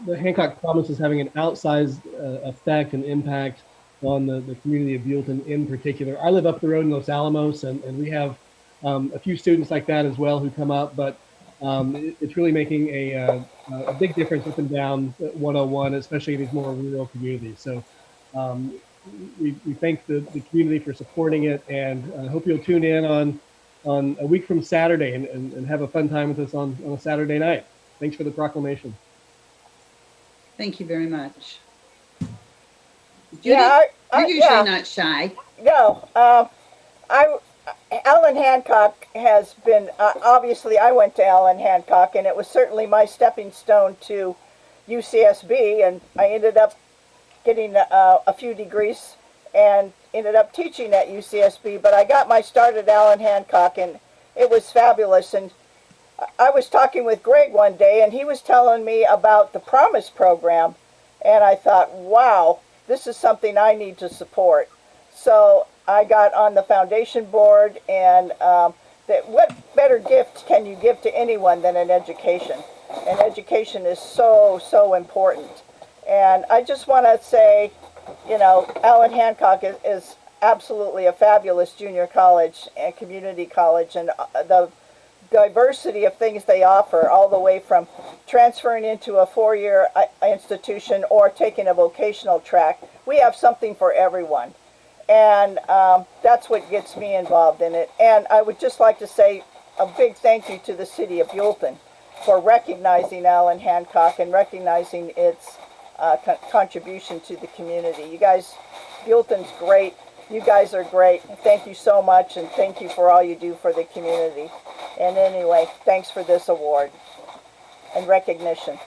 the Hancock Promise is having an outsized effect and impact on the community of Buellton in particular. I live up the road in Los Alamos, and we have a few students like that as well who come up, but it's really making a big difference up and down 101, especially in these more rural communities. So um, we thank the community for supporting it, and hope you'll tune in on a week from Saturday and have a fun time with us on a Saturday night. Thanks for the proclamation. Thank you very much. Judy, Yeah, you're usually not shy. no. Alan Hancock has been, obviously I went to Alan Hancock, and it was certainly my stepping stone to UCSB, and I ended up getting a few degrees and ended up teaching at UCSB, but I got my start at Alan Hancock, and it was fabulous. And I was talking with Greg one day, and he was telling me about the Promise program, and I thought, wow, this is something I need to support. So I got on the foundation board, and what better gift can you give to anyone than an education? And education is so, so important. And I just want to say, you know, Alan Hancock is absolutely a fabulous junior college and community college, and the diversity of things they offer, all the way from transferring into a four-year institution or taking a vocational track. We have something for everyone. And that's what gets me involved in it. And I would just like to say a big thank you to the city of Buellton for recognizing Alan Hancock and recognizing its contribution to the community. You guys, Buellton's great. You guys are great. Thank you so much, and thank you for all you do for the community. And anyway, thanks for this award and recognition.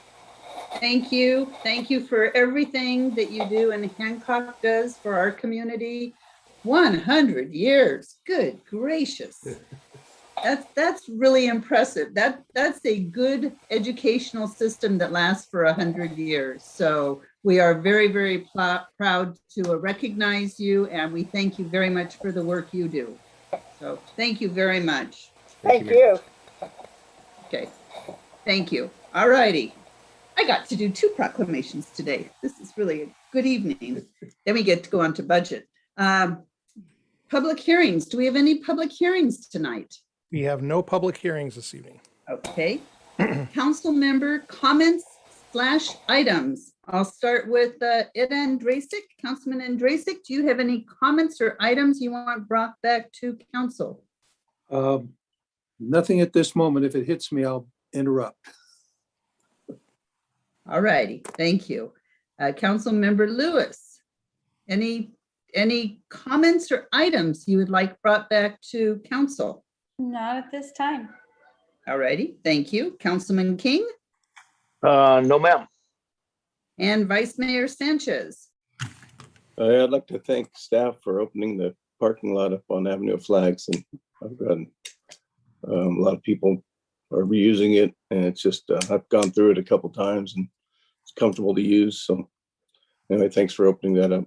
Thank you. Thank you for everything that you do and Hancock does for our community. 100 years. Good gracious. That's really impressive. That's a good educational system that lasts for 100 years. So we are very, very proud to recognize you, and we thank you very much for the work you do. So thank you very much. Thank you. Okay. Thank you. All righty. I got to do 2 proclamations today. This is really a good evening. Then we get to go on to budget. Public hearings. Do we have any public hearings tonight? We have no public hearings this evening. Okay. Council member comments / items. I'll start with Ed Andrasic. Councilman Andrasic, do you have any comments or items you want brought back to council? Nothing at this moment. If it hits me, I'll interrupt. All righty, thank you. Council member Lewis, any comments or items you would like brought back to council? Not at this time. All righty, thank you. Councilman King? No, ma'am. And Vice Mayor Sanchez? I'd like to thank staff for opening the parking lot up on Avenue of Flags, and I've gotten a lot of people are reusing it, and it's just I've gone through it a couple times, and it's comfortable to use. So anyway, thanks for opening that up.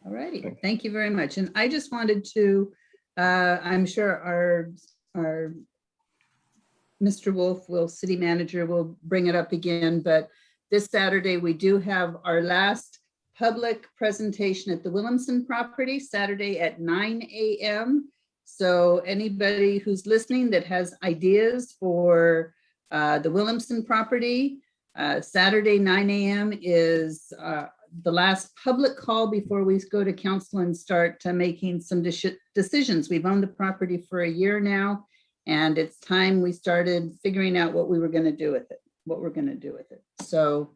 All righty, thank you very much. And I just wanted to, I'm sure our Mr. Wolf city manager will bring it up again, but this Saturday we do have our last public presentation at the Williamson property, Saturday at 9 a.m. So anybody who's listening that has ideas for the Williamson property, Saturday 9 a.m. is the last public call before we go to council and start making some decisions. We've owned the property for a year now, and it's time we started figuring out what we were going to do with it, So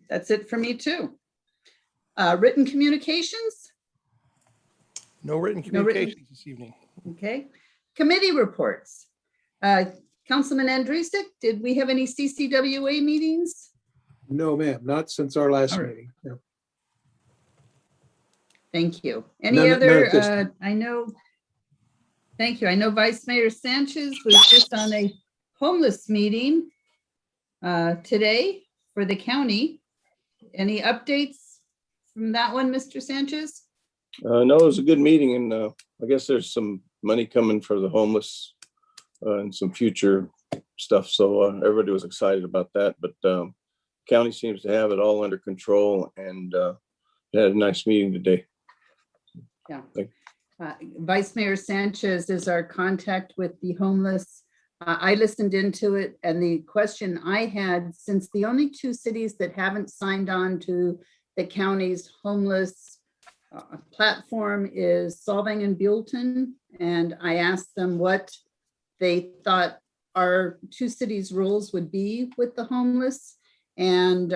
that's it for me too. Written communications? No written communications this evening. Okay. Committee reports. Councilman Andrusik, did we have any CCWA meetings? No, ma'am, not since our last All right. meeting. No. Thank you. Any None other, at this time. Thank you. I know Vice Mayor Sanchez was just on a homeless meeting today for the county. Any updates from that one, Mr. Sanchez? No, it was a good meeting, and I guess there's some money coming for the homeless and some future stuff. So everybody was excited about that. But county seems to have it all under control, and had a nice meeting today. Yeah. Thank- Vice Mayor Sanchez is our contact with the homeless. I listened into it, and the question I had, since the only two cities that haven't signed on to the county's homeless platform is Solvang and Buellton, and I asked them what they thought our two cities' roles would be with the homeless. And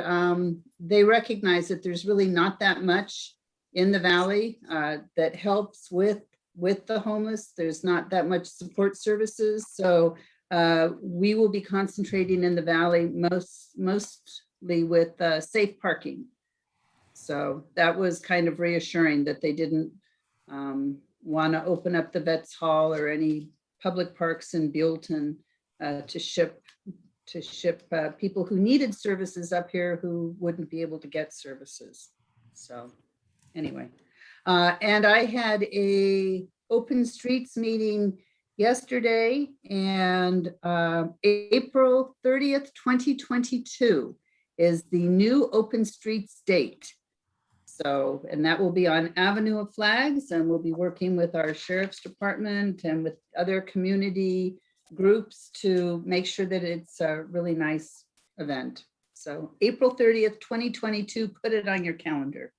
they recognize that there's really not that much in the valley that helps with the homeless. There's not that much support services. So we will be concentrating in the valley mostly with safe parking. So that was kind of reassuring that they didn't want to open up the Vets Hall or any public parks in Buellton to ship people who needed services up here who wouldn't be able to get services. So anyway, and I had a open streets meeting yesterday, and April 30th, 2022 is the new open streets date. So, and that will be on Avenue of Flags, and we'll be working with our sheriff's department and with other community groups to make sure that it's a really nice event. So April 30th, 2022, put it on your calendar.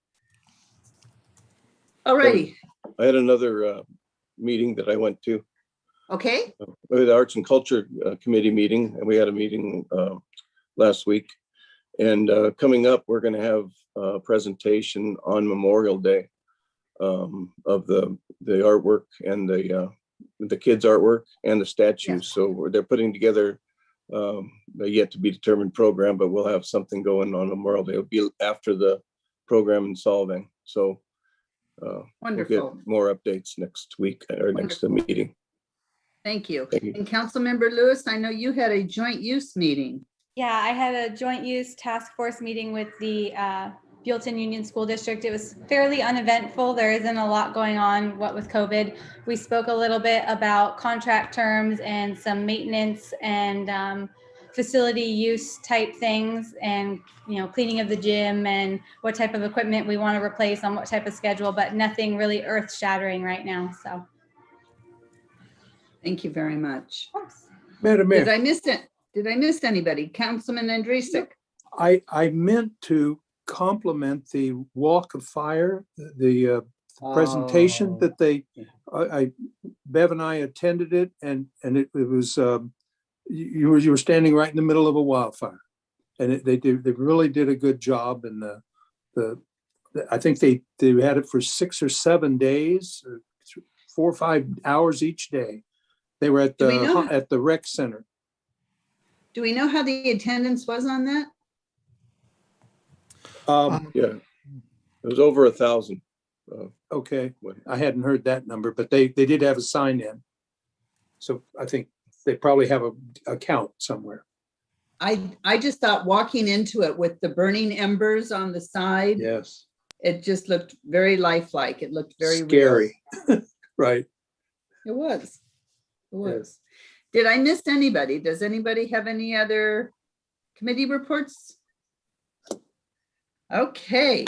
All righty. I had another meeting that I went to. Okay. The Arts and Culture Committee meeting, and we had a meeting last week. And coming up, we're going to have a presentation on Memorial Day of the artwork and the kids' artwork and the statues. Yes. So they're putting together a yet to be determined program, but we'll have something going on Memorial Day. It'll be after the program in Solvang. So Wonderful. we'll get more updates next week or next meeting. Thank you. Thank you. And Councilmember Lewis, I know you had a joint use meeting. Yeah, I had a joint use task force meeting with the Buellton Union School District. It was fairly uneventful. There isn't a lot going on, what with COVID. We spoke a little bit about contract terms and some maintenance and facility use type things, and cleaning of the gym and what type of equipment we want to replace on what type of schedule, but nothing really earth shattering right now. So thank you very much. Madam Mayor, Did I miss it? Did I miss anybody? Councilman Andrusik? I meant to compliment the Walk of Fire, the presentation that Bev and I attended it, and it was you were standing right in the middle of a wildfire, and they really did a good job. And I think they had it for 6 or 7 days, 4 or 5 hours each day. They were at the rec center. Do we know how the attendance was on that? Yeah, it was over 1,000. Okay, I hadn't heard that number, but they did have a sign in. So I think they probably have a count somewhere. I just thought walking into it with the burning embers on the side, Yes. it just looked very lifelike. It looked very Scary. Right. It was. It was. Did I miss anybody? Does anybody have any other committee reports? Okay,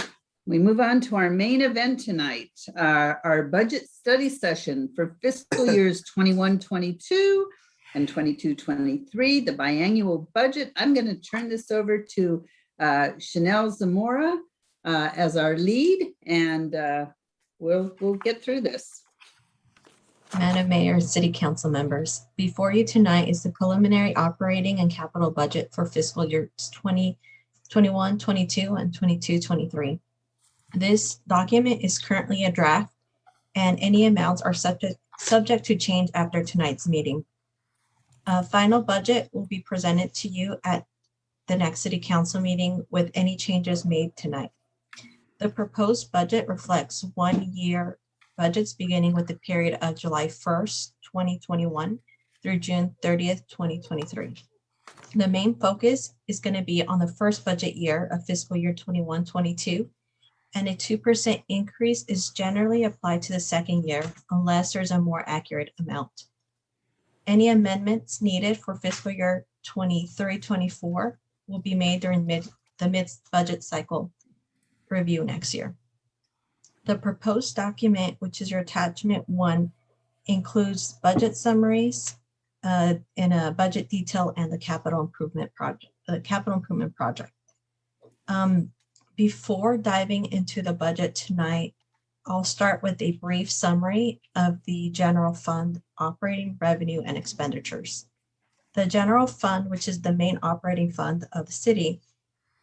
we move on to our main event tonight, our budget study session for fiscal years 21-22 and 22-23, the biannual budget. I'm going to turn this over to Chanel Zamora as our lead, and we'll get through this. Madam Mayor, City Council members, before you tonight is the preliminary operating and capital budget for fiscal years 2021, 22, and 22, 23. This document is currently a draft, and any amounts are subject to change after tonight's meeting. A final budget will be presented to you at the next City Council meeting with any changes made tonight. The proposed budget reflects 1 year budgets beginning with the period of July 1st, 2021 through June 30th, 2023. The main focus is going to be on the first budget year of fiscal year 21-22, and a 2% increase is generally applied to the second year unless there's a more accurate amount. Any amendments needed for fiscal year 23-24 will be made during the mid-budget cycle review next year. The proposed document, which is your attachment 1, includes budget summaries and a budget detail and the capital improvement project. Before diving into the budget tonight, I'll start with a brief summary of the general fund operating revenue and expenditures. The general fund, which is the main operating fund of the city,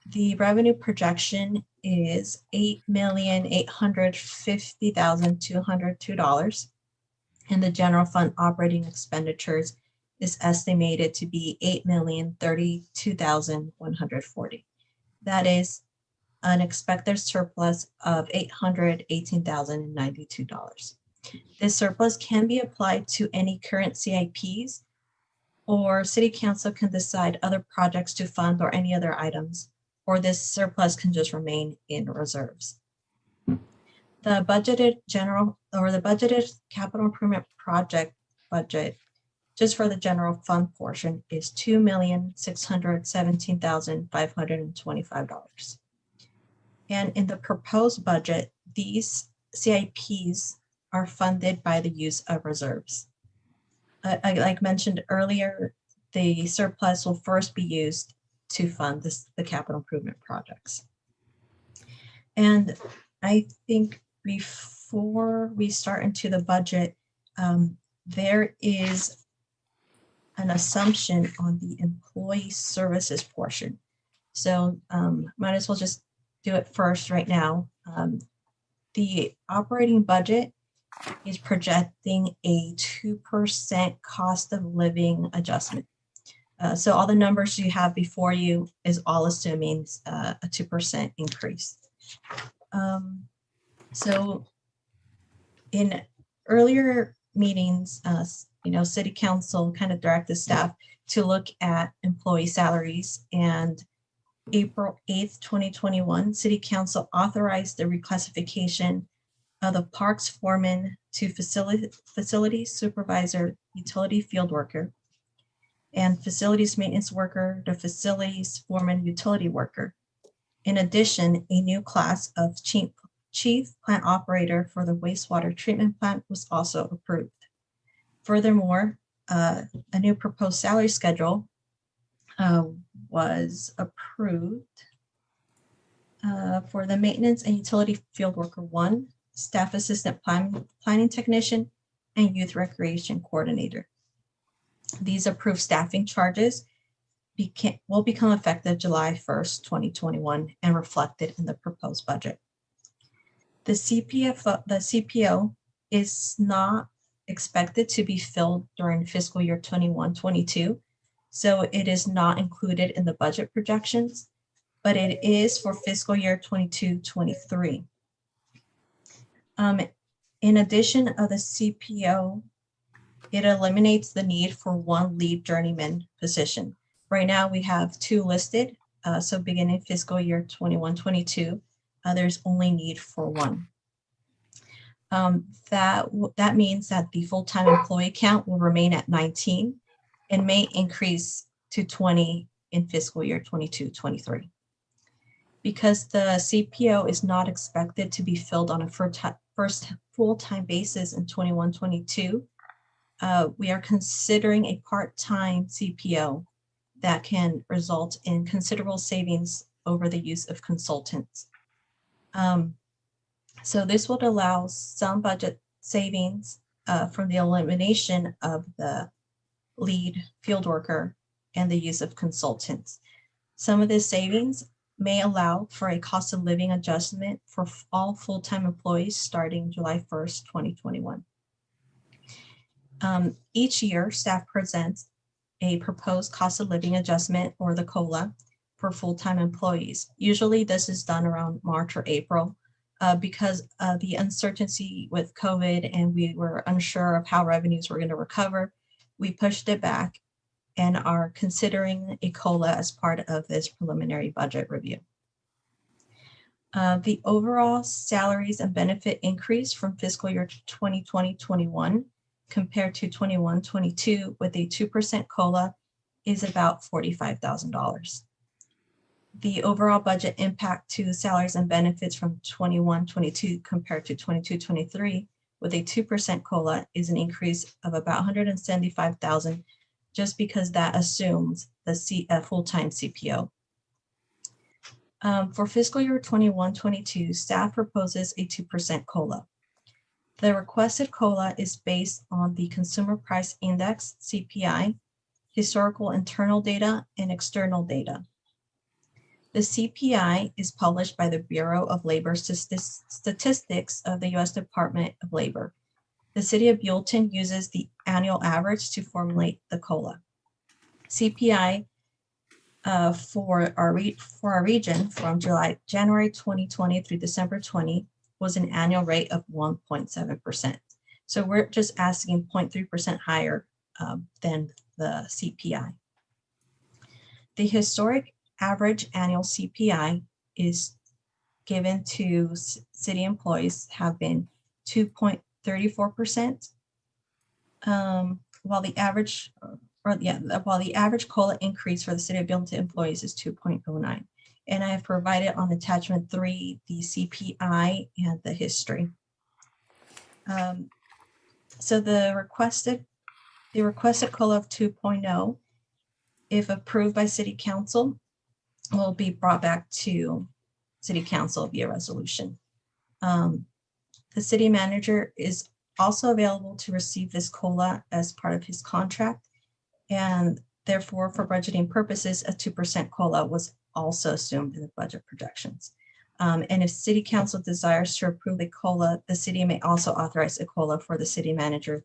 the revenue projection is $8,850,202, and the general fund operating expenditures is estimated to be $8,032,140. That is an expected surplus of $818,092. This surplus can be applied to any current CIPs, or City Council can decide other projects to fund or any other items, or this surplus can just remain in reserves. The budgeted capital improvement project budget just for the general fund portion is $2,617,525. And in the proposed budget, these CIPs are funded by the use of reserves. Like mentioned earlier, the surplus will first be used to fund the capital improvement projects. And I think before we start into the budget, there is an assumption on the employee services portion. So might as well just do it first right now. The operating budget is projecting a 2% cost of living adjustment. So all the numbers you have before you is all assuming a 2% increase. So in earlier meetings, City Council kind of directed staff to look at employee salaries, and April 8th, 2021, City Council authorized the reclassification of the parks foreman to facility supervisor, utility field worker, and facilities maintenance worker to facilities foreman, utility worker. In addition, a new class of chief plant operator for the wastewater treatment plant was also approved. Furthermore, a new proposed salary schedule was approved for the maintenance and utility field worker 1, staff assistant planning technician, and youth recreation coordinator. These approved staffing charges will become effective July 1st, 2021, and reflected in the proposed budget. The CPO is not expected to be filled during fiscal year 21-22, so it is not included in the budget projections, but it is for fiscal year 22-23. In addition of the CPO, it eliminates the need for one lead journeyman position. Right now we have 2 listed, so beginning fiscal year 21-22, there's only need for 1. That means that the full-time employee count will remain at 19 and may increase to 20 in fiscal year 22-23. Because the CPO is not expected to be filled on a first full-time basis in 21-22, we are considering a part-time CPO that can result in considerable savings over the use of consultants. So this would allow some budget savings from the elimination of the lead field worker and the use of consultants. Some of this savings may allow for a cost of living adjustment for all full-time employees starting July 1st, 2021. Each year, staff presents a proposed cost of living adjustment, or the COLA, for full-time employees. Usually this is done around March or April because of the uncertainty with COVID, and we were unsure of how revenues were going to recover. We pushed it back and are considering a COLA as part of this preliminary budget review. The overall salaries and benefit increase from fiscal year 2020-21 compared to 21-22 with a 2% COLA is about $45,000. The overall budget impact to salaries and benefits from 21-22 compared to 22-23 with a 2% COLA is an increase of about $175,000, just because that assumes a full-time CPO. For fiscal year 21-22, staff proposes a 2% COLA. The requested COLA is based on the Consumer Price Index, CPI, historical internal data, and external data. The CPI is published by the Bureau of Labor Statistics of the U.S. Department of Labor. The city of Buellton uses the annual average to formulate the COLA. CPI for our region from January 2020 through December 20 was an annual rate of 1.7%. So we're just asking 0.3% higher than the CPI. The historic average annual CPI is given to city employees have been 2.34%, while the average COLA increase for the city of Buellton employees is 2.09. And I have provided on attachment 3 the CPI and the history. So the requested COLA of 2.0, if approved by City Council, will be brought back to City Council via resolution. The city manager is also available to receive this COLA as part of his contract, and therefore, for budgeting purposes, a 2% COLA was also assumed in the budget projections. And if City Council desires to approve a COLA, the city may also authorize a COLA for the city manager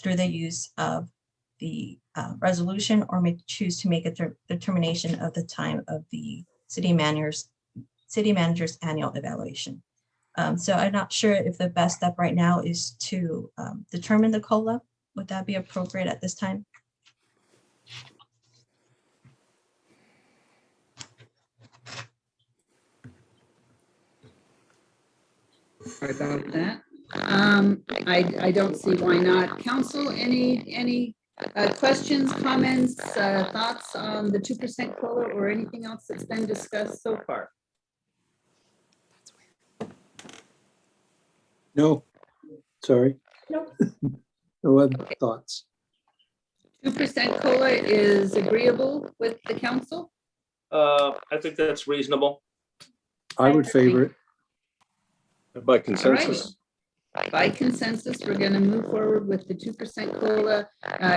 through the use of the resolution, or may choose to make a determination of the time of the city manager's annual evaluation. So I'm not sure if the best step right now is to determine the COLA. Would that be appropriate at this time? Sorry about that. I don't see why not. Council, any questions, comments, thoughts on the 2% COLA or anything else that's been discussed so far? No, sorry. Nope. No other thoughts. 2% COLA is agreeable with the council? I think that's reasonable. I would favor it. By consensus. By consensus, we're going to move forward with the 2% COLA,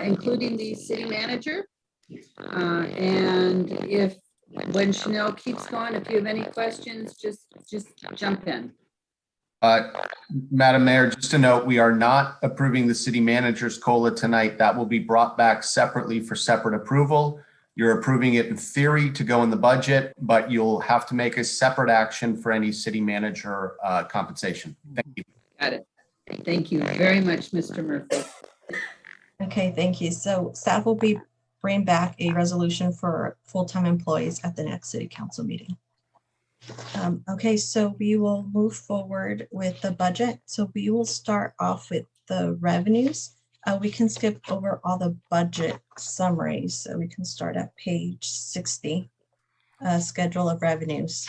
including the city manager. And when Chanel keeps going, if you have any questions, just jump in. Madam Mayor, just a note, we are not approving the city manager's COLA tonight. That will be brought back separately for separate approval. You're approving it in theory to go in the budget, but you'll have to make a separate action for any city manager compensation. Thank you. Got it. Thank you very much, Mr. Murphy. Okay, thank you. So staff will be bringing back a resolution for full-time employees at the next city council meeting. Okay, so we will move forward with the budget. So we will start off with the revenues. We can skip over all the budget summaries. So we can start at page 60, schedule of revenues.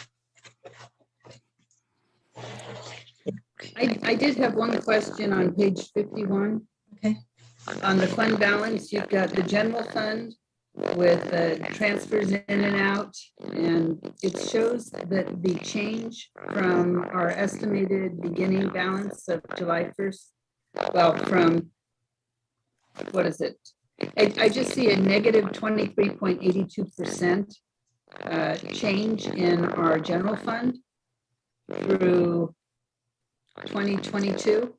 I did have one question on page 51. Okay. On the fund balance, you've got the general fund with transfers in and out, and it shows that the change from our estimated beginning balance of July 1st, well, from, what is it? I just see a negative 23.82% change in our general fund through 2022.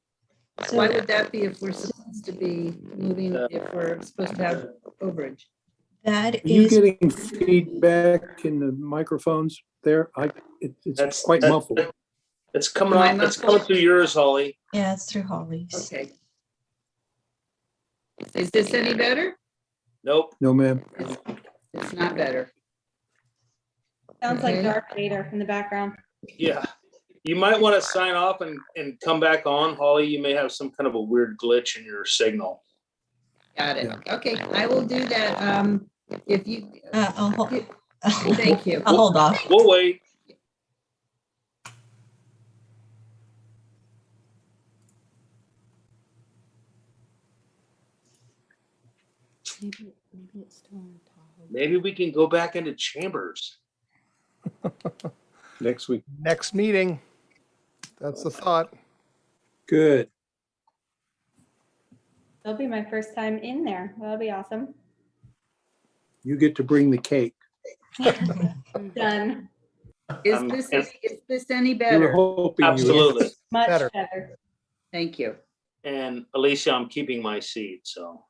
So why would that be if we're supposed to be moving, if we're supposed to have overage? That Are you is getting feedback in the microphones there? It's quite muffled. It's coming off. It's coming through yours, Holly. Yeah, it's through Holly's. Okay. Is this any better? Nope. No, ma'am. It's not better. Sounds Okay. like Darth Vader from the background. Yeah. You might want to sign off and come back on, Holly. You may have some kind of a weird glitch in your signal. Got it. Okay, I will do that. If you, thank you. I'll hold off. We'll wait. Maybe it's still on top. Maybe we can go back into chambers. Next week. Next meeting. That's the thought. Good. That'll be my first time in there. That'll be awesome. You get to bring the cake. Done. Is this any We were better? hoping you would. Absolutely. Much Better. better. Thank you. And Alicia, I'm keeping my seat, so.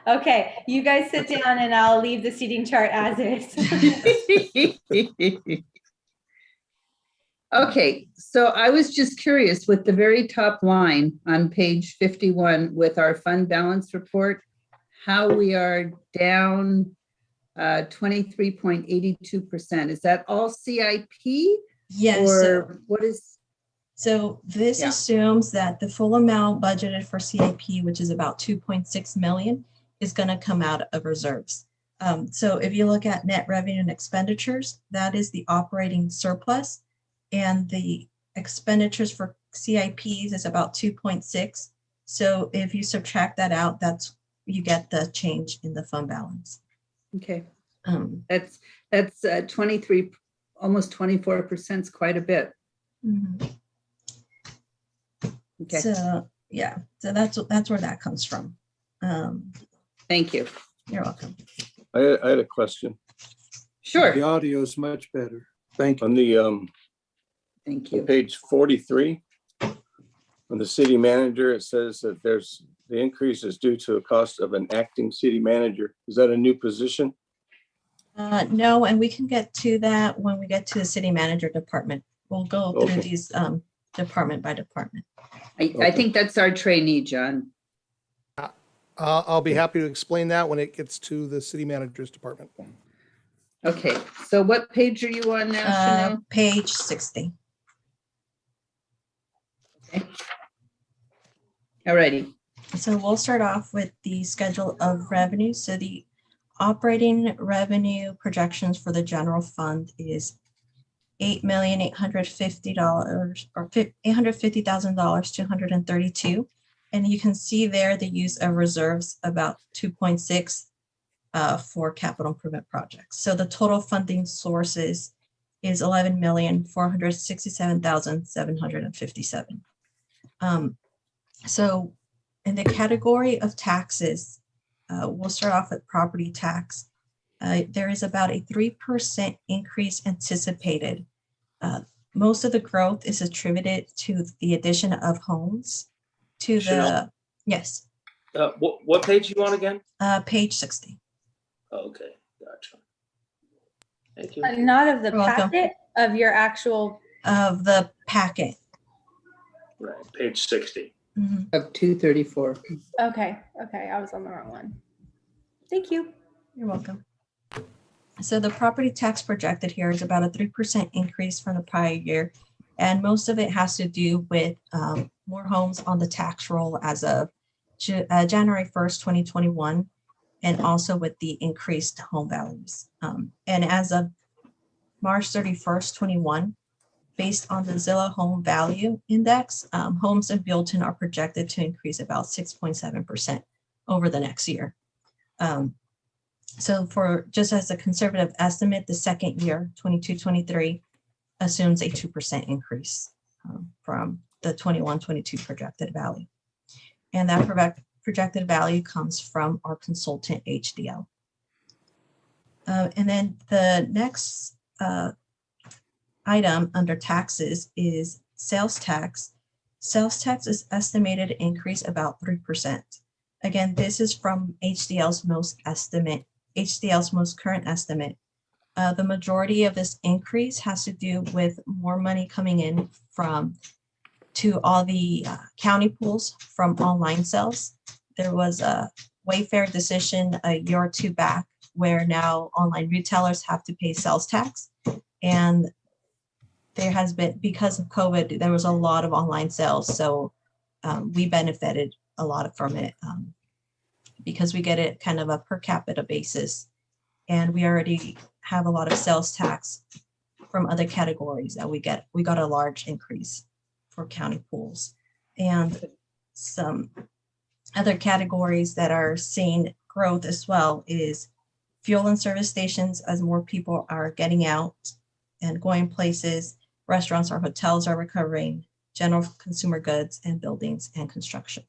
Okay, you guys sit down and I'll leave the seating chart as is. Okay, so I was just curious with the very top line on page 51 with our fund balance report, how we are down 23.82%. Is that all CIP? Yes. Or what is? So this Yeah. assumes that the full amount budgeted for CIP, which is about 2.6 million, is going to come out of reserves. So if you look at net revenue and expenditures, that is the operating surplus, and the expenditures for CIPs is about 2.6. So if you subtract that out, you get the change in the fund balance. Okay, that's 23, almost 24% is quite a bit. Mhm. Okay, So yeah, so that's where that comes from. thank you. You're welcome. I had a question. Sure, The audio is much better. Thank you. On the thank on you. page 43, on the city manager, it says that the increase is due to a cost of an acting city manager. Is that a new position? No, and we can get to that when we get to the city manager department. We'll go through Okay. these department by department. I think that's our trainee, John. I'll be happy to explain that when it gets to the city manager's department. Okay, so what page are you on now, Chanel? Page 60. Alrighty, So we'll start off with the schedule of revenue. So the operating revenue projections for the general fund is $8,850,000 or $850,000 to 132. And you can see there the use of reserves about 2.6 for capital improvement projects. So the total funding sources is 11,467,757. So in the category of taxes, we'll start off with property tax. There is about a 3% increase anticipated. Most of the growth is attributed to the addition of homes to Chanel? yes, What page you on again? page 60. Okay, gotcha. Thank you. Not of the You're welcome. packet, of your actual. Of the packet. Right, page 60. Mhm. of 234. Okay, I was on the wrong one. Thank you. You're welcome. So the property tax projected here is about a 3% increase from the prior year. And most of it has to do with more homes on the tax roll as of January 1st, 2021, and also with the increased home values. And as of March 31st, 21, based on the Zillow Home Value Index, homes in Buellton are projected to increase about 6.7% over the next year. So for just as a conservative estimate, the second year, 22-23, assumes a 2% increase from the 21-22 projected value. And that projected value comes from our consultant HDL. And then the next item under taxes is sales tax. Sales tax is estimated to increase about 3%. Again, this is from HDL's most current estimate. The majority of this increase has to do with more money coming in to all the county pools from online sales. There was a Wayfair decision a year or two back where now online retailers have to pay sales tax. And there has been, because of COVID, there was a lot of online sales. So we benefited a lot from it because we get it kind of a per capita basis. And we already have a lot of sales tax from other categories that we get. We got a large increase for county pools. And some other categories that are seeing growth as well is fuel and service stations, as more people are getting out and going places. Restaurants or hotels are recovering, general consumer goods and buildings and construction.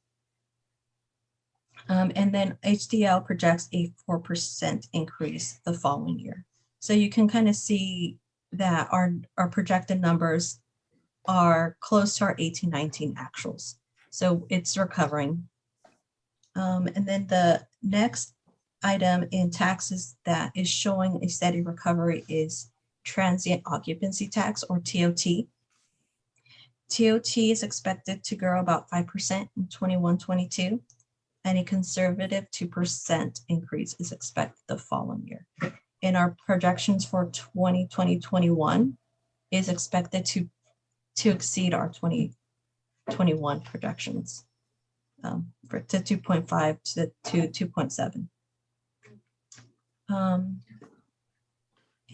And then HDL projects a 4% increase the following year. So you can kind of see that our projected numbers are close to our 18-19 actuals. So it's recovering. And then the next item in taxes that is showing a steady recovery is transient occupancy tax, or TOT. TOT is expected to grow about 5% in 21-22, and a conservative 2% increase is expected the following year. And our projections for 2020-21 is expected to exceed our 2021 projections for to 2.5 to 2.7.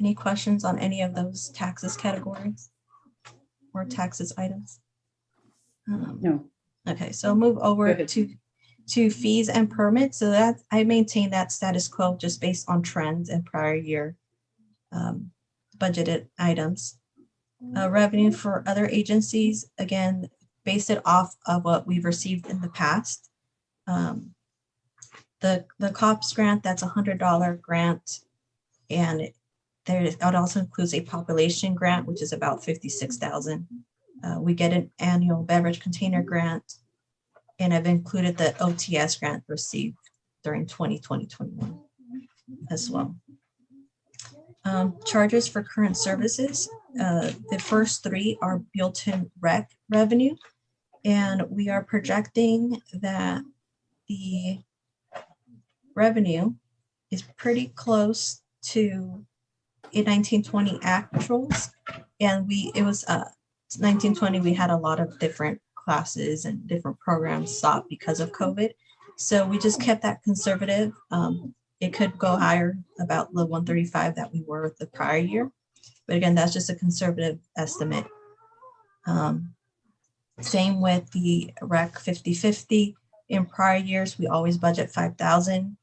Any questions on any of those taxes categories or taxes items? No. Okay, so move over to fees and permits. So that I maintain that status quo just based on trends and prior year budgeted items. Revenue for other agencies, again, base it off of what we've received in the past. The COPS grant, that's $100 grant, and it also includes a population grant, which is about $56,000. We get an annual beverage container grant, and I've included the OTS grant received during 2020-21 as well. Charges for current services. The first three are Buellton rec revenue, and we are projecting that the revenue is pretty close to in 1920 actuals, and it was 1920 we had a lot of different classes and different programs stopped because of COVID, so we just kept that conservative. It could go higher, about the 135 that we were the prior year, but again, that's just a conservative estimate. Same with the rec 50/50. In prior years we always budget 5,000.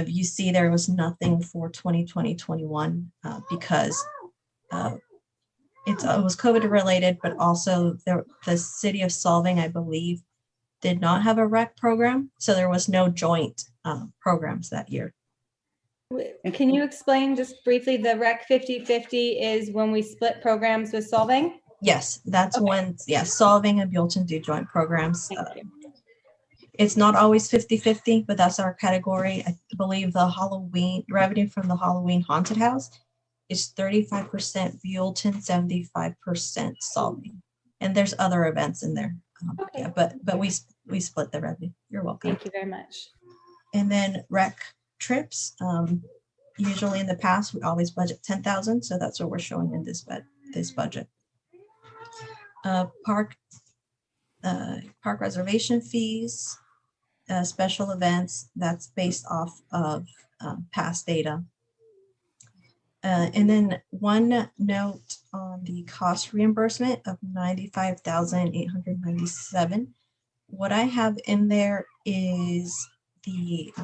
You see there was nothing for 2020-21 because it was COVID related, but also the city of Solving, I believe, did not have a rec program. So there was no joint programs that year. Can you explain just briefly, the rec 50/50 is when we split programs with Solving? Yes, that's Okay. when, Solving and Buellton do joint programs. Thank you. It's not always 50/50, but that's our category. I believe the Halloween revenue from the Halloween haunted house is 35% Buellton, 75% Solving. And there's other events in there. Okay. Yeah, but we split the revenue. You're welcome. Thank you very much. And then rec trips. Usually in the past, we always budget 10,000. So that's what we're showing in this budget. Park reservation fees, special events, that's based off of past data. And then one note on the cost reimbursement of $95,897. What I have in there is the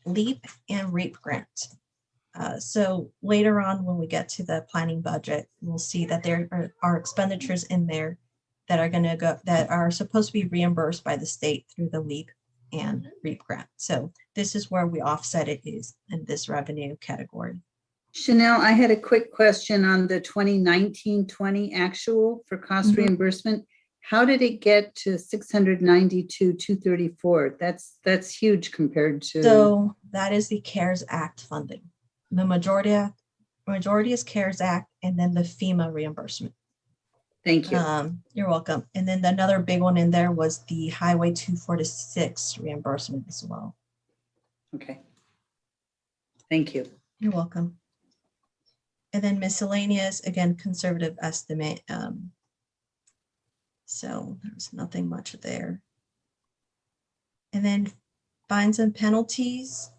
LEAP and REAP grant. So later on, when we get to the planning budget, we'll see that there are expenditures in there that are supposed to be reimbursed by the state through the LEAP and REAP grant. So this is where we offset it is in this revenue category. Chanel, I had a quick question on the 2019-20 actual for cost reimbursement. How did it get to 692,234? That's huge compared to. So that is the CARES Act funding. The majority is CARES Act, and then the FEMA reimbursement. Thank you. You're welcome. And then another big one in there was the Highway 246 reimbursement as well. Okay. Thank you. You're welcome. And then miscellaneous, again, conservative estimate. So there's nothing much there. And then fines and penalties.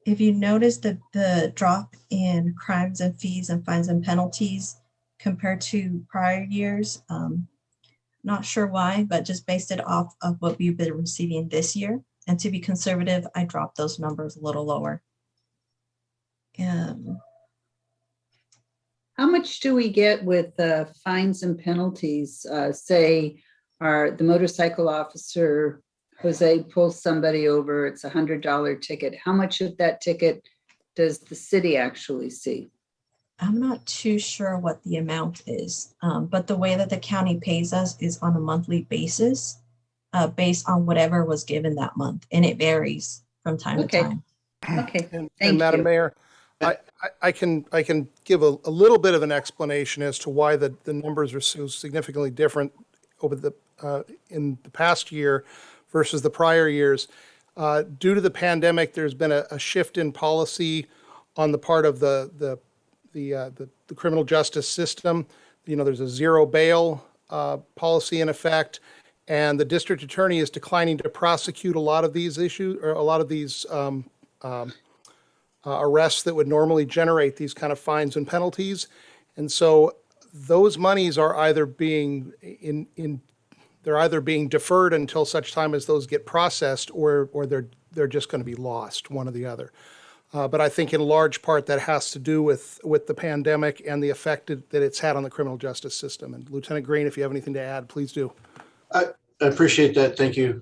If you notice the drop in crimes and fees and fines and penalties compared to prior years, not sure why, but just based it off of what we've been receiving this year. And to be conservative, I dropped those numbers a little lower. How much do we get with fines and penalties? Say the motorcycle officer, Jose, pulls somebody over, it's $100 ticket. How much of that ticket does the city actually see? I'm not too sure what the amount is, but the way that the county pays us is on a monthly basis, based on whatever was given that month, and it varies from time to time. Okay, And thank Madam you. Mayor, I can give a little bit of an explanation as to why the numbers are so significantly different over in the past year versus the prior years. Due to the pandemic, there's been a shift in policy on the part of the criminal justice system. You know, there's a zero bail policy in effect, and the district attorney is declining to prosecute a lot of these issues, or a lot of these arrests that would normally generate these kind of fines and penalties. And so those monies are either being they're either being deferred until such time as those get processed, or they're just going to be lost, one or the other. But I think in large part that has to do with the pandemic and the effect that it's had on the criminal justice system. And Lieutenant Green, if you have anything to add, please do. I appreciate that. Thank you.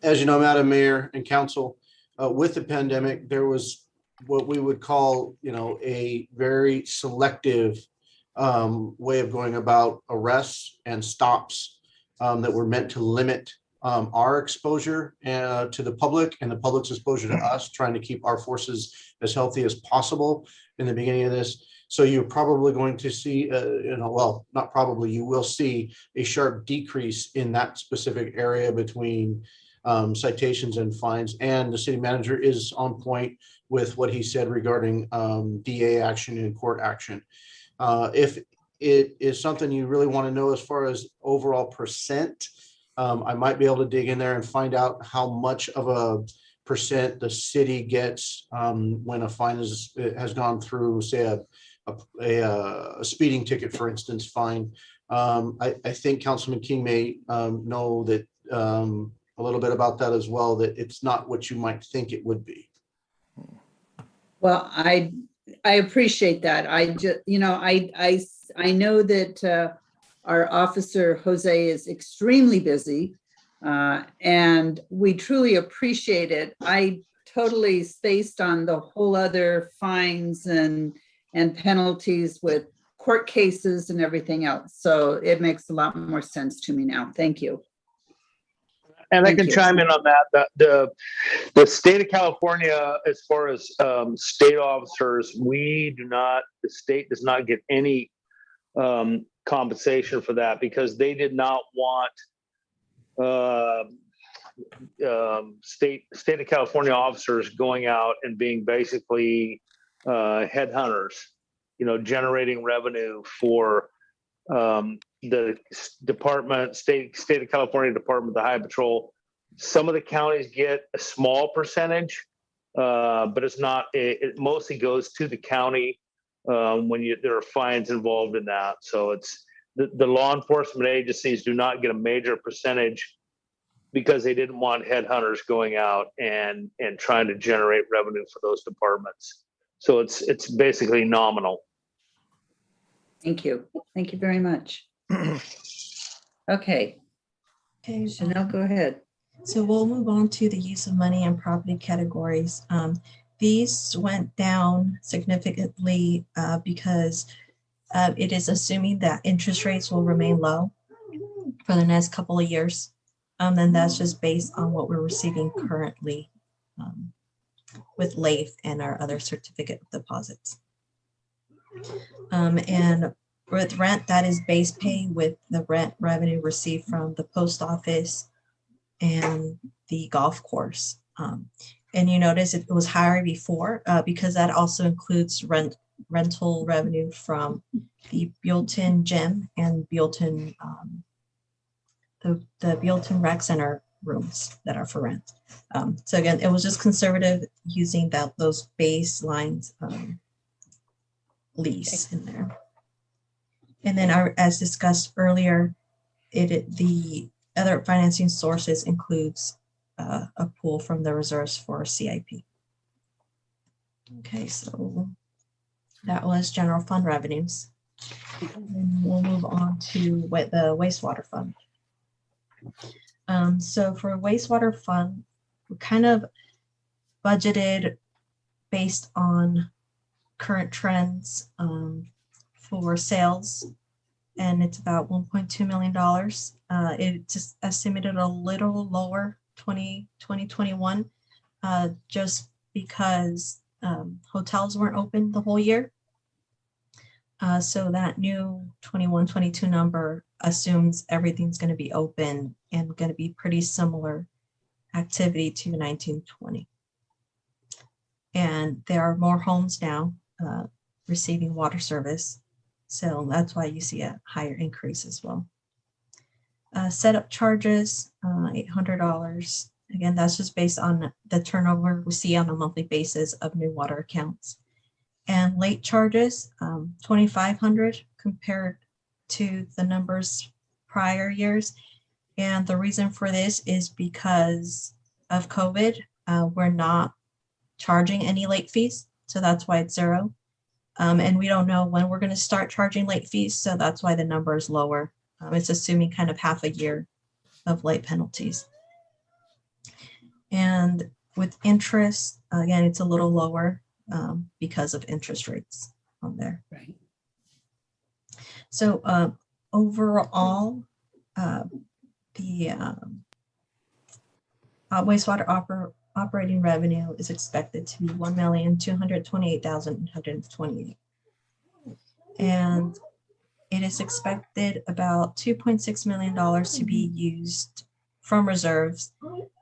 As you know, Madam Mayor and Council, with the pandemic, there was what we would call, a very selective way of going about arrests and stops that were meant to limit our exposure to the public and the public's exposure to us, trying to keep our forces as healthy as possible in the beginning of this. So you're probably going to see, well, not probably, you will see a sharp decrease in that specific area between citations and fines. And the city manager is on point with what he said regarding DA action and court action. If it is something you really want to know as far as overall percent, I might be able to dig in there and find out how much of a percent the city gets when a fine has gone through, say, a speeding ticket, for instance, fine. I think Councilman King may know that a little bit about that as well, that it's not what you might think it would be. Well, I appreciate that. I just, I know that our officer Jose is extremely busy, and we truly appreciate it. I totally spaced on the whole other fines and penalties with court cases and everything else. So it makes a lot more sense to me now. Thank you. And I can chime in on that. The state of California, as far as state officers, the state does not get any compensation for that, because they did not want state of California officers going out and being basically headhunters, generating revenue for the department, state of California Department of the Highway Patrol. Some of the counties get a small percentage, but it's not. It mostly goes to the county when there are fines involved in that. So it's the law enforcement agencies do not get a major percentage because they didn't want headhunters going out and trying to generate revenue for those departments. So it's basically nominal. Thank you. Thank you very much. Okay. Okay, Chanel, go ahead. So we'll move on to the use of money and property categories. These went down significantly because it is assuming that interest rates will remain low for the next couple of years. And that's just based on what we're receiving currently with LAIF and our other certificate of deposits. And with rent, that is base pay with the rent revenue received from the post office and the golf course. And you notice it was higher before because that also includes rental revenue from the Buellton Gym and Buellton, the Buellton Rec Center rooms that are for rent. So again, it was just conservative using those baselines lease in there. And then as discussed earlier, the other financing sources includes a pool from the reserves for CIP. Okay, so that was general fund revenues. And we'll move on to the wastewater fund. So for wastewater fund, we kind of budgeted based on current trends for sales, and it's about $1.2 million. It's just estimated a little lower 2021 just because hotels weren't open the whole year. So that new 21-22 number assumes everything's going to be open and going to be pretty similar activity to 1920. And there are more homes now receiving water service. So that's why you see a higher increase as well. Setup charges, $800. Again, that's just based on the turnover we see on a monthly basis of new water accounts. And late charges, $2,500 compared to the numbers prior years. And the reason for this is because of COVID, we're not charging any late fees. So that's why it's zero. And we don't know when we're going to start charging late fees. So that's why the number is lower. It's assuming kind of half a year of late penalties. And with interest, again, it's a little lower because of interest rates on there. Right. So overall, the wastewater operating revenue is expected to be $1,228,128. And it is expected about $2.6 million to be used from reserves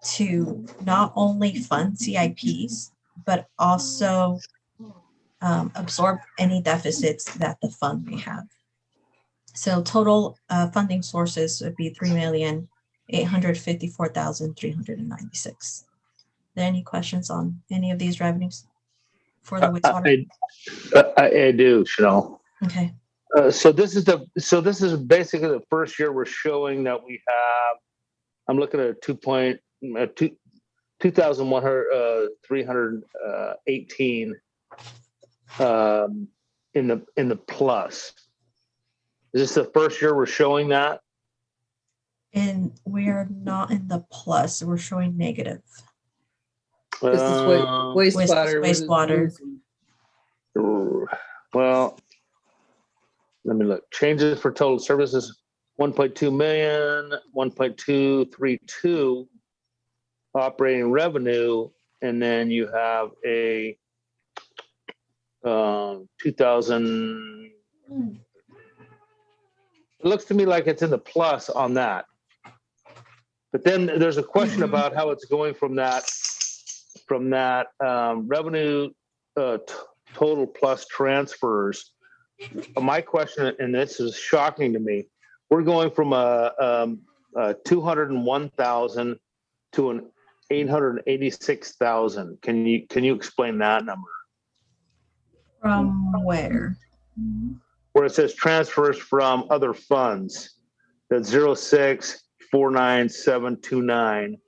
to not only fund CIPs, but also absorb any deficits that the fund may have. So total funding sources would be $3,854,396. Are there any questions on any of these revenues for the wastewater? I do, Chanel. Okay. So this is basically the first year we're showing that we have. I'm looking at 2,318 in the plus. Is this the first year we're showing that? And we are not in the plus. We're showing negative. This is wastewater. Wastewater. Well, let me look. Changes for total services, 1.2 million, 1.232 operating revenue, and then you have a 2,000. It looks to me like it's in the plus on that. But then there's a question about how it's going from that revenue total plus transfers. My question, and this is shocking to me, we're going from a 201,000 to an 886,000. Can you explain that number? From where? Where it says transfers from other funds, that's 0649729.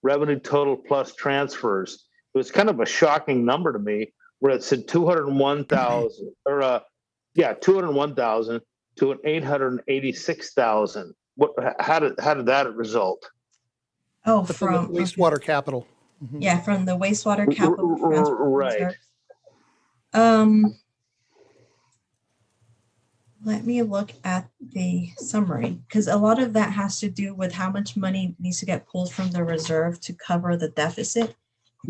Revenue total plus transfers. It was kind of a shocking number to me, where it said 201,000 or 201,000 to an 886,000. How did that result? Oh, from wastewater capital. Mm-hmm. Yeah, from the wastewater capital. Right. Let me look at the summary, because a lot of that has to do with how much money needs to get pulled from the reserve to cover the deficit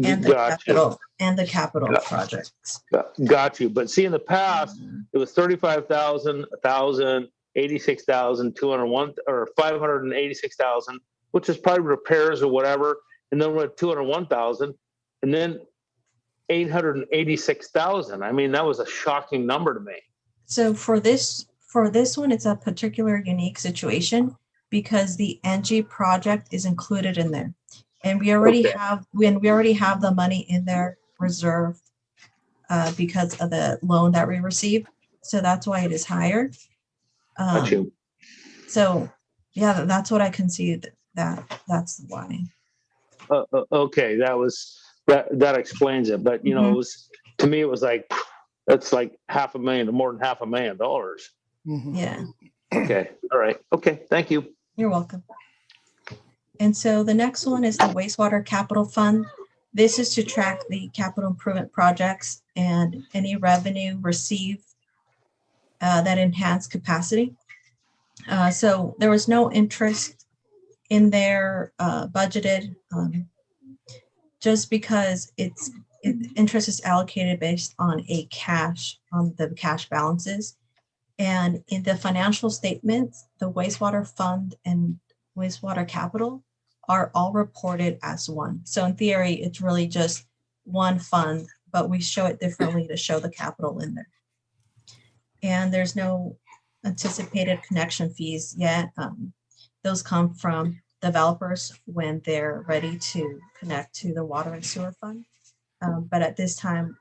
and the capital projects. Got you. But see, in the past, it was 35,000, 1,000, 86,000, 201, or 586,000, which is probably repairs or whatever. And then we're at 201,000. and then 886,000. I mean, that was a shocking number to me. So for this one, it's a particular unique situation because the NG project is included in there. And we already have the money in their reserve because of the loan that we received. So that's why it is higher. Got you. So yeah, that's what I can see that's why. Okay, that explains it. But you know, it was, to me, it was like, that's like $500,000 to more than $500,000. Yeah. Okay. All right. Okay. Thank you. You're welcome. And so the next one is the wastewater capital fund. This is to track the capital improvement projects and any revenue received that enhance capacity. So there was no interest in their budgeted, just because interest is allocated based on the cash balances. And in the financial statements, the wastewater fund and wastewater capital are all reported as one. So in theory, it's really just one fund, but we show it differently to show the capital in there. And there's no anticipated connection fees yet. Those come from developers when they're ready to connect to the water and sewer fund. But at this time,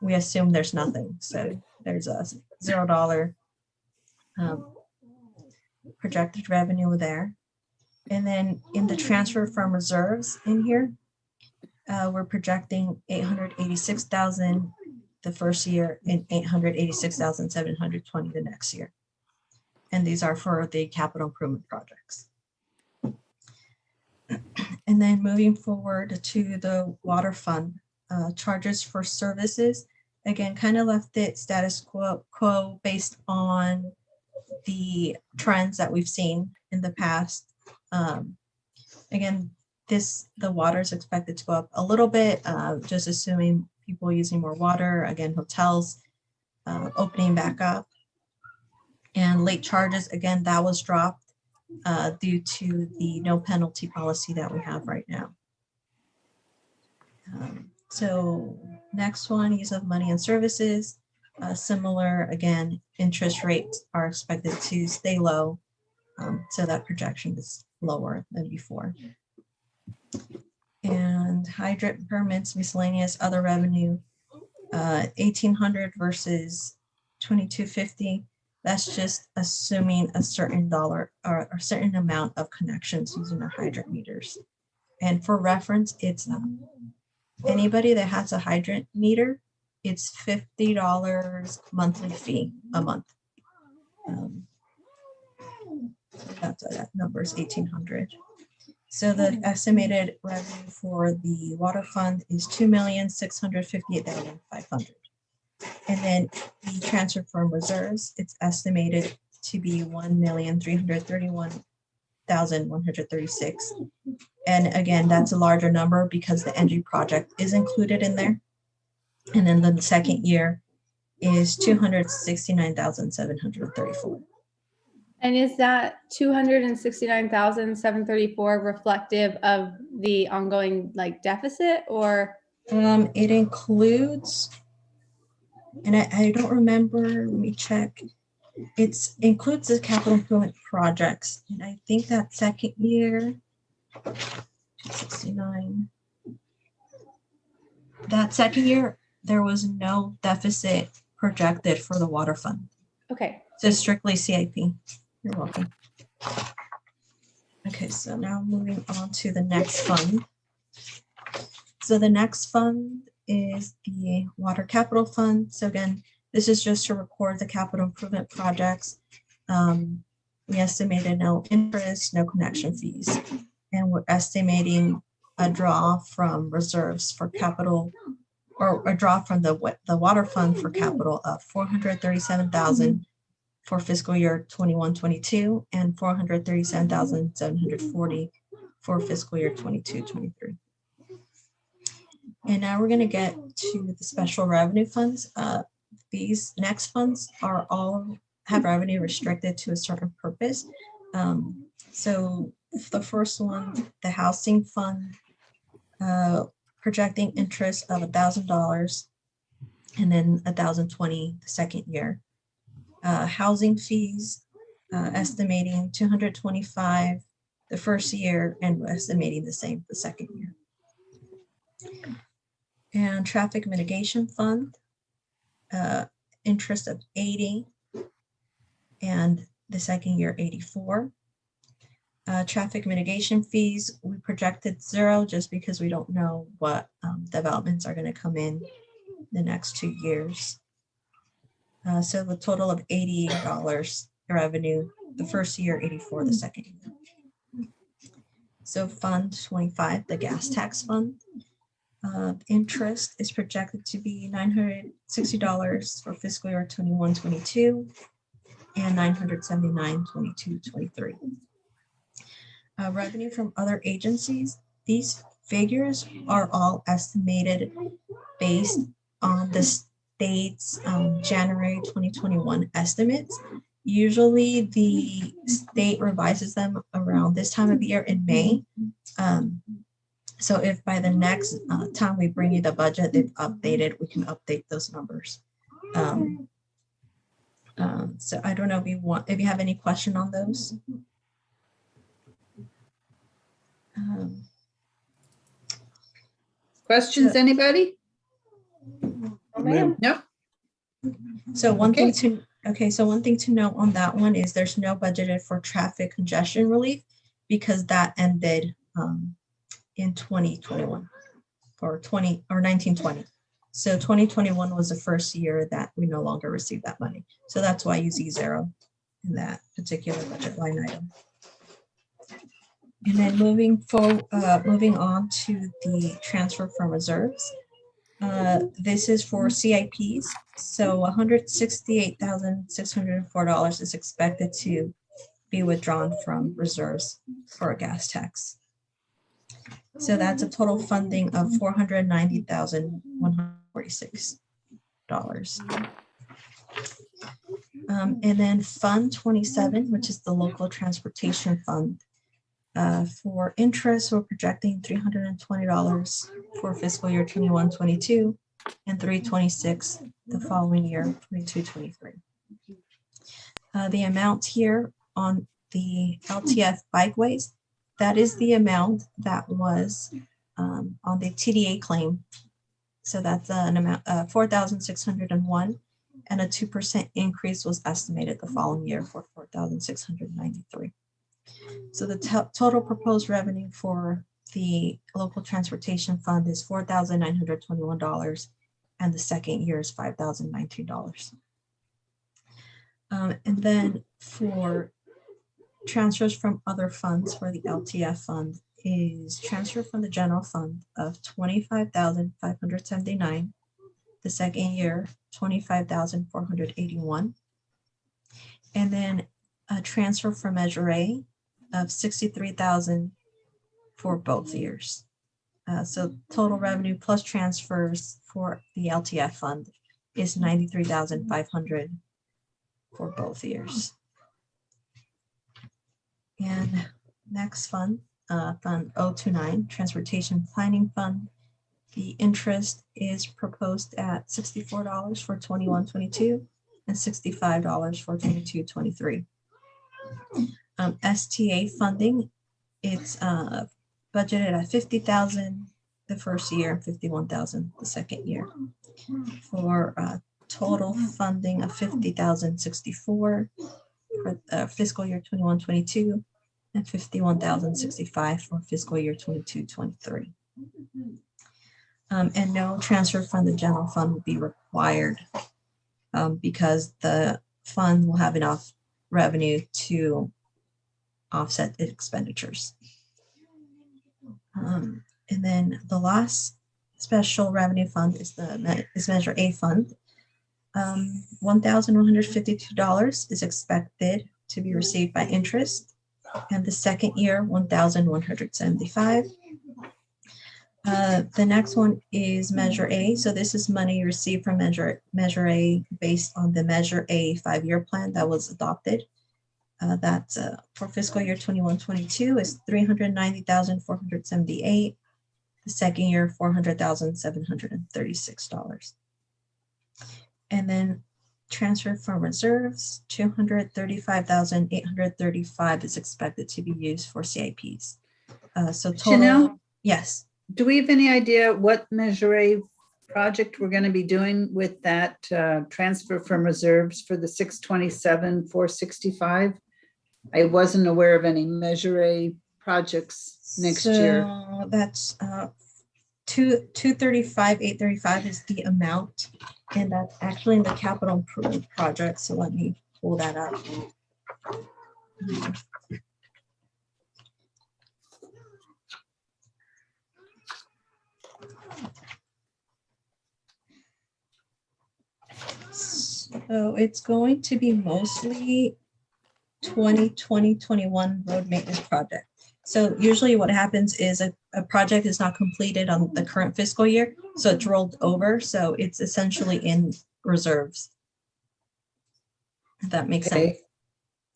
we assume there's nothing. So there's a $0 projected revenue there. And then in the transfer from reserves in here, we're projecting 886,000 the first year and 886,720 the next year. And these are for the capital improvement projects. And then moving forward to the water fund, charges for services, again, kind of left it status quo based on the trends that we've seen in the past. Again, the water is expected to go up a little bit, just assuming people using more water, again, hotels opening back up. And late charges, again, that was dropped due to the no penalty policy that we have right now. So next one, use of money and services. Similar, again, interest rates are expected to stay low. So that projection is lower than before. And hydrant permits, miscellaneous other revenue, 1,800 versus 2,250. That's just assuming a certain dollar or a certain amount of connections using the hydrant meters. And for reference, it's anybody that has a hydrant meter, it's $50 monthly fee a month. That's that number is 1,800. So the estimated revenue for the water fund is 2,658,500. And then the transfer from reserves, it's estimated to be 1,331,136. And again, that's a larger number because the NG project is included in there. And then the second year is 269,734. And is that 269,734 reflective of the ongoing deficit, or? It includes, and I don't remember, let me check. It includes the capital improvement projects. And I think that second year, 269, that second year, there was no deficit projected for the water fund. Okay. So strictly CIP. You're welcome. Okay, so now moving on to the next fund. So the next fund is the water capital fund. So again, this is just to record the capital improvement projects. We estimated no interest, no connection fees, and we're estimating a draw from reserves for capital, or a draw from the water fund for capital of 437,000 for fiscal year 21-22 and 437,740 for fiscal year 22-23. And now we're going to get to the special revenue funds. These next funds are all have revenue restricted to a certain purpose. So the first one, the housing fund, projecting interest of $1,000 and then 1,020 the second year. Housing fees, estimating 225 the first year and estimating the same the second year. And traffic mitigation fund, interest of 80 and the second year 84. Traffic mitigation fees, we projected 0 just because we don't know what developments are going to come in the next 2 years. So the total of $80 revenue the first year, 84 the second year. So Fund 25, the gas tax fund, interest is projected to be $960 for fiscal year 21-22 and $979 22-23. Revenue from other agencies, these figures are all estimated based on the state's January 2021 estimates. Usually the state revises them around this time of year in May. So if by the next time we bring you the budget, they've updated, we can update those numbers. So I don't know if you have any question on those. Questions, anybody? Ma'am. No? So one thing to note on that one is there's no budgeted for traffic congestion relief because that ended in 2021 or 1920. So 2021 was the first year that we no longer received that money. So that's why you see 0 in that particular budget line item. And then moving on to the transfer from reserves. This is for CIPs. So $168,604 is expected to be withdrawn from reserves for a gas tax. So that's a total funding of $490,146. And then Fund 27, which is the local transportation fund. For interest, we're projecting $320 for fiscal year 21-22 and $326 the following year, 22-23. The amount here on the LTF bikeways, that is the amount that was on the TDA claim. So that's an amount of 4,601, and a 2% increase was estimated the following year for 4,693. So the total proposed revenue for the local transportation fund is $4,921, and the second year is $5,019. And then for transfers from other funds for the LTF fund is transfer from the general fund of $25,579. The second year, $25,481. And then a transfer from Measure A of $63,000 for both years. So total revenue plus transfers for the LTF fund is $93,500 for both years. And next fund, Fund 029, Transportation Planning Fund. The interest is proposed at $64 for 21-22 and $65 for 22-23. STA funding, it's budgeted at $50,000 the first year and $51,000 the second year, for total funding of $50,064 for fiscal year 21-22 and $51,065 for fiscal year 22-23. And no transfer from the general fund will be required because the fund will have enough revenue to offset the expenditures. And then the last special revenue fund is Measure A fund. $1,152 is expected to be received by interest, and the second year, $1,175. The next one is Measure A. So this is money received from Measure A based on the Measure A 5-year plan that was adopted. That's for fiscal year 21-22 is $390,478. The second year, $400,736. And then transfer from reserves, $235,835 is expected to be used for CIPs. So total, Chanel, yes. do we have any idea what Measure A project we're going to be doing with that transfer from reserves for the 627, 465? I wasn't aware of any Measure A projects next year. So that's 235, 835 is the amount, and that's actually in the capital improvement project. So let me pull that up. So it's going to be mostly 2021 road maintenance project. So usually what happens is a project is not completed on the current fiscal year, so it's rolled over. So it's essentially in reserves. If that makes sense.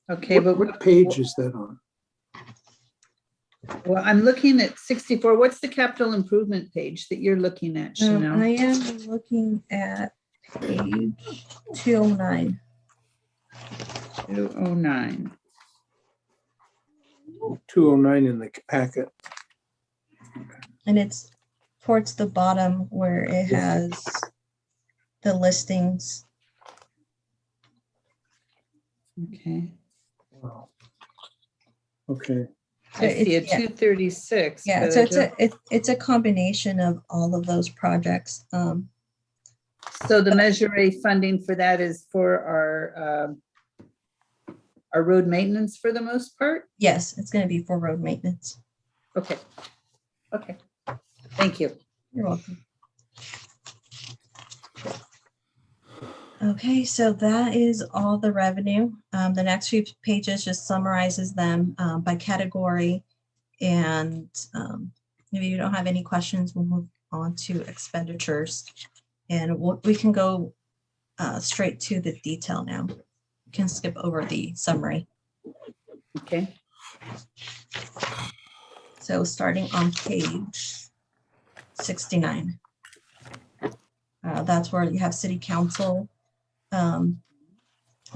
Okay, but What page is that on? well, I'm looking at 64. What's the capital improvement page that you're looking at, Chanel? I am looking at page 209. 209. 209 in the packet. And it's towards the bottom where it has the listings. Okay. Wow. Okay. I see a 236. Yeah, but so I don't- it's a combination of all of those projects. So the Measure A funding for that is for our road maintenance for the most part? Yes, it's going to be for road maintenance. Okay. Okay. Thank you. You're welcome. Okay, so that is all the revenue. The next few pages just summarizes them by category. And if you don't have any questions, we'll move on to expenditures. And we can go straight to the detail now. We can skip over the summary. Okay. So starting on page 69. That's where you have city council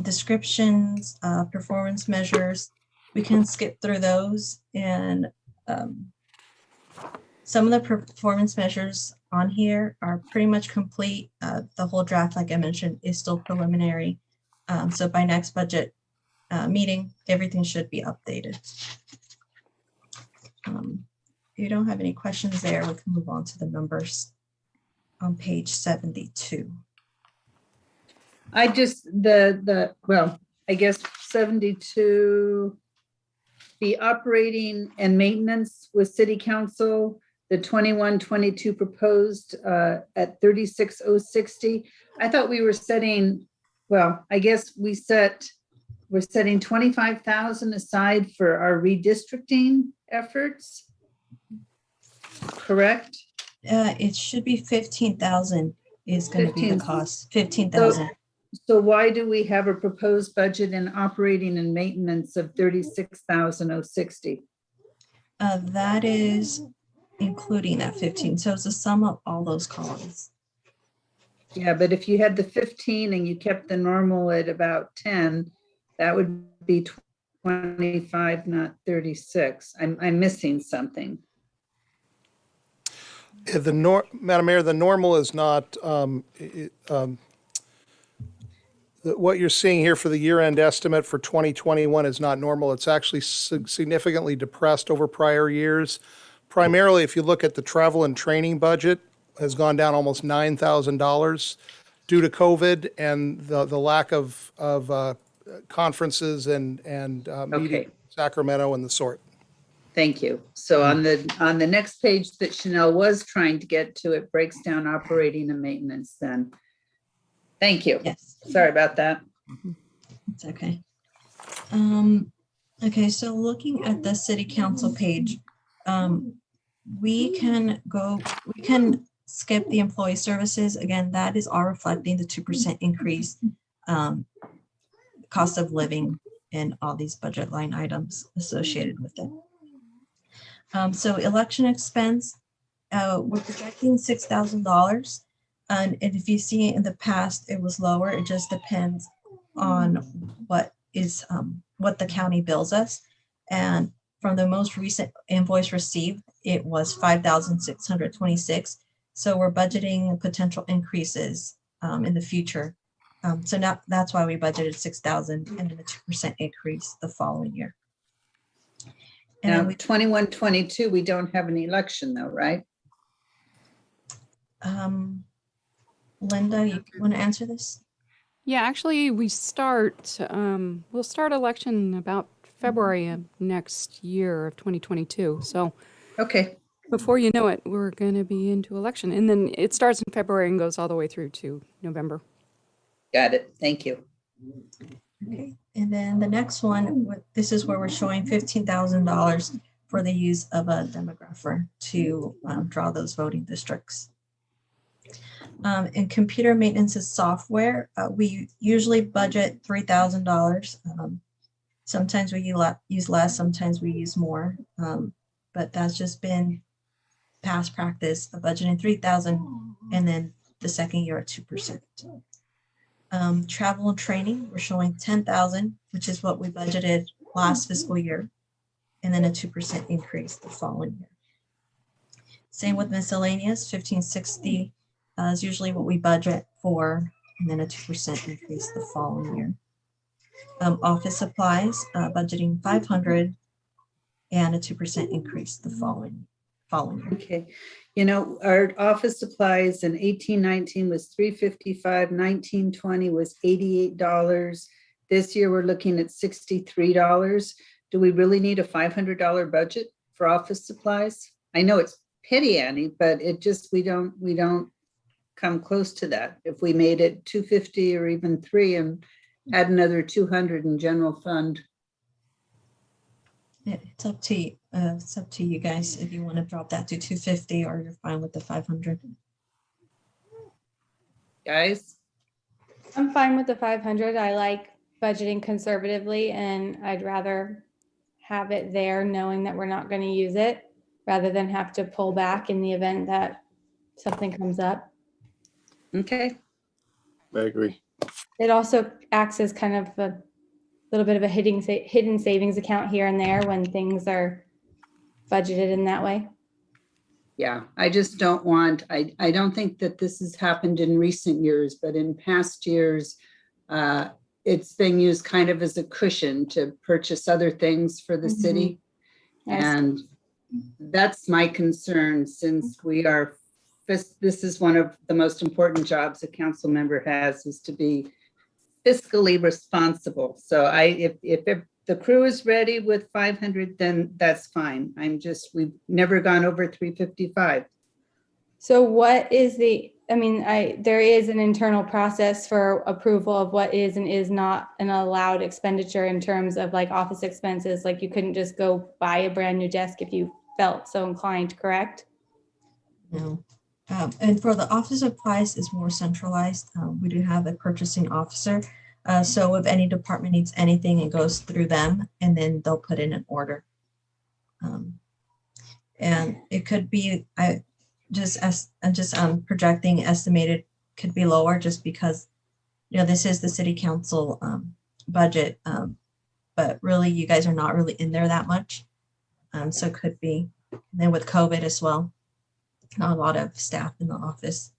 descriptions, performance measures. We can skip through those, and some of the performance measures on here are pretty much complete. The whole draft, like I mentioned, is still preliminary. So by next budget meeting, everything should be updated. If you don't have any questions there, we can move on to the numbers on page 72. I just, well, I guess 72, the operating and maintenance with city council, the 21-22 proposed at 36,060. I thought we were setting, well, I guess we're setting 25,000 aside for our redistricting efforts, correct? It should be 15,000 is going to be the 15. cost. 15,000. So why do we have a proposed budget in operating and maintenance of 36,060? That is including that 15. So it's a sum of all those columns. Yeah, but if you had the 15 and you kept the normal at about 10, that would be 25, not 36. I'm missing something. Madam Mayor, the normal is not, what you're seeing here for the year-end estimate for 2021 is not normal. It's actually significantly depressed over prior years. Primarily, if you look at the travel and training budget, has gone down almost $9,000 due to COVID and the lack of conferences and meeting in Sacramento and the sort. Thank you. So on the next page that Chanel was trying to get to, it breaks down operating and maintenance then. Thank you. Yes. Sorry about that. It's okay. Okay, so looking at the city council page, we can skip the employee services. Again, that is all reflecting the 2% increase, cost of living and all these budget line items associated with it. So election expense, we're projecting $6,000. And if you see in the past, it was lower. It just depends on what the county bills us. And from the most recent invoice received, it was 5,626. So we're budgeting potential increases in the future. So now that's why we budgeted 6,000 and then a 2% increase the following year. And Now, 21, 22, we don't have an election though, right? Linda, you want to answer this? Yeah, actually, we'll start election about February of next year of 2022. So Okay, before you know it, we're going to be into election. And then it starts in February and goes all the way through to November. got it. Thank you. Okay, and then the next one, this is where we're showing $15,000 for the use of a demographer to draw those voting districts. And computer maintenance is software. We usually budget $3,000. Sometimes we use less, sometimes we use more, but that's just been past practice of budgeting $3,000 and then the second year at 2%. Travel and training, we're showing $10,000, which is what we budgeted last fiscal year, and then a 2% increase the following year. Same with miscellaneous, $1,560 is usually what we budget for, and then a 2% increase the following year. Office supplies, budgeting $500 and a 2% increase the following year. Okay, you know, our office supplies in 18-19 was $355, 19-20 was $88. This year we're looking at $63. Do we really need a $500 budget for office supplies? I know it's petty, Annie, but it just, we don't come close to that. If we made it $250 or even $3 and add another $200 in general fund. Yeah, it's up to you. It's up to you guys if you want to drop that to $250 or you're fine with the $500. Guys? I'm fine with the 500. I like budgeting conservatively, and I'd rather have it there knowing that we're not going to use it rather than have to pull back in the event that something comes up. Okay. I agree. It also acts as kind of a little bit of a hidden savings account here and there when things are budgeted in that way. Yeah, I just don't want, I don't think that this has happened in recent years, but in past years, it's been used kind of as a cushion to purchase other things for the city. Yes. And that's my concern, since this is one of the most important jobs a council member has, is to be fiscally responsible. So if the crew is ready with 500, then that's fine. We've never gone over 355. So what is there is an internal process for approval of what is and is not an allowed expenditure in terms of like office expenses. Like you couldn't just go buy a brand new desk if you felt so inclined, correct? No. And for the office supplies is more centralized. We do have a purchasing officer. So if any department needs anything, it goes through them and then they'll put in an order. And it could be, I'm just projecting estimated could be lower just because, this is the city council budget, but really you guys are not really in there that much. So it could be, and then with COVID as well, not a lot of staff in the office.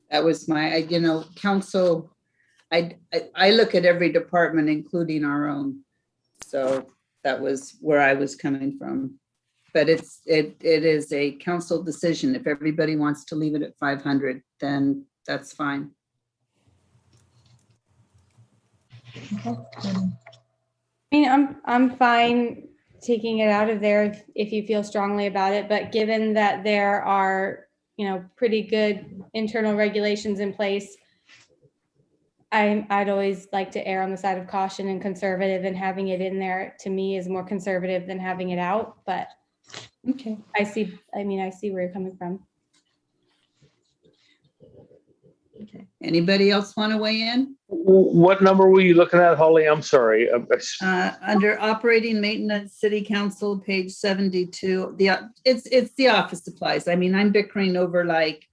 That was my, council, I look at every department, including our own. So that was where I was coming from. But it is a council decision. If everybody wants to leave it at 500, then that's fine. Okay. I'm fine taking it out of there if you feel strongly about it, but given that there are pretty good internal regulations in place, I'd always like to err on the side of caution and conservative, and having it in there to me is more conservative than having it out. But okay, I see where you're coming from. Okay. Anybody else want to weigh in? What number were you looking at, Holly? I'm sorry. Under operating maintenance, city council, page 72, it's the office supplies. I mean, I'm bickering over like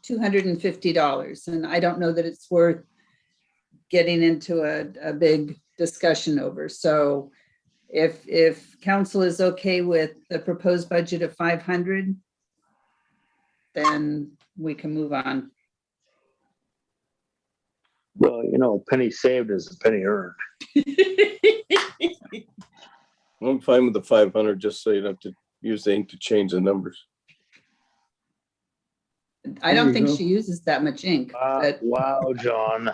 $250, and I don't know that it's worth getting into a big discussion over. So if council is okay with the proposed budget of 500, then we can move on. Well, you know, a penny saved is a penny earned. I'm fine with the 500, just so you don't have to use the ink to change the numbers. I don't think she uses that much ink. But Wow, John.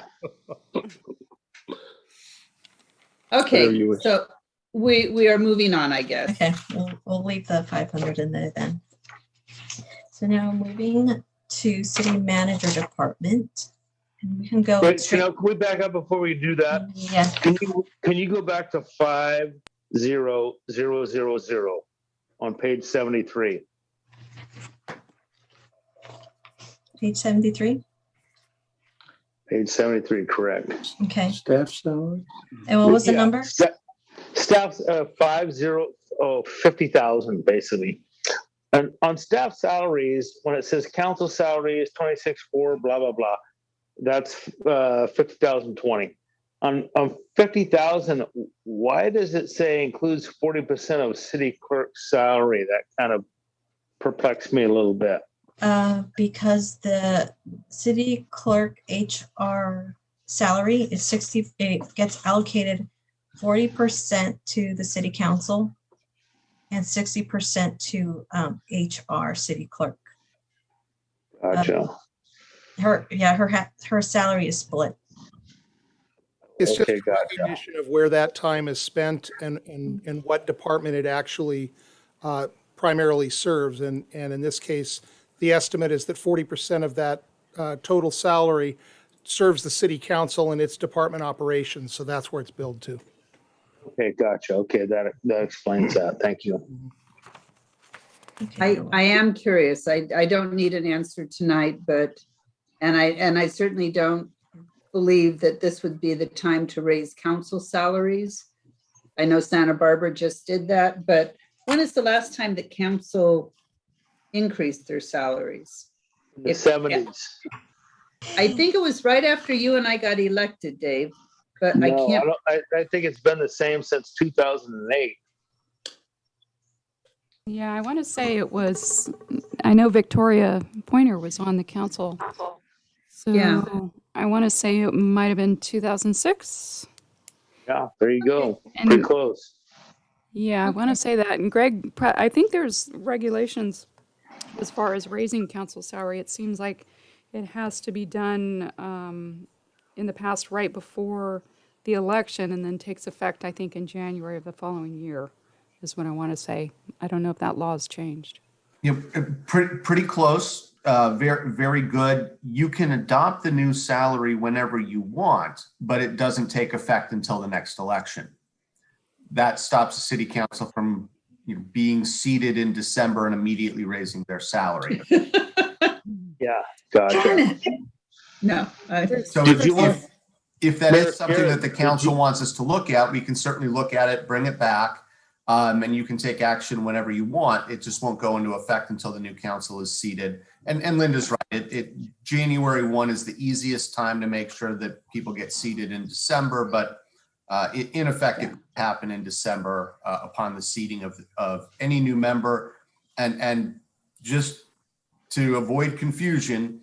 okay, so we are moving on, I guess. Okay, we'll leave the 500 in there then. So now moving to city manager department. And we can go. Wait, Chanel, can we back up before we do that? Yeah. Can you go back to 50000 on page 73? Page 73. Page 73, correct. Okay. Staff salary. And what was the Yeah, number? Staff's 50,000 basically. And on staff salaries, when it says council salaries 26.4 blah blah blah, that's 50,020. On 50,000, why does it say includes 40% of city clerk's salary? That kind of perplexed me a little bit. Because the city clerk HR salary is 60. It gets allocated 40% to the city council and 60% to HR city clerk. Gotcha. Her salary is split. It's just Okay, a gotcha. recognition of where that time is spent and what department it actually primarily serves. And in this case, the estimate is that 40% of that total salary serves the city council and its department operations. So that's where it's billed to. Okay, gotcha. Okay, that explains that. Thank you. Okay. I am curious. I don't need an answer tonight, but and I certainly don't believe that this would be the time to raise council salaries. I know Santa Barbara just did that, but when is the last time that council increased their salaries? In the 70s. I think it was right after you and I got elected, Dave, but I can't. I think it's been the same since 2008. Yeah, I want to say it was, I know Victoria Pointer was on the council. So Yeah. I want to say it might have been 2006. Yeah, there you go. And- Pretty close. Yeah, I want to say that. And Greg, I think there's regulations as far as raising council salary. It seems like it has to be done in the past right before the election and then takes effect, I think, in January of the following year is what I want to say. I don't know if that law's changed. Yeah, pretty close. Very, very good. You can adopt the new salary whenever you want, but it doesn't take effect until the next election. That stops the city council from being seated in December and immediately raising their salary. Yeah, gotcha. No. So if that is something that the council wants us to look at, we can certainly look at it, bring it back, and you can take action whenever you want. It just won't go into effect until the new council is seated. And Linda's right. January 1 is the easiest time to make sure that people get seated in December, but in effect, it happen in December upon the seating of any new member. And just to avoid confusion,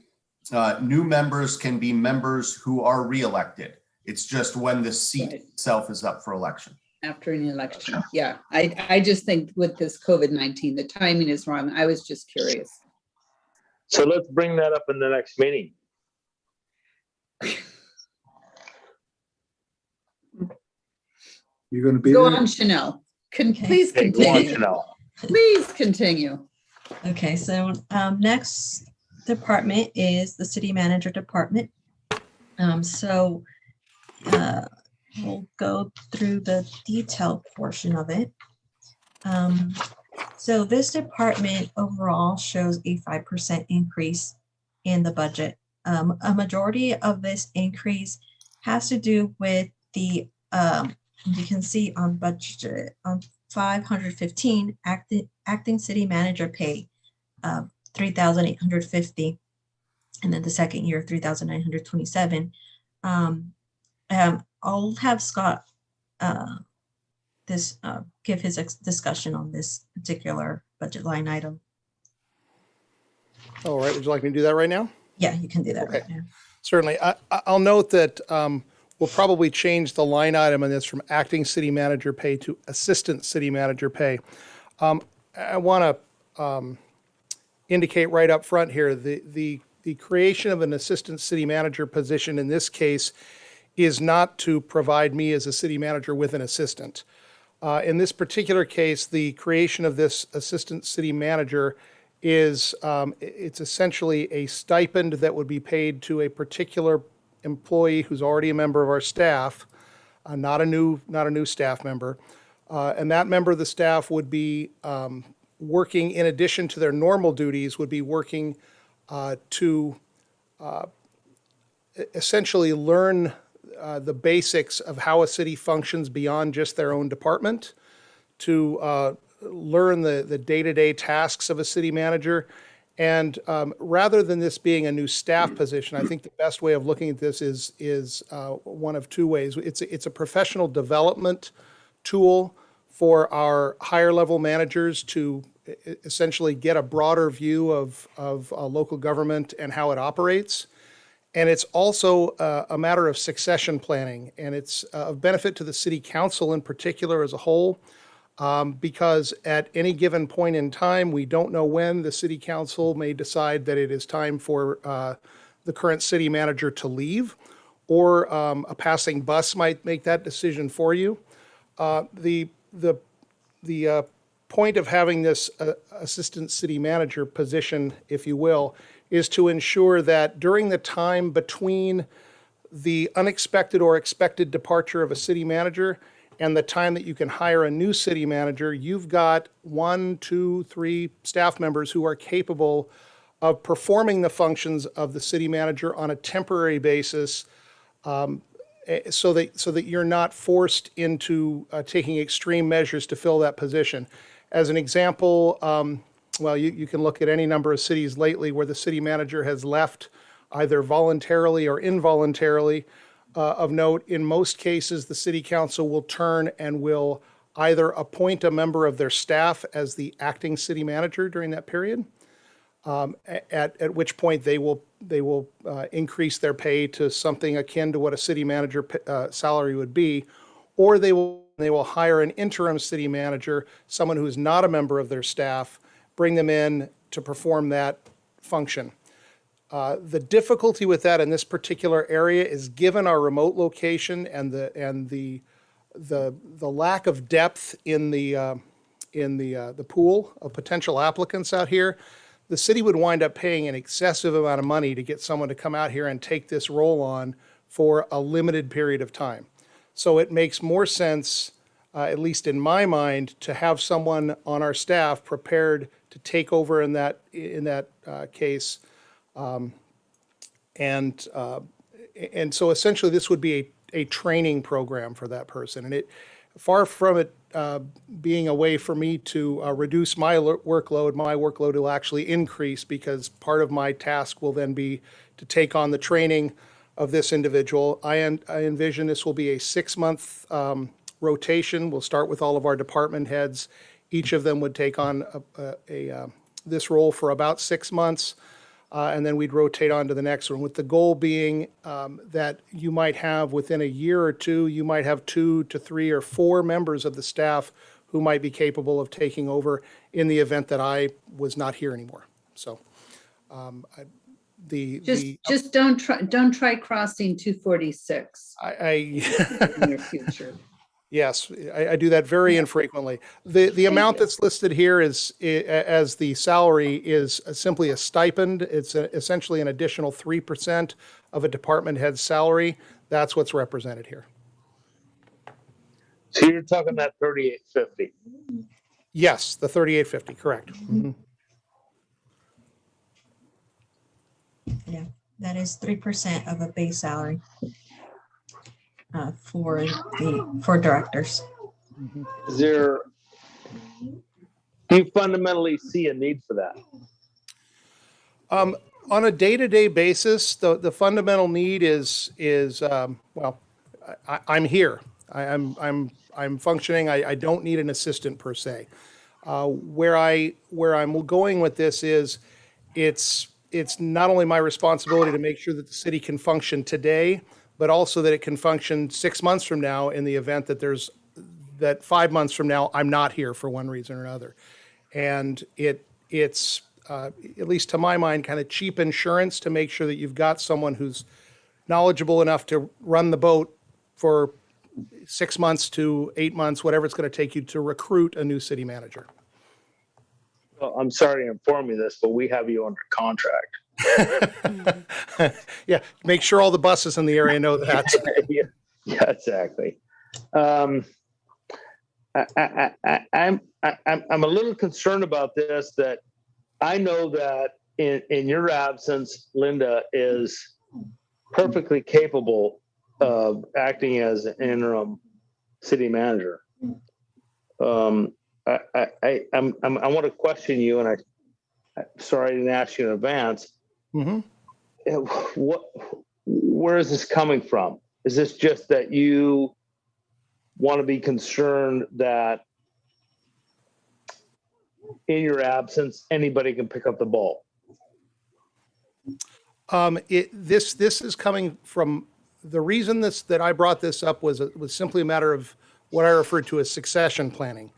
new members can be members who are reelected. It's just when the seat itself is up for election. After an election. Yeah. I just think with this COVID-19, the timing is wrong. I was just curious. So let's bring that up in the next meeting. You're going to be Go there? on, Chanel. Okay. Please Okay, go on, continue. Chanel. Please continue. Okay, so next department is the city manager department. We'll go through the detailed portion of it. So this department overall shows a 5% increase in the budget A majority of this increase has to do with the, you can see on budget on 515 acting city manager pay, 3,850, and then the second year 3,927. I'll have Scott give his discussion on this particular budget line item. All right, would you like me to do that right now? Yeah, you can do that Okay. right now. Certainly. I'll note that we'll probably change the line item on this from acting city manager pay to assistant city manager pay. I want to indicate right up front here, the creation of an assistant city manager position in this case is not to provide me as a city manager with an assistant. In this particular case, the creation of this assistant city manager is it's essentially a stipend that would be paid to a particular employee who's already a member of our staff, not a new staff member, and that member of the staff would be working in addition to their normal duties, would be working to essentially learn the basics of how a city functions beyond just their own department, to learn the day-to-day tasks of a city manager. And rather than this being a new staff position, I think the best way of looking at this is one of two ways. It's a professional development tool for our higher level managers to essentially get a broader view of local government and how it operates. And it's also a matter of succession planning, and it's of benefit to the city council in particular as a whole, because at any given point in time, we don't know when the city council may decide that it is time for the current city manager to leave, or a passing bus might make that decision for you. The point of having this assistant city manager position, if you will, is to ensure that during the time between the unexpected or expected departure of a city manager and the time that you can hire a new city manager, you've got 1, 2, 3 staff members who are capable of performing the functions of the city manager on a temporary basis, so that you're not forced into taking extreme measures to fill that position. As an example, well, you can look at any number of cities lately where the city manager has left either voluntarily or involuntarily. Of note, in most cases, the city council will turn and will either appoint a member of their staff as the acting city manager during that period, at which point they will increase their pay to something akin to what a city manager salary would be, or they will hire an interim city manager, someone who is not a member of their staff, bring them in to perform that function. The difficulty with that in this particular area is, given our remote location and the lack of depth in the pool of potential applicants out here, the city would wind up paying an excessive amount of money to get someone to come out here and take this role on for a limited period of time. So it makes more sense, at least in my mind, to have someone on our staff prepared to take over in that case. And so essentially this would be a training program for that person. And far from it being a way for me to reduce my workload will actually increase, because part of my task will then be to take on the training of this individual. I envision this will be a 6-month rotation. We'll start with all of our department heads. Each of them would take on this role for about 6 months, and then we'd rotate on to the next one, with the goal being that you might have, within a year or two, you might have 2 to 3 or 4 members of the staff who might be capable of taking over in the event that I was not here anymore. So just don't try crossing 246 in your future. Yes, I do that very infrequently. The amount that's listed here is as the salary is simply a stipend. It's essentially an additional 3% of a department head's salary. That's what's represented here. So you're talking that 3850. Yes, the 3850, correct. Mm-hmm. Yeah, That is 3% of a base salary for directors. Is there, do you fundamentally see a need for that? On a day-to-day basis, the fundamental need is well, I'm here. I'm functioning. I don't need an assistant per se. Where I'm going with this is, it's not only my responsibility to make sure that the city can function today, but also that it can function 6 months from now in the event that 5 months from now I'm not here for one reason or another. And it's at least to my mind, kind of cheap insurance to make sure that you've got someone who's knowledgeable enough to run the boat for 6 months to 8 months, whatever it's going to take you to recruit a new city manager. Well, I'm sorry to inform you this, but we have you under contract. Yeah, make sure all the buses in the area know that. Yeah, exactly. I'm a little concerned about this, that I know that in your absence, Linda is perfectly capable of acting as an interim city manager. I want to question you, and I'm sorry I didn't ask you in advance. Mm-hmm. Where is this coming from? Is this just that you want to be concerned that in your absence, anybody can pick up the ball? This is coming from the reason that I brought this up was simply a matter of what I referred to as succession planning.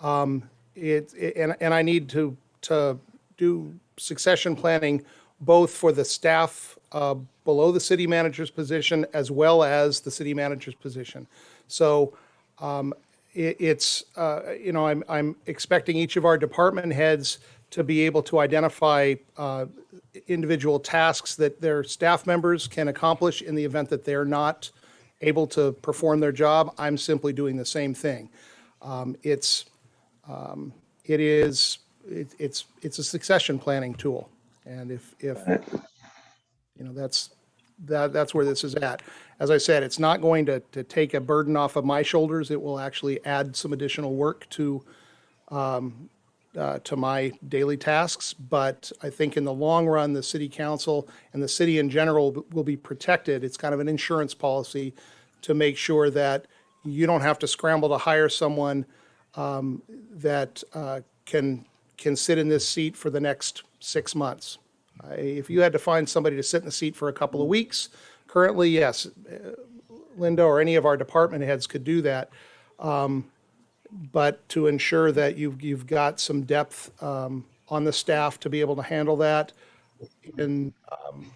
And I need to do succession planning both for the staff below the city manager's position as well as the city manager's position. So I'm expecting each of our department heads to be able to identify individual tasks that their staff members can accomplish in the event that they're not able to perform their job. I'm simply doing the same thing. It's a succession planning tool, and if that's where this is at. As I said, it's not going to take a burden off of my shoulders. It will actually add some additional work to my daily tasks. But I think in the long run, the city council and the city in general will be protected. It's kind of an insurance policy to make sure that you don't have to scramble to hire someone that can sit in this seat for the next 6 months. If you had to find somebody to sit in the seat for a couple of weeks, currently, yes, Linda or any of our department heads could do that. But to ensure that you've got some depth on the staff to be able to handle that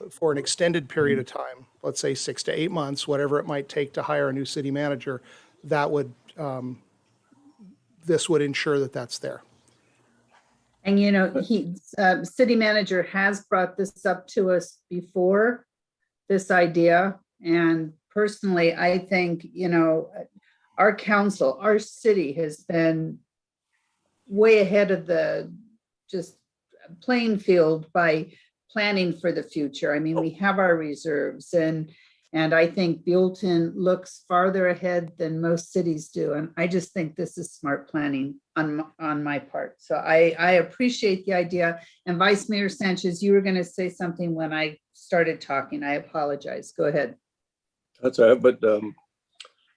for an extended period of time, let's say 6 to 8 months, whatever it might take to hire a new city manager, this would ensure that that's there. And, city manager has brought this up to us before, this idea. And personally, I think, our council, our city has been way ahead of the just playing field by planning for the future. I mean, we have our reserves, and I think Buellton looks farther ahead than most cities do. And I just think this is smart planning on my part. So I appreciate the idea. And Vice Mayor Sanchez, you were going to say something when I started talking. I apologize. Go ahead. That's all right, but I'm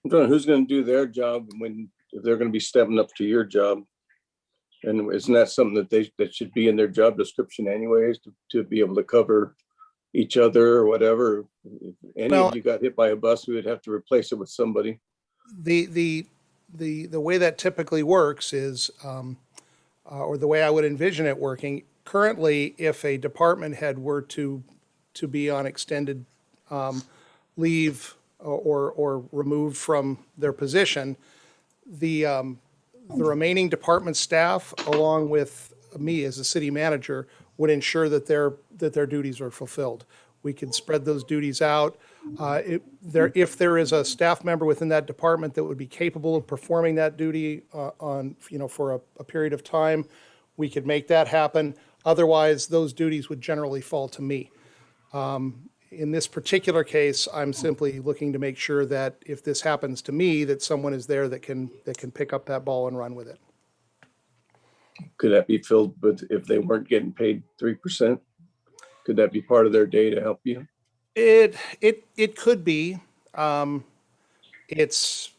wondering who's going to do their job if they're going to be stepping up to your job. And isn't that something that should be in their job description anyways, to be able to cover each other or whatever? If any of you got hit by a bus, we would have to replace it with somebody. The way that typically works is, or the way I would envision it working, currently, if a department head were to be on extended leave or removed from their position, the remaining department staff, along with me as a city manager, would ensure that their duties are fulfilled. We can spread those duties out. If there is a staff member within that department that would be capable of performing that duty for a period of time, we could make that happen. Otherwise, those duties would generally fall to me. in this particular case, I'm simply looking to make sure that if this happens to me, that someone is there that can pick up that ball and run with it. Could that be filled with, if they weren't getting paid 3%? Could that be part of their day to help you? It could be. It's,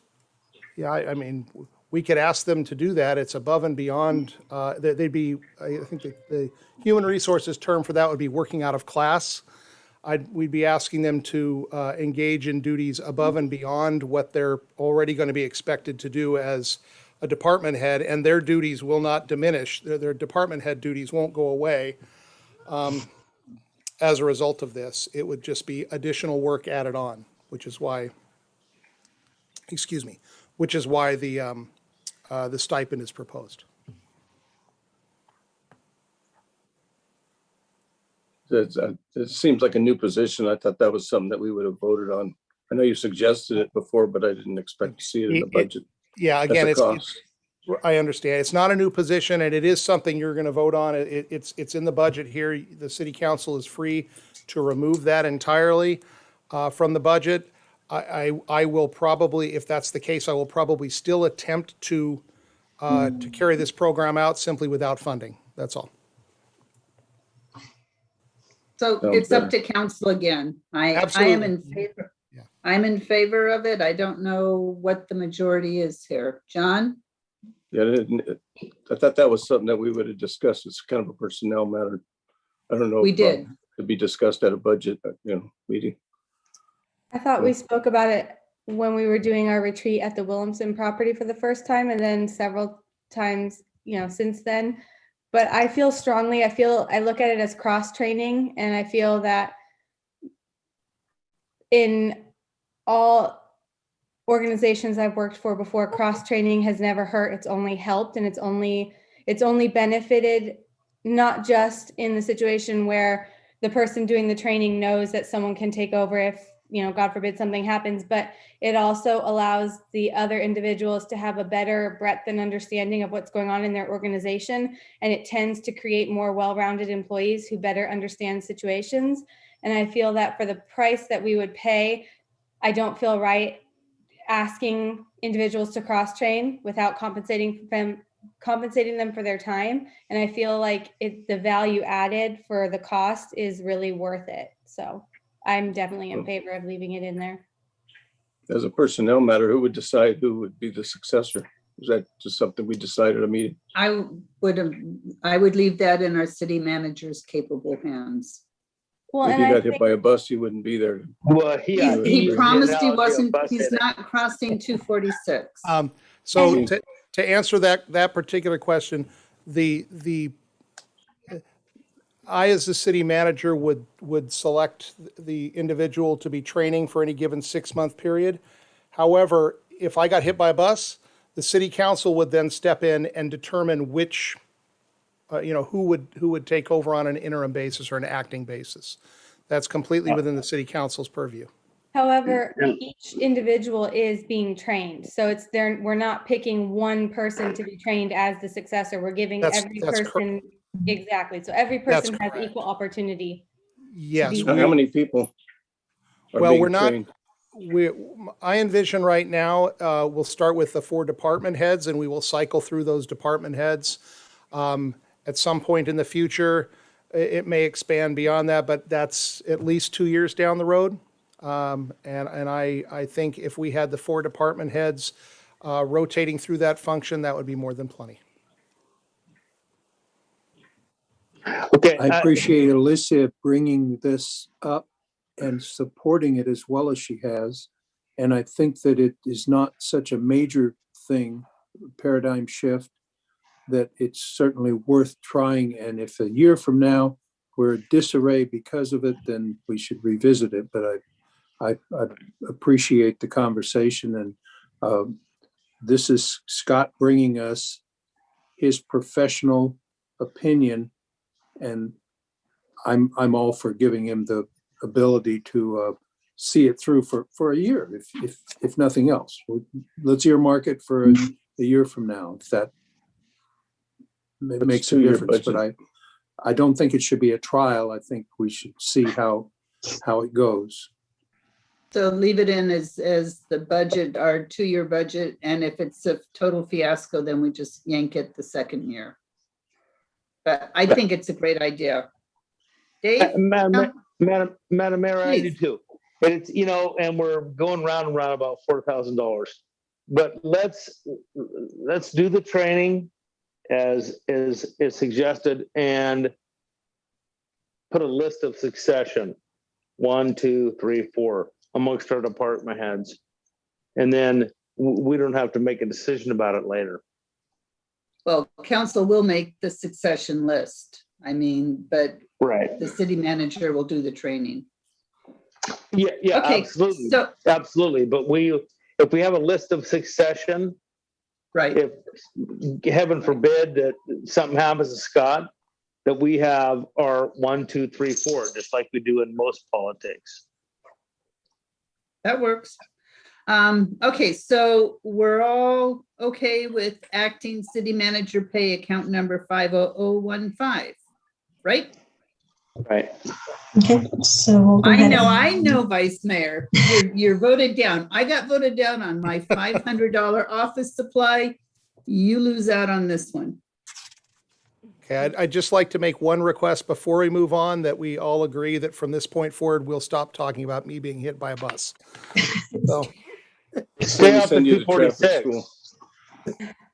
yeah, I mean, we could ask them to do that. It's above and beyond, they'd be, I think the human resources term for that would be working out of class. We'd be asking them to engage in duties above and beyond what they're already going to be expected to do as a department head, and their duties will not diminish. Their department head duties won't go away as a result of this. It would just be additional work added on, which is why, which is why the stipend is proposed. It seems like a new position. I thought that was something that we would have voted on. I know you suggested it before, but I didn't expect to see it in the budget. Yeah, again, cost. I understand. It's not a new position, and it is something you're going to vote on. It's in the budget here. The city council is free to remove that entirely from the budget. I will probably, if that's the case, I will probably still attempt to carry this program out simply without funding. That's all. So it's up to council again. I am in favor. Yeah. I'm in favor of it. I don't know what the majority is here. John? Yeah, I thought that was something that we would have discussed. It's kind of a personnel matter. I don't know. We did. To be discussed at a budget, meeting. I thought we spoke about it when we were doing our retreat at the Williamson property for the first time, and then several times, since then. But I feel strongly, I look at it as cross-training, and I feel that in all organizations I've worked for before, cross-training has never hurt. It's only helped, and it's only benefited, not just in the situation where the person doing the training knows that someone can take over if, God forbid something happens, but it also allows the other individuals to have a better breadth and understanding of what's going on in their organization. And it tends to create more well-rounded employees who better understand situations. And I feel that for the price that we would pay, I don't feel right asking individuals to cross-train without compensating them for their time. And I feel like the value added for the cost is really worth it. So I'm definitely in favor of leaving it in there. As a personnel matter, who would decide who would be the successor? Is that just something we decided at a meeting? I would leave that in our city manager's capable hands. Well, if you got hit by a bus, he wouldn't be there. Well, he promised he wasn't. He's not crossing 246. So to answer that particular question, I, as the city manager, would select the individual to be training for any given 6-month period. However, if I got hit by a bus, the city council would then step in and determine which, who would take over on an interim basis or an acting basis. That's completely within the city council's purview. However, each individual is being trained. So we're not picking one person to be trained as the successor. We're giving every person. Exactly. So every person has equal opportunity. Yes. How many people are being trained? I envision right now, we'll start with the 4 department heads, and we will cycle through those department heads. At some point in the future, it may expand beyond that, but that's at least 2 years down the road. And I think if we had the 4 department heads rotating through that function, that would be more than plenty. Okay. I appreciate Alicia bringing this up and supporting it as well as she has. And I think that it is not such a major thing, paradigm shift, that it's certainly worth trying. And if a year from now we're in disarray because of it, then we should revisit it. But I appreciate the conversation. And this is Scott bringing us his professional opinion. And I'm all for giving him the ability to see it through for a year, if nothing else. Let's earmark it for a year from now, if that makes a difference. But I don't think it should be a trial. I think we should see how how it goes. So leave it in as the budget, our 2-year budget, and if it's a total fiasco, then we just yank it the second year. But I think it's a great idea. Dave? Madam Mayor, I do Please. too. And it's, and we're going round and round about $4,000. But let's do the training as is suggested and put a list of succession. 1, 2, 3, 4 amongst our department heads. And then we don't have to make a decision about it later. Well, council will make the succession list. I mean, but Right. the city manager will do the training. Yeah, Okay, absolutely. so- Absolutely. But if we have a list of succession, Right. if heaven forbid that something happens to Scott, that we have our 1, 2, 3, 4, just like we do in most politics. That works. Okay, so we're all okay with acting city manager pay account number 50015, right? Right. Okay, so we'll go ahead. I know, Vice Mayor, you're voted down. I got voted down on my $500 office supply. You lose out on this one. Okay, I'd just like to make one request before we move on, that we all agree that from this point forward, we'll stop talking about me being hit by a bus. So, Stay up at Send you to traffic 246. school.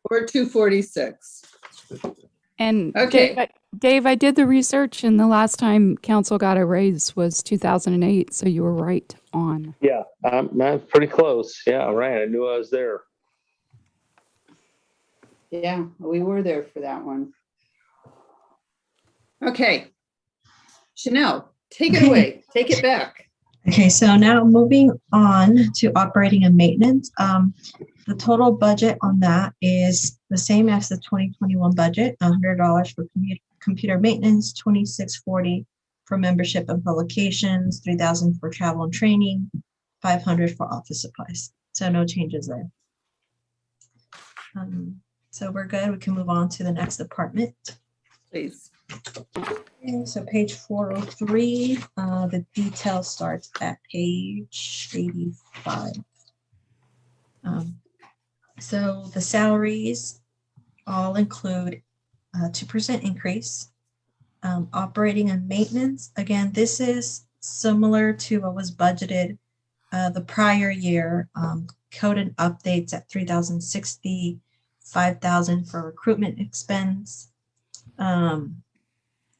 Or 246. And Okay. Dave, I did the research, and the last time council got a raise was 2008, so you were right on. Yeah, that's pretty close. Yeah, right. I knew I was there. Yeah, we were there for that one. Okay. Chanel, take it away. Take it back. Okay, so now moving on to operating and maintenance. The total budget on that is the same as the 2021 budget, $100 for computer maintenance, $26.40 for membership and publications, $3,000 for travel and training, $500 for office supplies. So no changes there. So we're good. We can move on to the next department. Please. Okay, so page 403, the detail starts at page 85. So the salaries all include 2% increase. Operating and maintenance, again, this is similar to what was budgeted the prior year. Code and updates at $3,060, $5,000 for recruitment expense.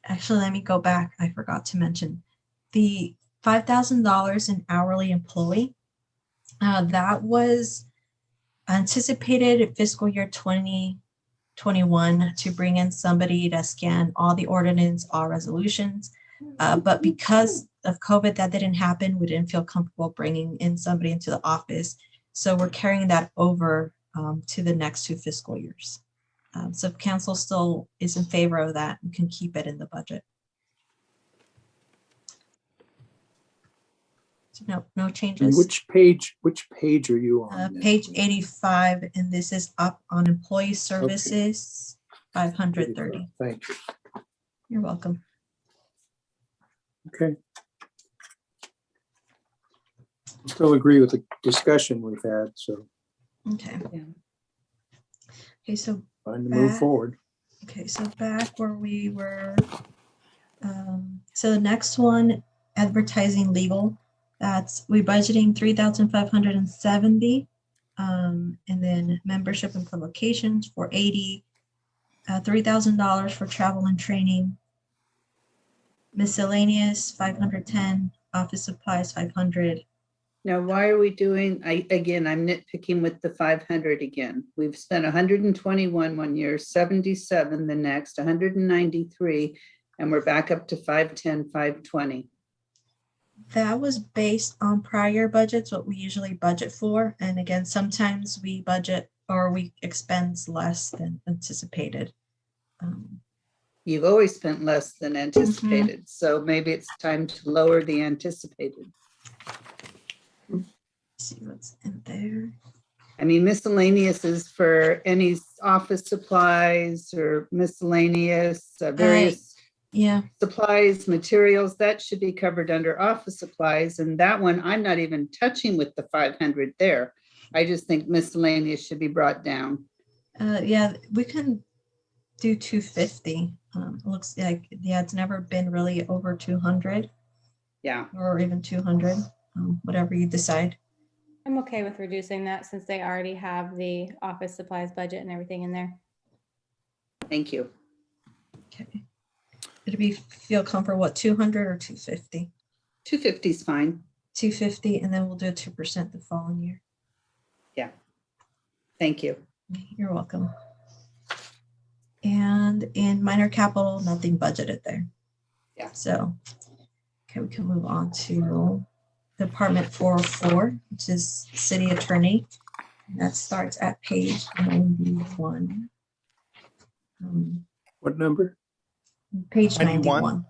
Actually, let me go back. I forgot to mention the $5,000 in hourly employee. That was anticipated fiscal year 2021 to bring in somebody to scan all the ordinance, all resolutions. But because of COVID, that didn't happen. We didn't feel comfortable bringing in somebody into the office. So we're carrying that over to the next 2 fiscal years. So if council still is in favor of that, we can keep it in the budget. So no changes. Which page are you on? Page 85, and this is up on employee services, 530. Thank you. You're welcome. Okay. Still agree with the discussion we've had, so Okay. Yeah. Okay, so fine to move forward. okay, so back where we were. So the next one, advertising legal. We budgeting 3,570, and then membership and publications for 80, $3,000 for travel and training, miscellaneous 510, office supplies 500. Now, why are we doing, I'm nitpicking with the 500 again. We've spent 121 one year, 77 the next, 193, and we're back up to 510, 520. That was based on prior budgets, what we usually budget for. And again, sometimes we budget or we expense less than anticipated. You've always spent less than anticipated, so maybe it's time to lower the anticipated. See what's in there. I mean, miscellaneous is for any office supplies or miscellaneous various. Yeah, Supplies, materials, that should be covered under office supplies. And that one, I'm not even touching with the 500 there. I just think miscellaneous should be brought down. yeah, we can do 250. It looks like, yeah, it's never been really over 200 Yeah. or even 200, whatever you decide. I'm okay with reducing that since they already have the office supplies budget and everything in there. Thank you. Okay. It'd be feel comfortable, what, 200 or 250? 250 is fine. 250, and then we'll do 2% the following year. Yeah. Thank you. You're welcome. And in minor capital, nothing budgeted there. Yeah. So, okay, we can move on to Department 404, which is City Attorney. And that starts at page 91. What number? Page 91. 91.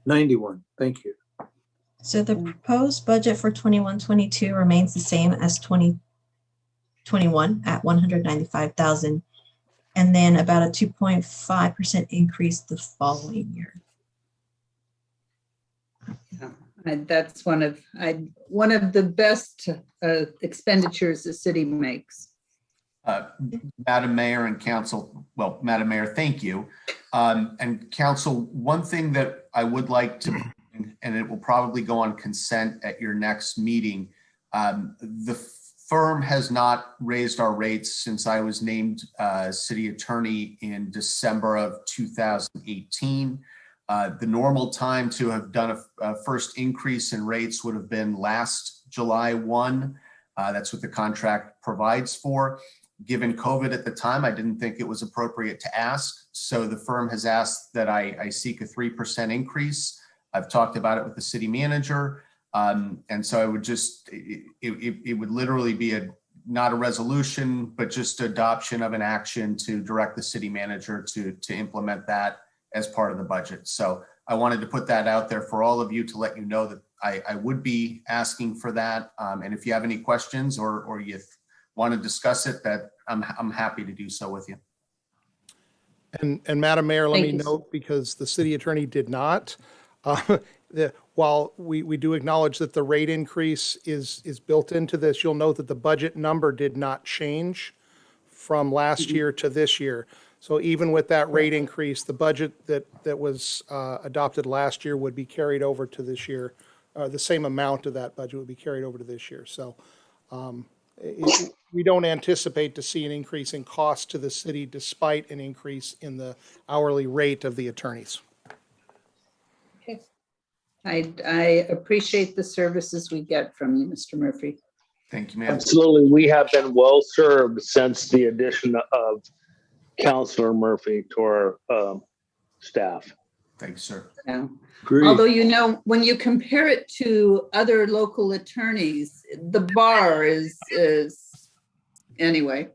91. Thank you. So the proposed budget for 21-22 remains the same as 2021 at 195,000, and then about a 2.5% increase the following year. That's one of the best expenditures the city makes. Madam Mayor and Council, well, Madam Mayor, thank you. And Council, one thing that I would like to, and it will probably go on consent at your next meeting, the firm has not raised our rates since I was named city attorney in December of 2018. The normal time to have done a first increase in rates would have been last July 1. That's what the contract provides for. Given COVID at the time, I didn't think it was appropriate to ask. So the firm has asked that I seek a 3% increase. I've talked about it with the city manager. And so I would just, it would literally be not a resolution, but just adoption of an action to direct the city manager to implement that as part of the budget. So I wanted to put that out there for all of you to let you know that I would be asking for that. And if you have any questions or you want to discuss it, that I'm happy to do so with you. And Madam Mayor, let Thank me you. note, because the city attorney did not, while we do acknowledge that the rate increase is built into this, you'll note that the budget number did not change from last year to this year. So even with that rate increase, the budget that was adopted last year would be carried over to this year. The same amount of that budget would be carried over to this year. So we don't anticipate to see an increase in cost to the city despite an increase in the hourly rate of the attorneys. Okay. I appreciate the services we get from you, Mr. Murphy. Thank you, ma'am. Absolutely. We have been well served since the addition of Councilor Murphy to our staff. Thanks, sir. Yeah. Agreed. Although, when you compare it to other local attorneys, the bar is anyway.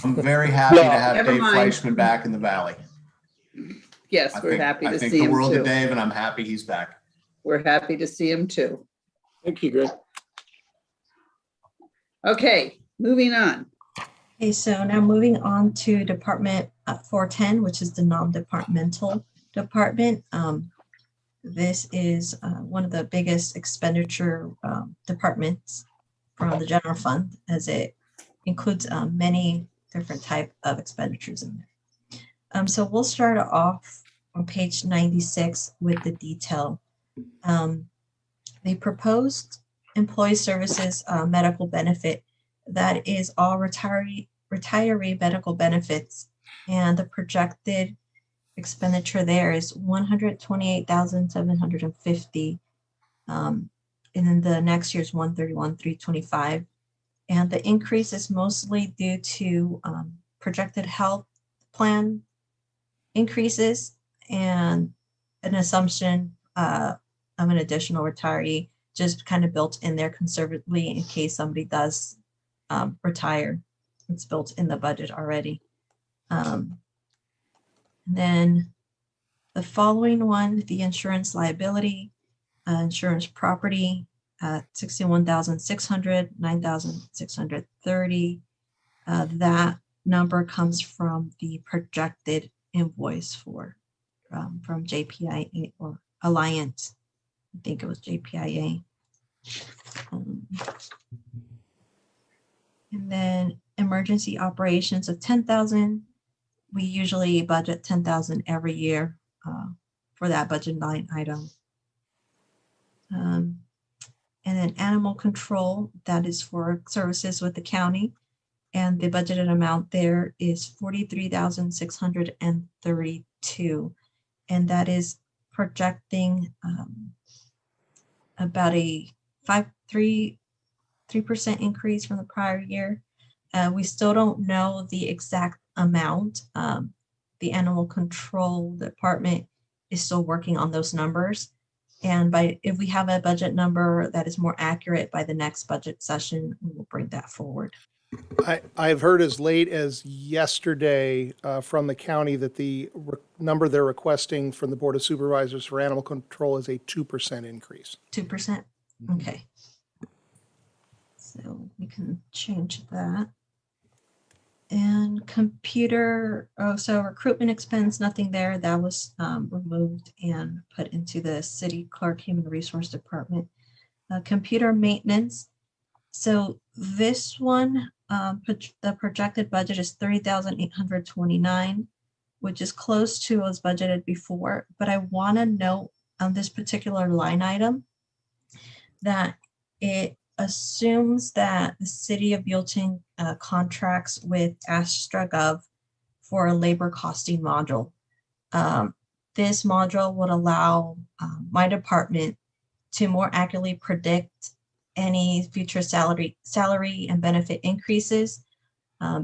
I'm very happy to have Never Dave mind. Fleischman back in the Valley. Yes, we're happy I to think see the him world of too. Dave, and I'm happy he's back. We're happy to see him too. Thank you, Greg. Okay, moving on. Okay, so now moving on to Department 410, which is the non-departmental department. This is one of the biggest expenditure departments from the general fund, as it includes many different type of expenditures in there. So we'll start off on page 96 with the detail. The proposed employee services medical benefit, that is all retiree medical benefits, and the projected expenditure there is $128,750, and then the next year's $131,325, and the increase is mostly due to projected health plan increases and an assumption of an additional retiree, just kind of built in there conservatively in case somebody does retire. It's built in the budget already. Then the following one, the insurance liability, insurance property, 61,600, 9,630. That number comes from the projected invoice for from JPIA or Alliant. I think it was JPIA. And then emergency operations of 10,000. We usually budget 10,000 every year for that budget line item. And then animal control, that is for services with the county. And the budgeted amount there is 43,632. And that is projecting about a 3% increase from the prior year. We still don't know the exact amount. The animal control department is still working on those numbers. And if we have a budget number that is more accurate by the next budget session, we will bring that forward. I've heard as late as yesterday from the county that the number they're requesting from the Board of Supervisors for animal control is a 2% increase. 2%? Okay. So we can change that. And computer, so recruitment expense, nothing there. That was removed and put into the city clerk human resource department. Computer maintenance. So this one, the projected budget is 30,829, which is close to what was budgeted before. But I want to note on this particular line item that it assumes that the city of Buellton contracts with AstraGov for a labor costing module. This module would allow my department to more accurately predict any future salary and benefit increases.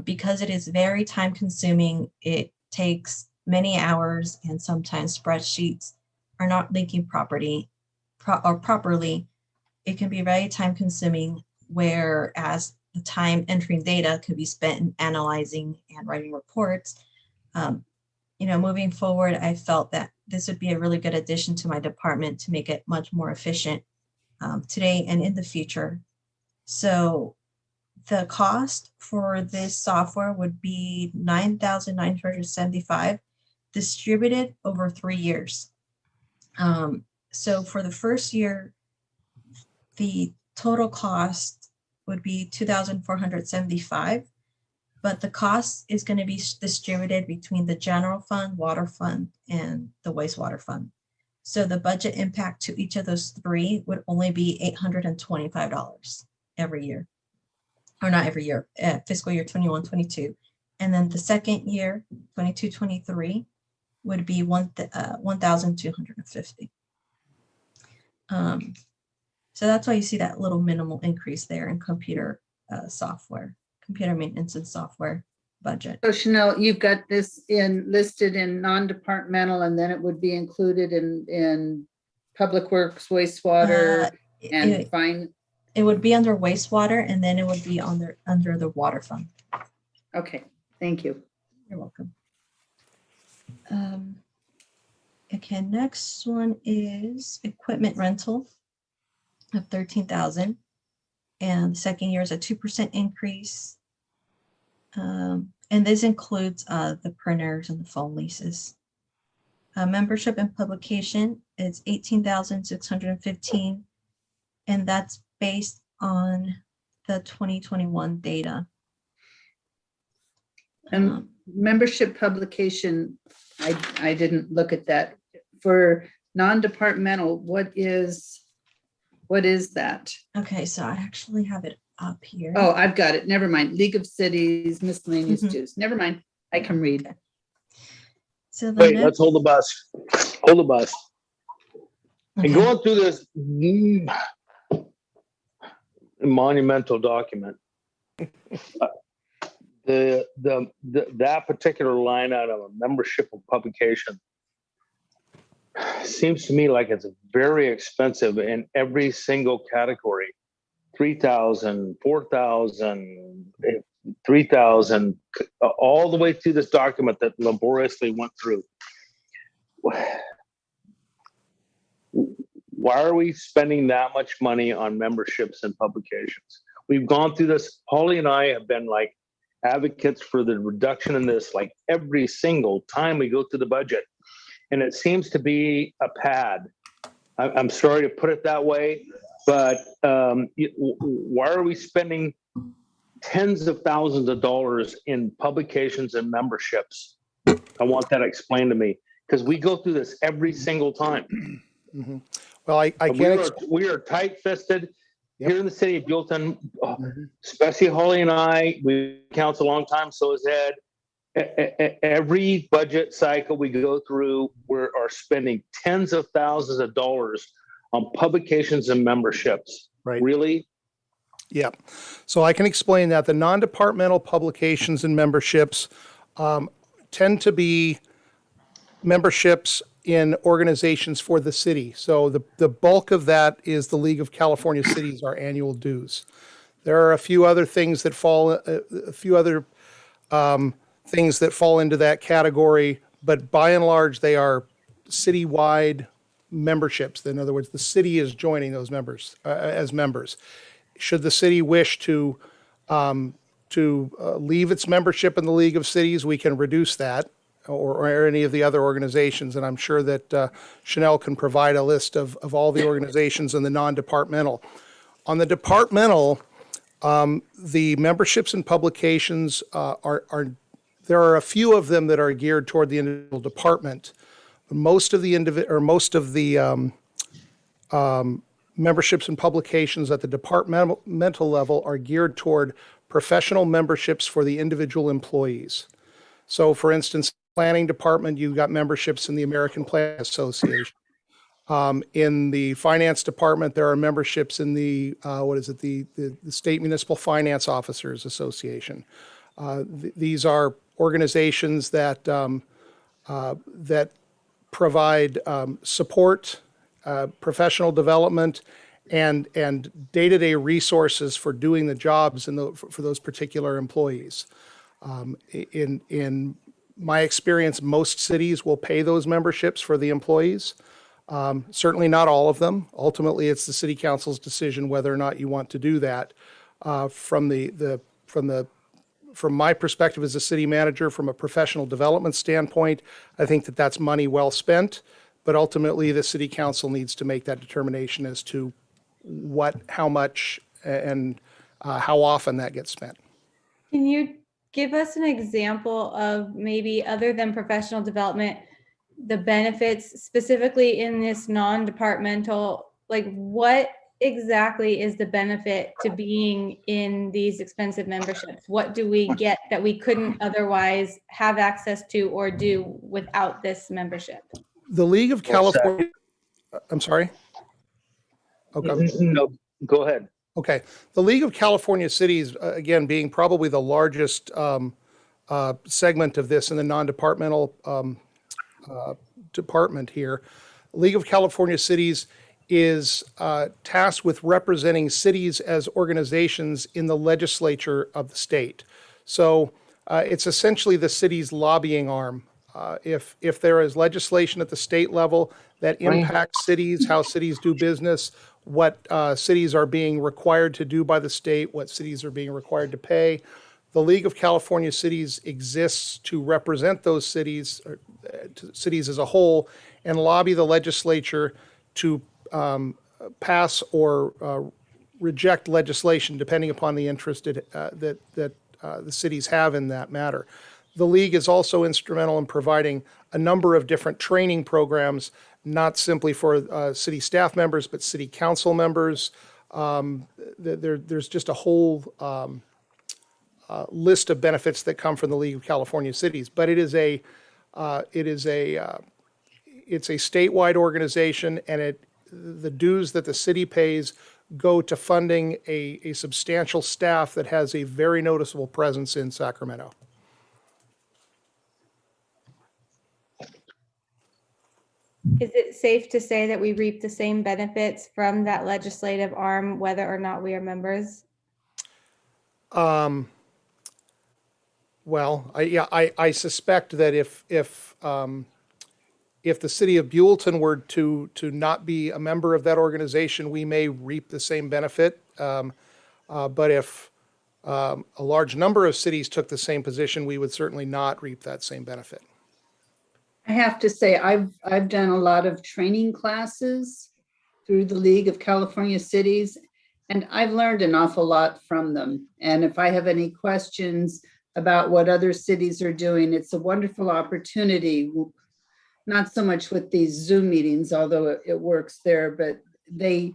Because it is very time consuming, it takes many hours, and sometimes spreadsheets are not linking properly. It can be very time consuming, whereas the time entering data could be spent in analyzing and writing reports. Moving forward, I felt that this would be a really good addition to my department to make it much more efficient today and in the future. So the cost for this software would be $9,975 distributed over 3 years. So for the first year, the total cost would be $2,475, but the cost is going to be distributed between the general fund, water fund, and the wastewater fund. So the budget impact to each of those three would only be $825 every year, or not every year, fiscal year 21-22. And then the second year, 22-23, would be $1,250. So that's why you see that little minimal increase there in computer software, computer maintenance and software budget. So Chanel, you've got this listed in non-departmental, and then it would be included in public works, wastewater, and fine. It would be under wastewater, and then it would be under the water fund. Okay, thank you. You're welcome. Okay, next one is equipment rental of 13,000, and the second year is a 2% increase. And this includes the printers and the phone leases. Membership and publication is 18,615, and that's based on the 2021 data. And membership publication, I didn't look at that. For non-departmental, what is that? Okay, so I actually have it up here. Oh, I've got it. Never mind. League of Cities, miscellaneous dues. Never mind. I can read. Okay. So Wait, let's hold the bus. Hold the bus. Okay. And going through this monumental document, that particular line item of membership of publication seems to me like it's very expensive in every single category. 3,000, 4,000, 3,000, all the way through this document that laboriously went through. Why are we spending that much money on memberships and publications? We've gone through this. Holly and I have been like advocates for the reduction in this, like every single time we go through the budget. and it seems to be a pad. I'm sorry to put it that way, but why are we spending tens of thousands of dollars in publications and memberships? I want that explained to me, because we go through this every single time. Mm-hmm. Well, I can't. We are tight-fisted here in the city of Buellton, Mm-hmm. especially Holly and I. We counsel a long time, so is Ed. Every budget cycle we go through, we are spending tens of thousands of dollars on publications and memberships. Right. Really? Yeah. So I can explain that the non-departmental publications and memberships tend to be memberships in organizations for the city. So the bulk of that is the League of California Cities, our annual dues. There are a few other things that fall, things that fall into that category, but by and large, they are citywide memberships. In other words, the city is joining those members as members. Should the city wish to leave its membership in the League of Cities, we can reduce that, or any of the other organizations. And I'm sure that Chanel can provide a list of all the organizations in the non-departmental. On the departmental, the memberships and publications there are a few of them that are geared toward the individual department. Most of the memberships and publications at the departmental level are geared toward professional memberships for the individual employees. So, for instance, planning department, you've got memberships in the American Planning Association. In the finance department, there are memberships in the the State Municipal Finance Officers Association. These are organizations that that provide support, professional development, and day-to-day resources for doing the jobs for those particular employees. In my experience, most cities will pay those memberships for the employees. Certainly not all of them. Ultimately, it's the city council's decision whether or not you want to do that. From my perspective as a city manager, from a professional development standpoint, I think that that's money well spent. But ultimately, the city council needs to make that determination as to how much, and how often that gets spent. Can you give us an example of, maybe other than professional development, the benefits specifically in this non-departmental, like what exactly is the benefit to being in these expensive memberships? What do we get that we couldn't otherwise have access to or do without this membership? The League of California, I'm sorry? Okay. No, go ahead. Okay. The League of California Cities, again, being probably the largest segment of this in the non-departmental department here, League of California Cities is tasked with representing cities as organizations in the legislature of the state. So it's essentially the city's lobbying arm. If there is legislation at the state level that impacts cities, how cities do business, what cities are being required to do by the state, what cities are being required to pay, the League of California Cities exists to represent those cities, or cities as a whole, and lobby the legislature to pass or reject legislation depending upon the interest that the cities have in that matter. The League is also instrumental in providing a number of different training programs, not simply for city staff members, but city council members. There's just a whole list of benefits that come from the League of California Cities, but it's a statewide organization, and the dues that the city pays go to funding a substantial staff that has a very noticeable presence in Sacramento. Is it safe to say that we reap the same benefits from that legislative arm, whether or not we are members? Well, I suspect that if the city of Buellton were to not be a member of that organization, we may reap the same benefit. But if a large number of cities took the same position, we would certainly not reap that same benefit. I have to say, I've done a lot of training classes through the League of California Cities, and I've learned an awful lot from them. And if I have any questions about what other cities are doing, it's a wonderful opportunity. Not so much with these Zoom meetings, although it works there, but they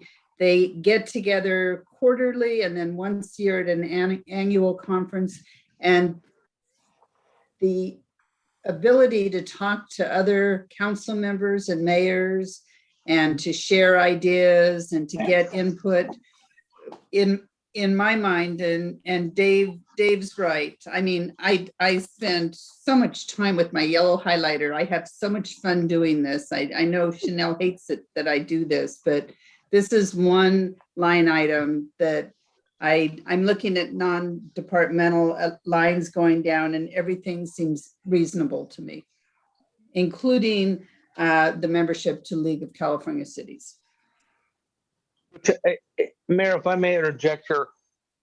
get together quarterly and then once a year at an annual conference. And the ability to talk to other council members and mayors and to share ideas and to get input in my mind, and Dave's right. I mean, I spend so much time with my yellow highlighter. I have so much fun doing this. I know Chanel hates it that I do this, but this is one line item that I'm looking at non-departmental lines going down, and everything seems reasonable to me, including the membership to League of California Cities. Mayor, if I may interject here,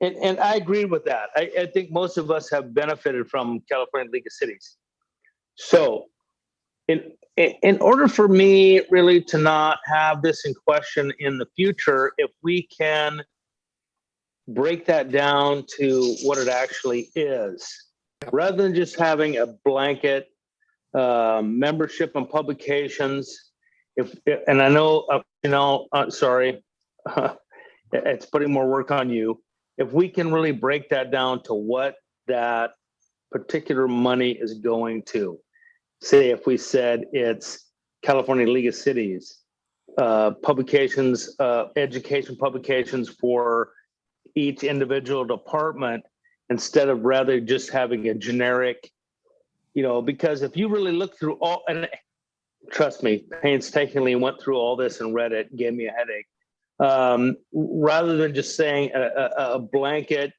and I agree with that. I think most of us have benefited from California League of Cities. So in order for me really to not have this in question in the future, if we can break that down to what it actually is, rather than just having a blanket membership and publications. And I know, sorry, it's putting more work on you. If we can really break that down to what that particular money is going to, say if we said it's California League of Cities, publications, education publications for each individual department, instead of rather just having a generic, because if you really look through all, and trust me, painstakingly went through all this and read it, gave me a headache. Rather than just saying a blanket,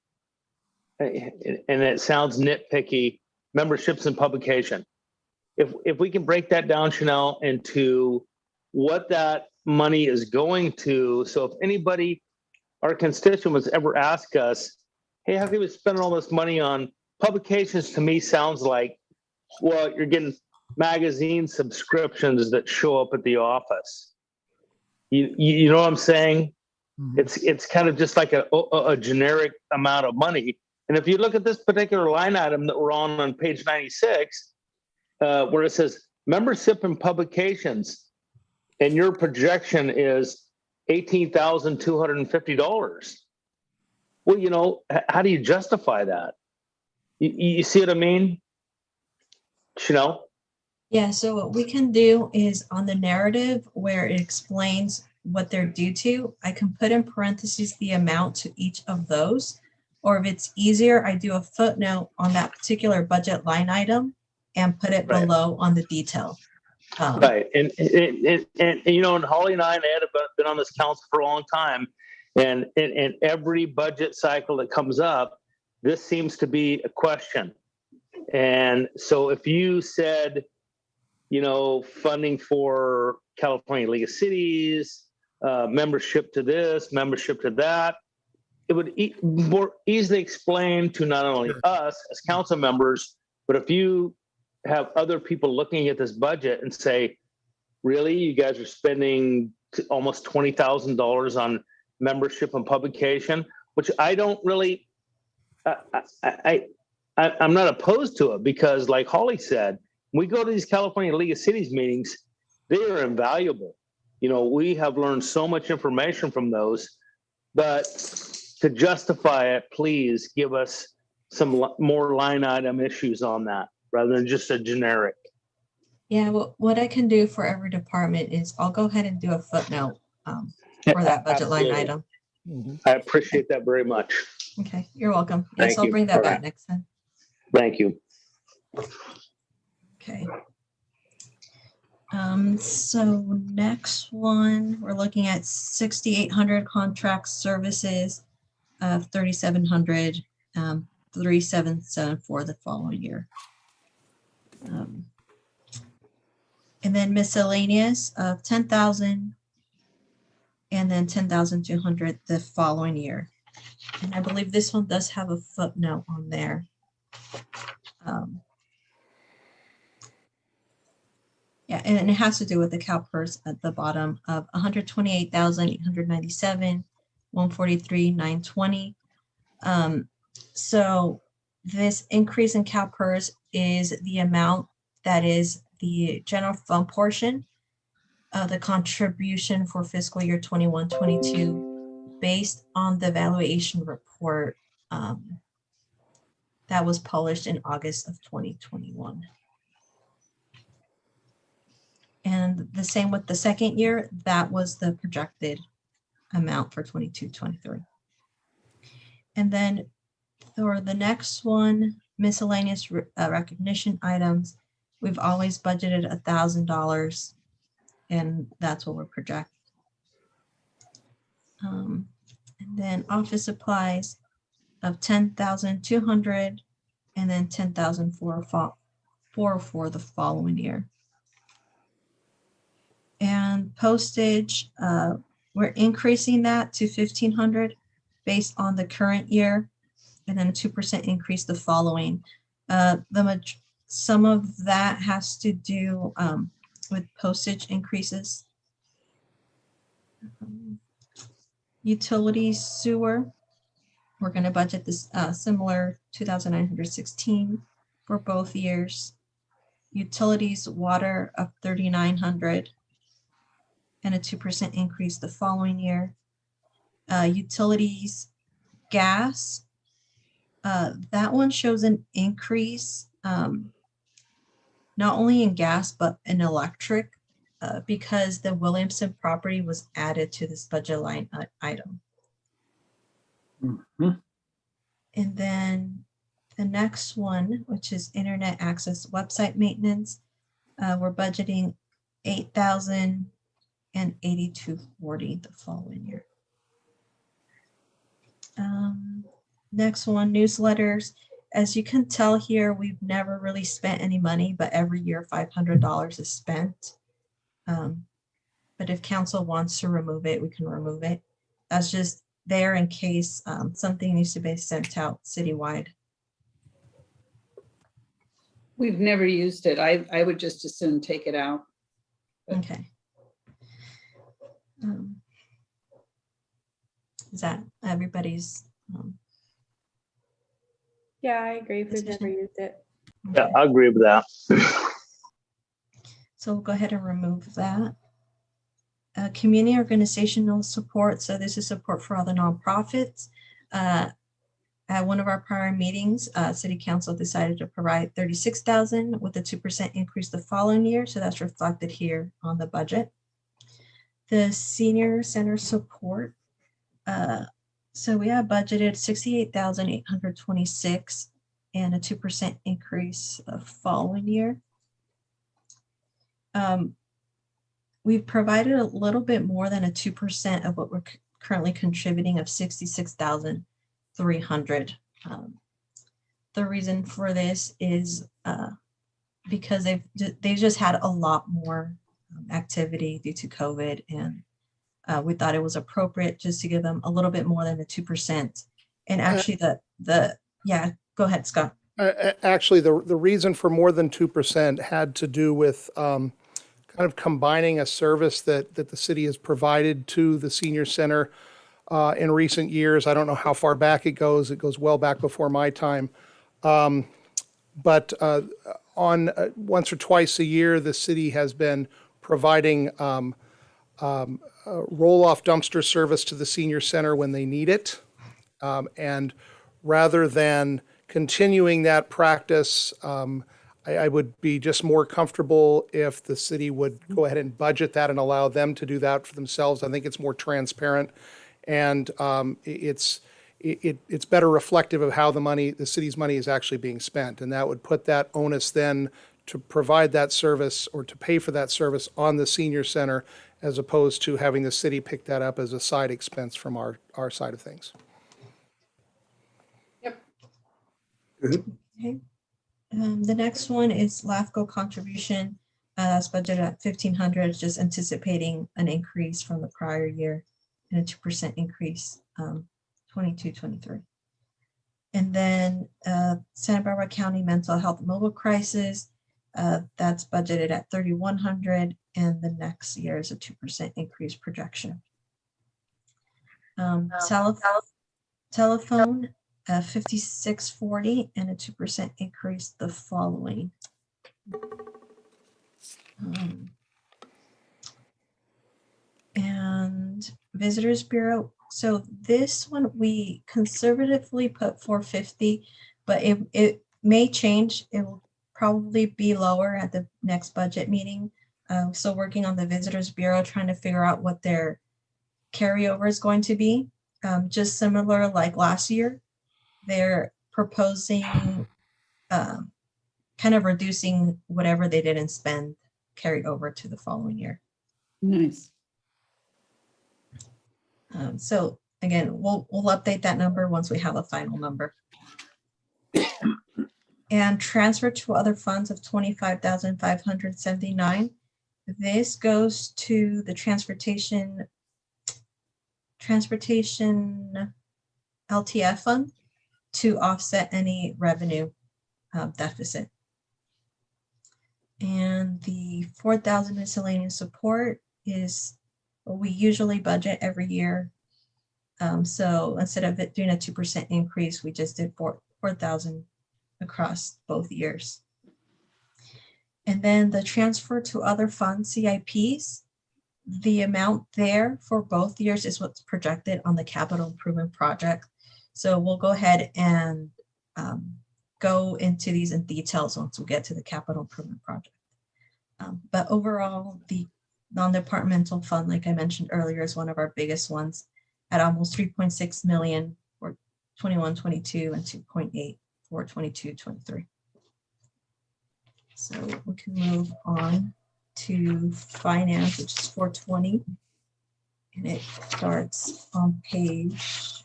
and it sounds nitpicky, memberships and publication. If we can break that down, Chanel, into what that money is going to, so if anybody, our constituents ever ask us, hey, how can we spend all this money on publications? To me sounds like, well, you're getting magazine subscriptions that show up at the office. You know what I'm saying? Mm-hmm. It's kind of just like a generic amount of money. And if you look at this particular line item that we're on page 96, where it says membership and publications, and your projection is $18,250. Well, how do you justify that? You see what I mean, Chanel? Yeah, so what we can do is on the narrative where it explains what they're due to, I can put in parentheses the amount to each of those. Or if it's easier, I do a footnote on that particular budget line item and put it below on the detail. Right. And Holly and I and Ed have been on this council for a long time. And in every budget cycle that comes up, this seems to be a question. And so if you said, funding for California League of Cities, membership to this, membership to that, it would more easily explain to not only us as council members, but if you have other people looking at this budget and say, really, you guys are spending almost $20,000 on membership and publication, which I don't really, I'm not opposed to it, because like Holly said, we go to these California League of Cities meetings, they are invaluable. We have learned so much information from those, but to justify it, please give us some more line item issues on that rather than just a generic. Yeah, well, what I can do for every department is I'll go ahead and do a footnote for that budget line item. I appreciate that very much. Okay, you're welcome. Yes, I'll bring that back next time. Thank you. Okay. So next one, we're looking at 6,800 contract services of 3,700, 377 for the following year. And then miscellaneous of 10,000 and then 10,200 the following year. And I believe this one does have a footnote on there. and it has to do with the CalPERS at the bottom of 128,897, 143,920. So this increase in CalPERS is the amount that is the general fund portion of the contribution for fiscal year 21-22 based on the valuation report that was published in August of 2021. And the same with the second year, that was the projected amount for 22-23. And then for the next one, miscellaneous recognition items, we've always budgeted $1,000, and that's what we're projecting. And then office supplies of 10,200, and then 10,004 for the following year. And postage, we're increasing that to 1,500 based on the current year, and then a 2% increase the following. Some of that has to do with postage increases. Utilities, sewer, we're going to budget this similar 2,916 for both years. Utilities, water of 3,900 and a 2% increase the following year. Utilities, gas, that one shows an increase, not only in gas, but in electric, because the Williamson property was added to this budget line item. Mhm. And then the next one, which is internet access website maintenance, we're budgeting 8,000 and 8240 the following year. Next one, newsletters. As you can tell here, we've never really spent any money, but every year $500 is spent. But if council wants to remove it, we can remove it. That's just there in case something needs to be sent out citywide. We've never used it. I would just as soon take it out. Okay. Is that everybody's? Yeah, I agree. If we've never used it. Yeah, I agree with that. So we'll go ahead and remove that. Community organizational support. So this is support for all the nonprofits. At one of our prior meetings, City Council decided to provide 36,000 with a 2% increase the following year. So that's reflected here on the budget. The senior center support. So we have budgeted 68,826 and a 2% increase the following year. We've provided a little bit more than a 2% of what we're currently contributing of 66,300. The reason for this is because they've just had a lot more activity due to COVID, and we thought it was appropriate just to give them a little bit more than the 2%. And actually yeah, go ahead, Scott. Actually, the reason for more than 2% had to do with kind of combining a service that the city has provided to the senior center in recent years. I don't know how far back it goes. It goes well back before my time. But on once or twice a year, the city has been providing roll-off dumpster service to the senior center when they need it. And rather than continuing that practice, I would be just more comfortable if the city would go ahead and budget that and allow them to do that for themselves. I think it's more transparent, and it's better reflective of how the city's money is actually being spent. And that would put that onus then to provide that service or to pay for that service on the senior center, as opposed to having the city pick that up as a side expense from our side of things. Yep. Good. Okay. The next one is LAFCO contribution. That's budgeted at 1,500, just anticipating an increase from the prior year and a 2% increase 22-23. And then Santa Barbara County Mental Health Mobile Crisis. That's budgeted at 3,100, and the next year is a 2% increase projection. Telephone, 5640, and a 2% increase the following. And Visitors Bureau. So this one we conservatively put 450, but it may change. It will probably be lower at the next budget meeting. Still working on the Visitors Bureau, trying to figure out what their carryover is going to be. Just similar like last year, they're proposing kind of reducing whatever they didn't spend carried over to the following year. Nice. So again, we'll update that number once we have a final number. And transfer to other funds of 25,579. This goes to the transportation LTF fund to offset any revenue deficit. And the 4,000 miscellaneous support is what we usually budget every year. So instead of it doing a 2% increase, we just did 4,000 across both years. And then the transfer to other funds, CIPs, the amount there for both years is what's projected on the capital improvement project. So we'll go ahead and go into these in details once we get to the capital improvement project. But overall, the non-departmental fund, like I mentioned earlier, is one of our biggest ones at almost 3.6 million for 21-22 and 2.8 for 22-23. So we can move on to finance, which is 420, and it starts on page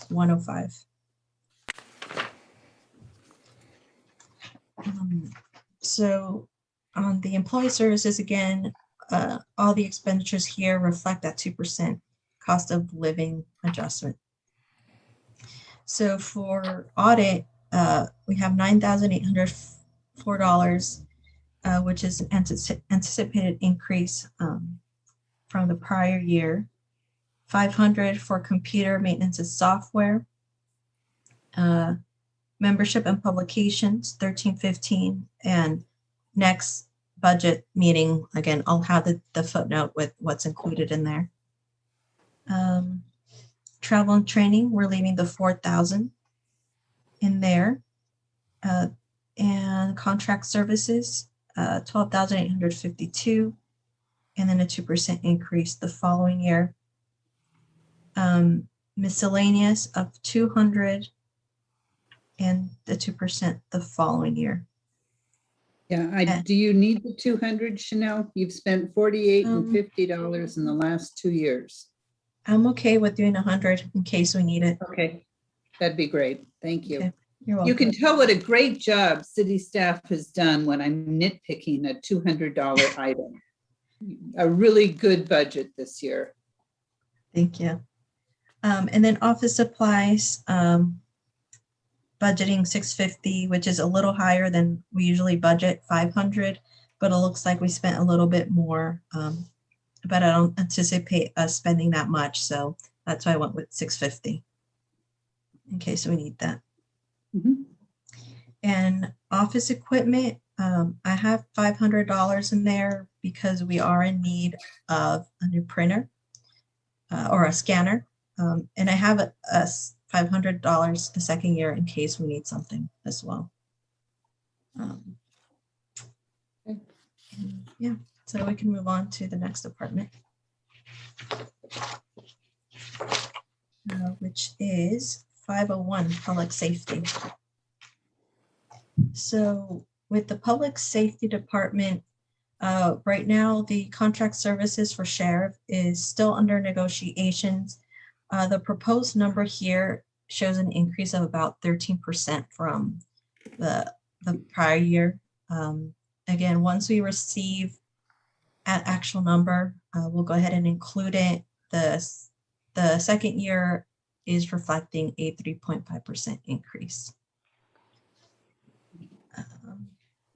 105. So on the employee services, again, all the expenditures here reflect that 2% cost of living adjustment. So for audit, we have $9,804, which is an anticipated increase from the prior year. $500 for computer maintenance and software. Membership and publications, $1,315, and next budget meeting, again, I'll have the footnote with what's included in there. Travel and training, we're leaving the 4,000 in there. And contract services, 12,852, and then a 2% increase the following year. Miscellaneous of 200 and the 2% the following year. Yeah, do you need the 200, Chanel? You've spent $48 and $50 in the last 2 years. I'm okay with doing 100 in case we need it. Okay, that'd be great. Thank you. Okay. You're welcome. You can tell what a great job city staff has done when I'm nitpicking a $200 item. A really good budget this year. Thank you. And then office supplies, budgeting 650, which is a little higher than we usually budget, 500, but it looks like we spent a little bit more, but I don't anticipate us spending that much. So that's why I went with 650 in case we need that. Mm-hmm. And office equipment, I have $500 in there because we are in need of a new printer or a scanner. And I have a $500 the second year in case we need something as well. Yeah, so we can move on to the next department, which is 501, public safety. So with the public safety department, right now the contract services for sheriff is still under negotiations. The proposed number here shows an increase of about 13% from the prior year. Again, once we receive an actual number, we'll go ahead and include it. The second year is reflecting a 3.5% increase.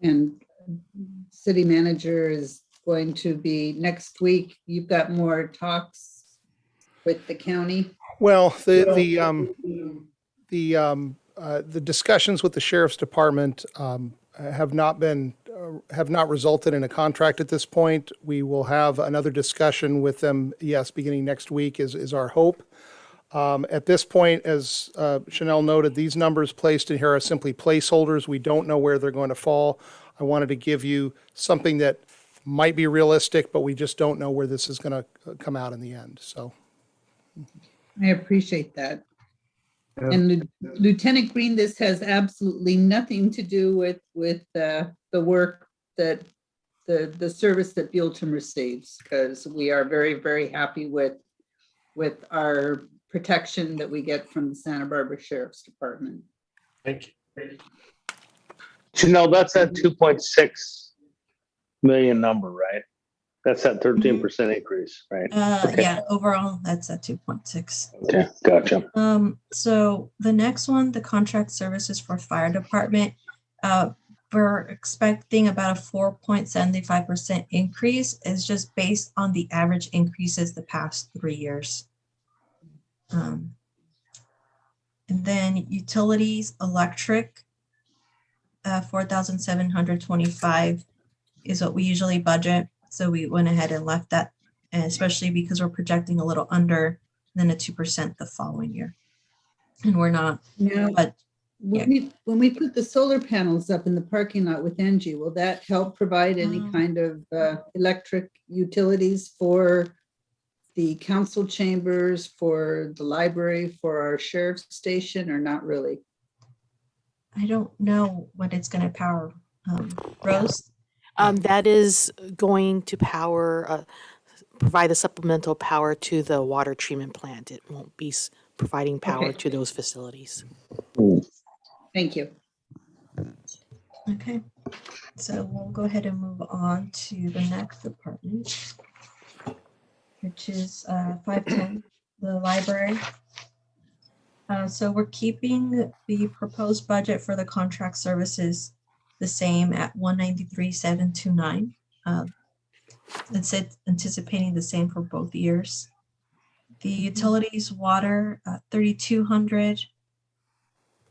And city manager is going to be next week. You've got more talks with the county. Well, the discussions with the sheriff's department have not resulted in a contract at this point. We will have another discussion with them, yes, beginning next week is our hope. At this point, as Chanel noted, these numbers placed in here are simply placeholders. We don't know where they're going to fall. I wanted to give you something that might be realistic, but we just don't know where this is going to come out in the end. So I appreciate that. And Lieutenant Green, this has absolutely nothing to do with the work that the service that Buellton receives, because we are very, very happy with our protection that we get from the Santa Barbara Sheriff's Department. Thank you. Chanel, that's that 2.6 million number, right? That's that 13% increase, right? Okay. Yeah, overall, that's at 2.6. Okay, gotcha. So the next one, the contract services for fire department, we're expecting about a 4.75% increase. Is just based on the average increases the past 3 years. And then utilities, electric, 4,725 is what we usually budget. So we went ahead and left that, and especially because we're projecting a little under than a 2% the following year. And we're not, Now, but when we put the solar panels up in the parking lot with Engie, will that help provide any kind of electric utilities for the council chambers, for the library, for our sheriff's station, or not really? I don't know what it's going to power. Rose? That is going to power, provide the supplemental power to the water treatment plant. It won't be providing power to those facilities. Thank you. Okay, so we'll go ahead and move on to the next department, which is 510, the library. So we're keeping the proposed budget for the contract services the same at 193,729. It's anticipating the same for both years. The utilities, water, 3,200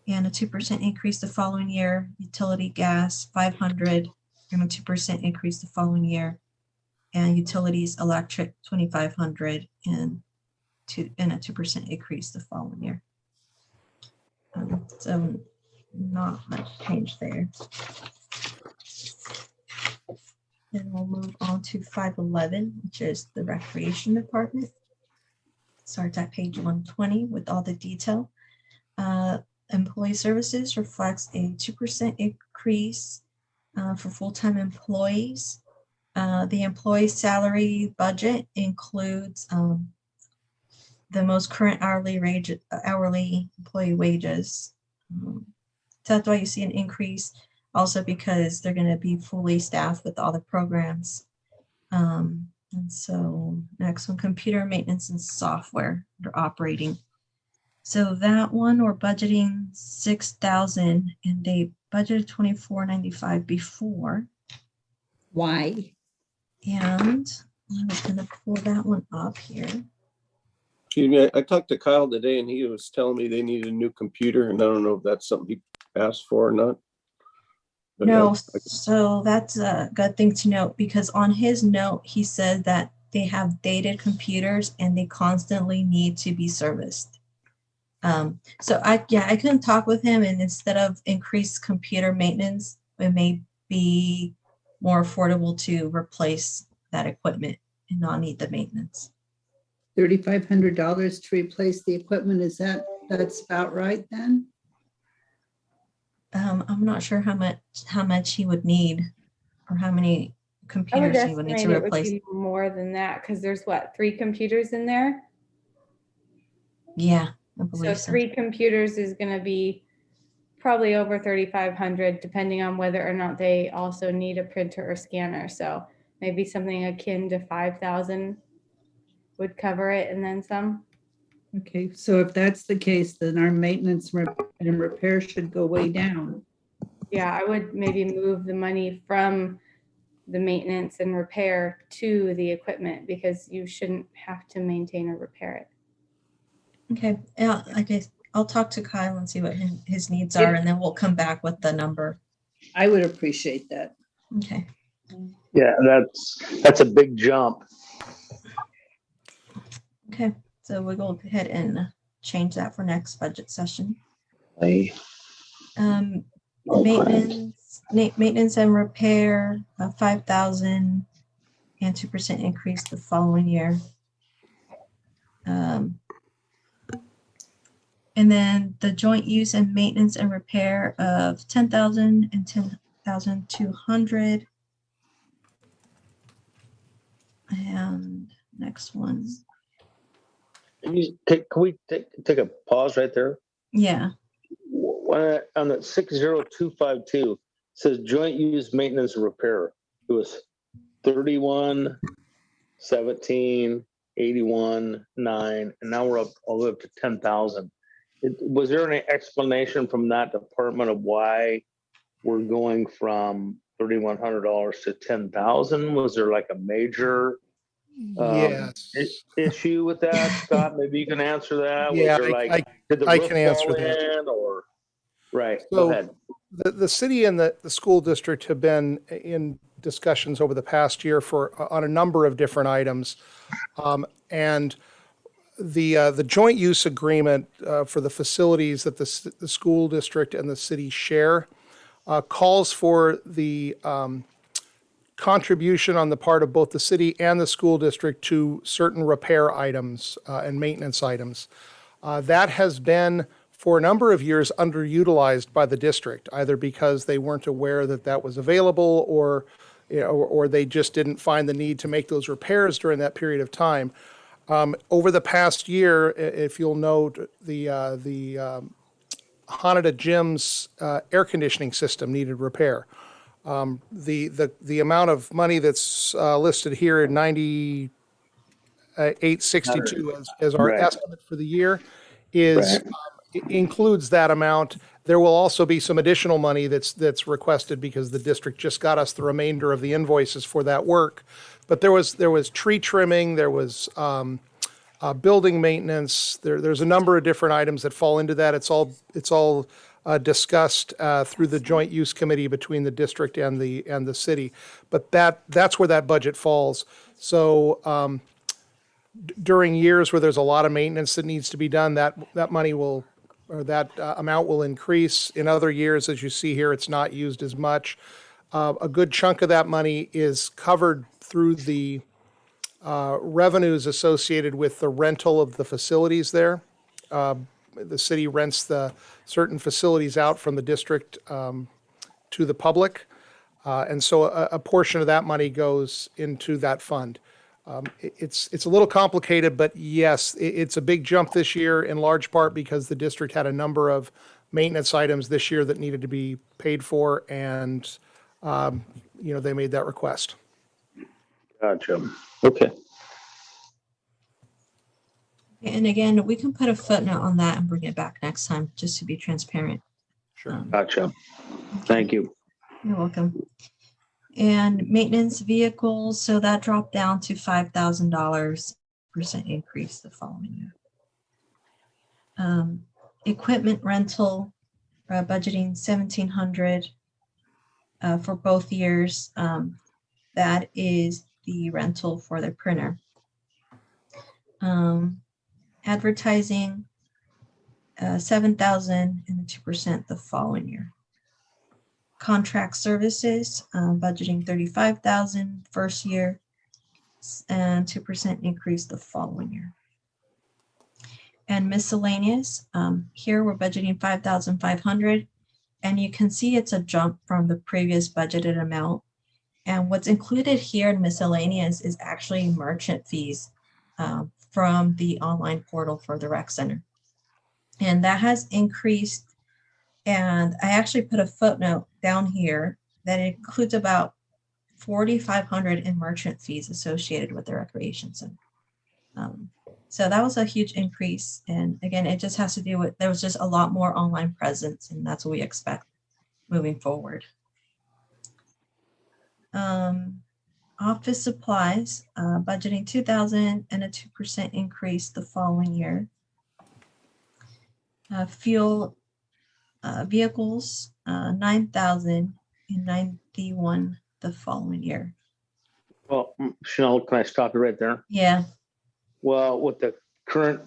and a 2% increase the following year. Utility gas, 500 and a 2% increase the following year. And utilities, electric, 2,500 and a 2% increase the following year. So not much change there. Then we'll move on to 511, which is the recreation department. Starts at page 120 with all the detail. Employee services reflects a 2% increase for full-time employees. The employee salary budget includes the most current hourly employee wages. So that's why you see an increase, also because they're going to be fully staffed with all the programs. And so next one, computer maintenance and software they're operating. So that one we're budgeting 6,000 and they budgeted 2495 before. Why? And I was going to pull that one up here. Excuse me, I talked to Kyle today and he was telling me they need a new computer and I don't know if that's something he asked for or not. But no, so that's a good thing to note because on his note, he said that they have dated computers and they constantly need to be serviced. So I couldn't talk with him, and instead of increased computer maintenance, it may be more affordable to replace that equipment and not need the maintenance. $3,500 to replace the equipment. That's about right then? I'm not sure how much he would need or how many computers he would need to replace. It would be more than that because there's 3 computers in there. Yeah, I believe so. 3 computers is going to be probably over $3,500, depending on whether or not they also need a printer or scanner. So maybe something akin to $5,000 would cover it, and then some. Okay, so if that's the case, then our maintenance and repair should go way down. Yeah, I would maybe move the money from the maintenance and repair to the equipment because you shouldn't have to maintain or repair it. Okay, yeah, I guess I'll talk to Kyle and see what his needs are, and then we'll come back with the number. I would appreciate that. Okay. Yeah, that's a big jump. Okay, so we'll go ahead and change that for next budget session. Maintenance and repair, 5,000 and 2% increase the following year. And then the joint use and maintenance and repair of 10,000 and 10,200. And next one. Can we take a pause right there? Yeah. On the 60252 says joint use maintenance and repair. It was 31, 17, 81, 9, and now we're up all the way up to 10,000. Was there any explanation from that department of why we're going from $3,100 to 10,000? Was there like a major Yes. issue with that, Scott? Maybe you can answer that. Yeah, Was there like did the I roof can answer fall that. in, or right? So Go ahead. the city and the school district have been in discussions over the past year on a number of different items, and the joint use agreement for the facilities that the school district and the city share calls for the contribution on the part of both the city and the school district to certain repair items and maintenance items. That has been for a number of years underutilized by the district, either because they weren't aware that that was available, or they just didn't find the need to make those repairs during that period of time. Over the past year, if you'll note, the Haneda Gym's air conditioning system needed repair. The amount of money that's listed here in 9862 as our estimate for the year is includes that amount. There will also be some additional money that's requested because the district just got us the remainder of the invoices for that work. But there was tree trimming, there was building maintenance. There's a number of different items that fall into that. It's all discussed through the joint use committee between the district and the city. But that's where that budget falls. So during years where there's a lot of maintenance that needs to be done, that money will, or that amount will increase. In other years, as you see here, it's not used as much. A good chunk of that money is covered through the revenues associated with the rental of the facilities there. The city rents the certain facilities out from the district to the public. And so a portion of that money goes into that fund. It's a little complicated, but yes, it's a big jump this year in large part because the district had a number of maintenance items this year that needed to be paid for, and they made that request. Gotcha. Okay. And again, we can put a footnote on that and bring it back next time, just to be transparent. Sure. Gotcha. Thank you. You're welcome. And maintenance vehicles, so that dropped down to $5,000, % increase the following year. Equipment rental, budgeting $1,700 for both years. That is the rental for the printer. Advertising, $7,000 and 2% the following year. Contract services, budgeting $35,000 first year and 2% increase the following year. And miscellaneous, here we're budgeting $5,500, and you can see it's a jump from the previous budgeted amount. And what's included here in miscellaneous is actually merchant fees from the online portal for the rec center. And that has increased. And I actually put a footnote down here that includes about $4,500 in merchant fees associated with the recreation center. So that was a huge increase. And again, it just has to do with, there was just a lot more online presence, and that's what we expect moving forward. Office supplies, budgeting 2,000 and a 2% increase the following year. Fuel vehicles, 9,091 the following year. Well, Chanel, can I stop you right there? Yeah. Well, with the current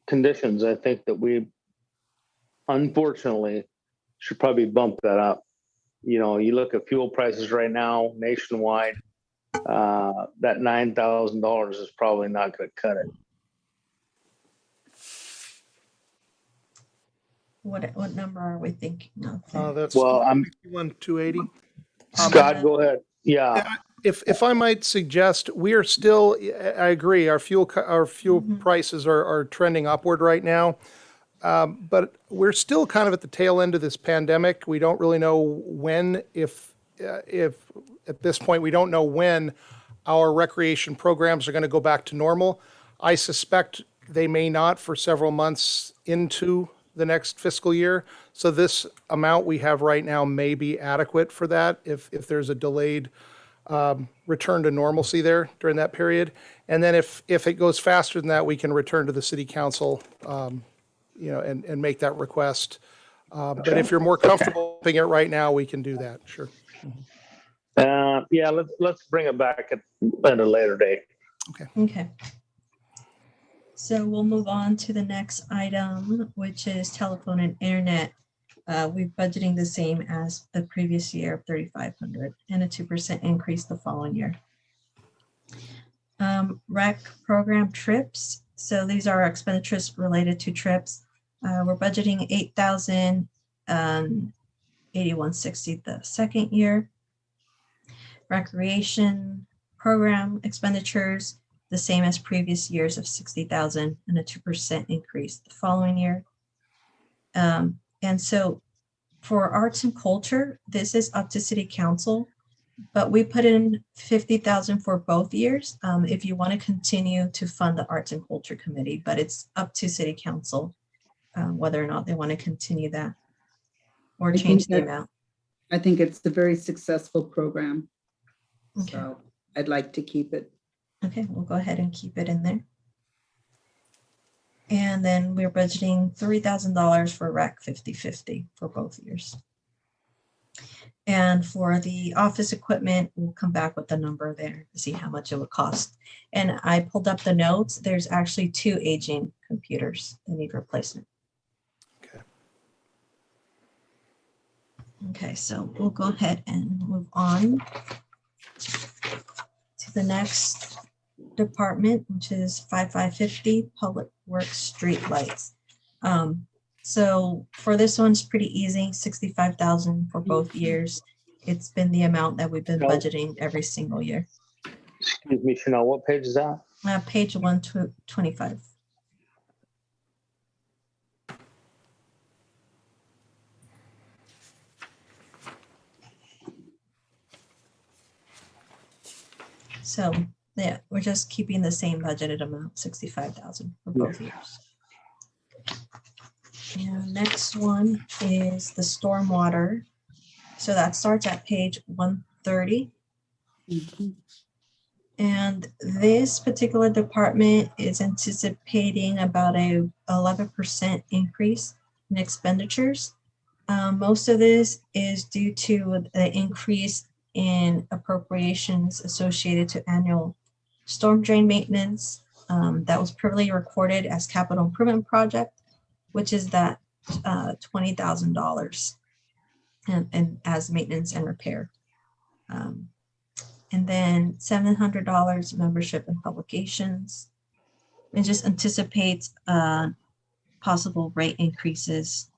conditions, I think that we unfortunately should probably bump that up. You know, you look at fuel prices right now nationwide, that $9,000 is probably not going to cut it. What number are we thinking of? That's Well, I'm 280. Scott, go ahead. Yeah. If I might suggest, we are still, I agree, our fuel prices are trending upward right now. But we're still kind of at the tail end of this pandemic. We don't really know when, if at this point, we don't know when our recreation programs are going to go back to normal. I suspect they may not for several months into the next fiscal year. So this amount we have right now may be adequate for that if there's a delayed return to normalcy there during that period. And then if it goes faster than that, we can return to the city council, and make that request. But if you're more comfortable doing it right now, we can do that. Sure. Yeah, let's bring it back at a later date. Okay. So we'll move on to the next item, which is telephone and internet. We're budgeting the same as the previous year of 3,500 and a 2% increase the following year. Rec program trips. So these are our expenditures related to trips. We're budgeting 8,000, 8160 the second year. Recreation program expenditures, the same as previous years of 60,000 and a 2% increase the following year. And so for arts and culture, this is up to city council, but we put in 50,000 for both years. If you want to continue to fund the arts and culture committee, but it's up to city council whether or not they want to continue that or change the amount. I think it's a very successful program. Okay. So I'd like to keep it. Okay, we'll go ahead and keep it in there. And then we're budgeting $3,000 for rec 50/50 for both years. And for the office equipment, we'll come back with the number there to see how much it would cost. And I pulled up the notes. There's actually 2 aging computers that need replacement. Okay, so we'll go ahead and move on to the next department, which is 5550 Public Works Street Lights. So for this one's pretty easy, 65,000 for both years. It's been the amount that we've been budgeting every single year. Excuse me, Chanel, what page is that? Page 125. So yeah, we're just keeping the same budgeted amount, 65,000 for both years. And next one is the stormwater. So that starts at page 130. And this particular department is anticipating about a 11% increase in expenditures. Most of this is due to the increase in appropriations associated to annual storm drain maintenance that was previously recorded as capital improvement project, which is that $20,000 and as maintenance and repair. And then $700 membership and publications. It just anticipates possible rate increases.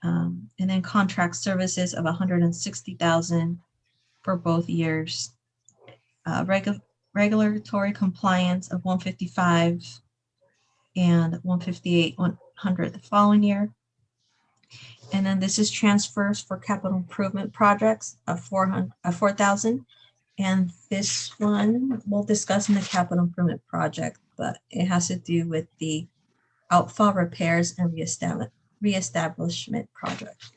And then contract services of $160,000 for both years. Regulatory compliance of $155 and $158,100 the following year. And then this is transfers for capital improvement projects of $4,000. And this one we'll discuss in the capital improvement project, but it has to do with the outfall repairs and reestablishment project.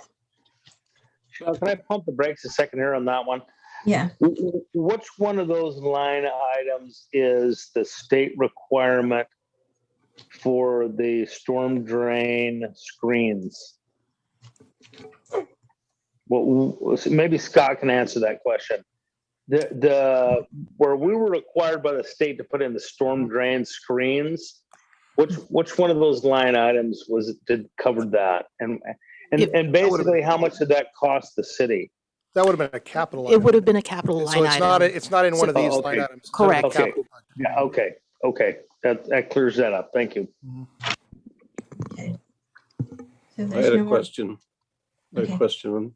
Can I pump the brakes a second here on that one? Yeah. Which one of those line items is the state requirement for the storm drain screens? Well, maybe Scott can answer that question. The where we were required by the state to put in the storm drain screens, which one of those line items was it did covered that? And basically, how much did that cost the city? That would have been a capital It item. would have been a capital line So it's not, item. it's not in one of these okay. line items. It's Correct. under the Okay. capital budget. Yeah. Okay. That clears that up. Thank you. Okay. So I there's had a no more- question. I had Okay. a question on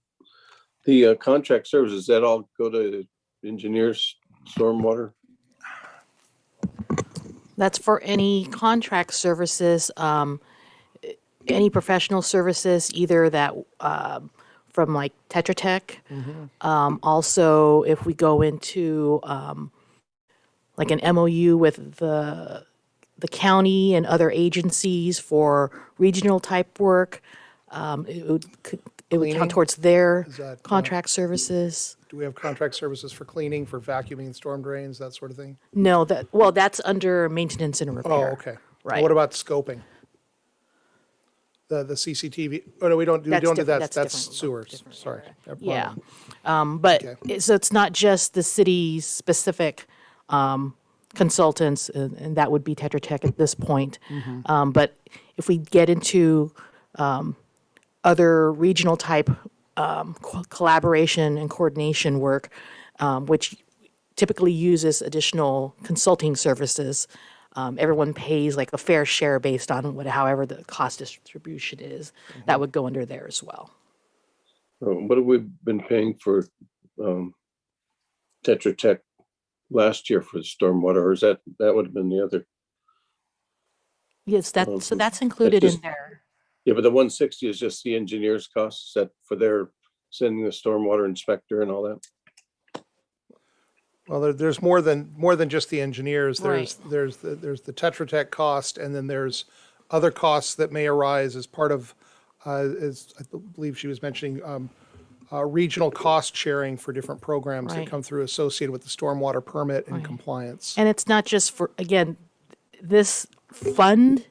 the contract services. That all go to engineers, stormwater? That's for any contract services, any professional services, either that, from like Tetra Tech. Also, if we go into, like an MOU with the county and other agencies for regional type work, it would Cleaning? count towards their Is that, contract services. Do we have contract services for cleaning, for vacuuming storm drains, that sort of thing? No, that's under maintenance and repair. Oh, okay. Right. What about scoping? The CCTV, oh, no, we don't do That's that. different. That's That's sewers, different sorry. Yeah. But, Okay. so it's not just the city's specific consultants, and that would be Tetra Tech at this point. But if we get into other regional type collaboration and coordination work, which typically uses additional consulting services, everyone pays like a fair share based on however the cost distribution is. That would go under there as well. What have we been paying for Tetra Tech last year for stormwater, or is that would have been the other? Yes, so that's included in there. Yeah, but the 160 is just the engineer's costs. Is that for their sending the stormwater inspector and all that? Well, there's more than just the engineers. Right. There's the Tetra Tech cost, and then there's other costs that may arise as part of, as I believe she was mentioning, regional cost sharing for different programs that Right. come through associated with the stormwater permit and compliance. And it's not just for, again, this fund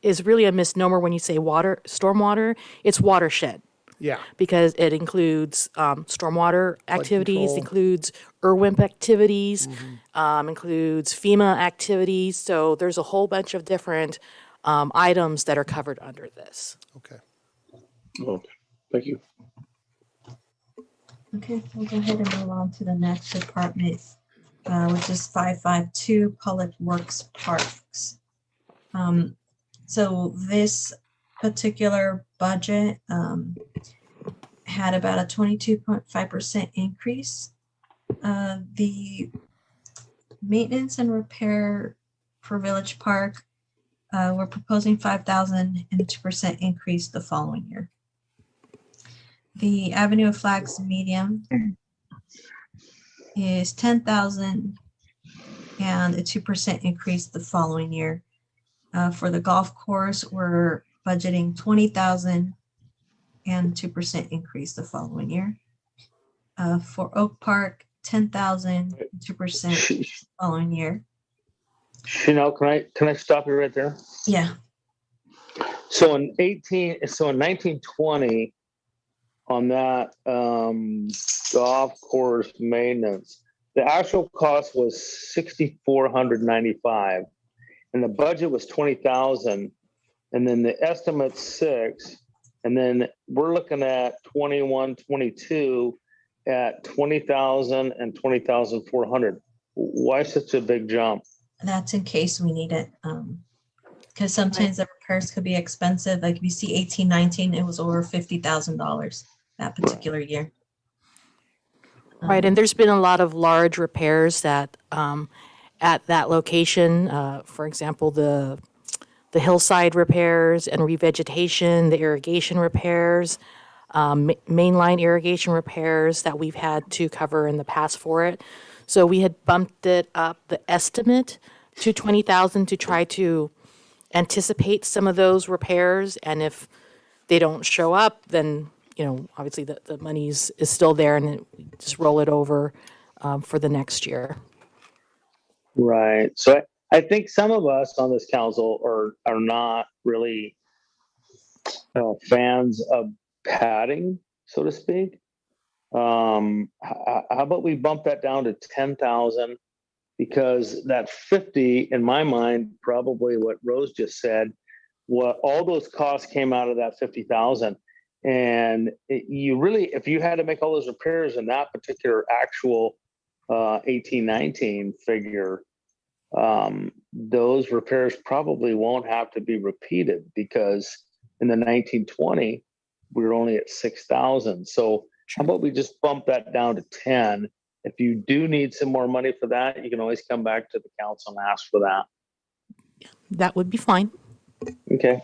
is really a misnomer when you say stormwater. It's watershed, Yeah, because it includes stormwater activities, control. includes IRWIMP activities, includes FEMA activities. So there's a whole bunch of different items that are covered under this. okay. Oh, thank you. Okay, we'll go ahead and move on to the next department, which is 552 Public Works Parks. So this particular budget had about a 22.5% increase. The maintenance and repair for Village Park, we're proposing 5,000 and a 2% increase the following year. The Avenue of Flags medium is 10,000 and a 2% increase the following year. For the golf course, we're budgeting 20,000 and 2% increase the following year. For Oak Park, 10,000, 2% following year. Chanel, can I stop you right there? Yeah, So in 1920, on that golf course maintenance, the actual cost was $6,495, and the budget was 20,000, and then the estimate's 6, and then we're looking at 21, 22 at 20,000 and 20,400. Why such a big jump? that's in case we need it. Because sometimes the repairs could be expensive. Like if you see 1819, it was over $50,000 that particular year. Right, and there's been a lot of large repairs that, at that location, for example, the hillside repairs and revegetation, the irrigation repairs, mainline irrigation repairs that we've had to cover in the past for it. So we had bumped it up, the estimate, to 20,000 to try to anticipate some of those repairs, and if they don't show up, then obviously the money's is still there and just roll it over for the next year. Right. So I think some of us on this council are not really fans of padding, so to speak. How about we bump that down to 10,000? Because that 50, in my mind, probably what Rose just said, what all those costs came out of that 50,000. And you really, if you had to make all those repairs in that particular actual 18-19 figure, those repairs probably won't have to be repeated, because in the 19-20, we were only at 6,000. So how about we just bump that down to 10? If you do need some more money for that, you can always come back to the council and ask for that. That would be fine. Okay.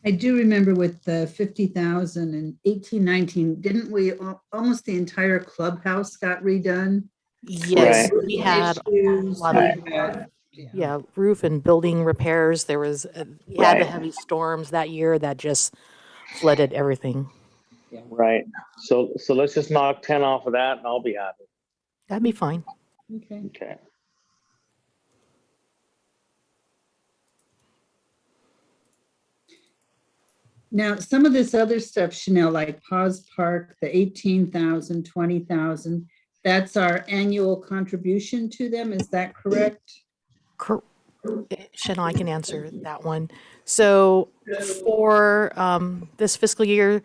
I do remember with the 50,000 and 18-19, didn't we, almost the entire clubhouse got redone? Yes, Right. we had a Issues, lot we of had- roof and building repairs. There was we had the heavy storms that year that just flooded everything. Right. So let's just knock 10 off of that and I'll be happy. That'd be fine. Okay. Okay. Now, some of this other stuff, Chanel, like Pause Park, the 18,000, 20,000, that's our annual contribution to them. Is that correct? Chanel, I can answer that one. So for this fiscal year,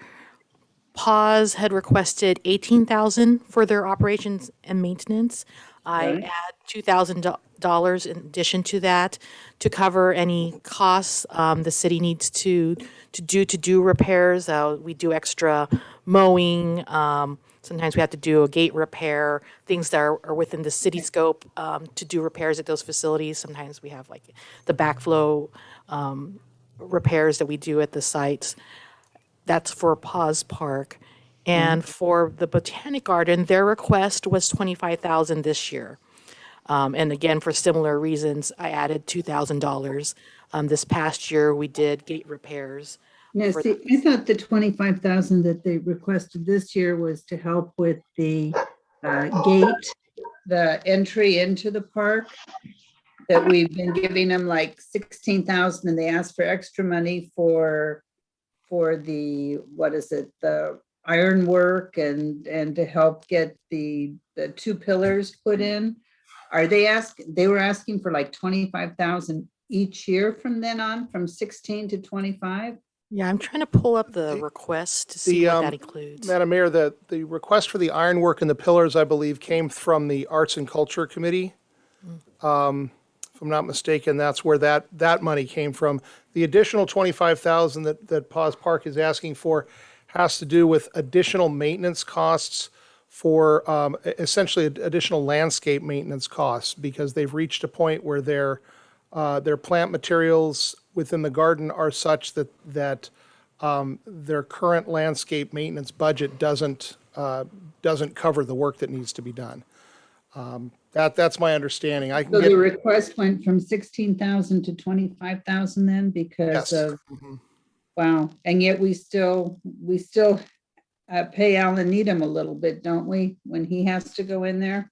Pause had requested 18,000 for their operations and maintenance. I Right. add $2,000 in addition to that to cover any costs the city needs to do repairs. We do extra mowing. Sometimes we have to do a gate repair, things that are within the city scope to do repairs at those facilities. Sometimes we have like the backflow repairs that we do at the sites. That's for Pause Park. And for the Botanic Garden, their request was 25,000 this year. And again, for similar reasons, I added $2,000. This past year, we did gate repairs. Now, see, I thought the 25,000 that they requested this year was to help with the gate, the entry into the park, that we've been giving them like 16,000 and they asked for extra money for the, what is it, the ironwork and to help get the 2 pillars put in. They were asking for like 25,000 each year from then on, from 16 to 25? Yeah, I'm trying to pull up the request to see what that includes. Madam Mayor, the request for the ironwork and the pillars, I believe, came from the Arts and Culture Committee. If I'm not mistaken, that's where that money came from. The additional 25,000 that Pause Park is asking for has to do with additional maintenance costs for essentially additional landscape maintenance costs, because they've reached a point where their plant materials within the garden are such that their current landscape maintenance budget doesn't cover the work that needs to be done. That's my understanding. I can So get the request went from 16,000 to 25,000 then because yes. of, wow. And yet we still pay Alan Needham a little bit, don't we, when he has to go in there?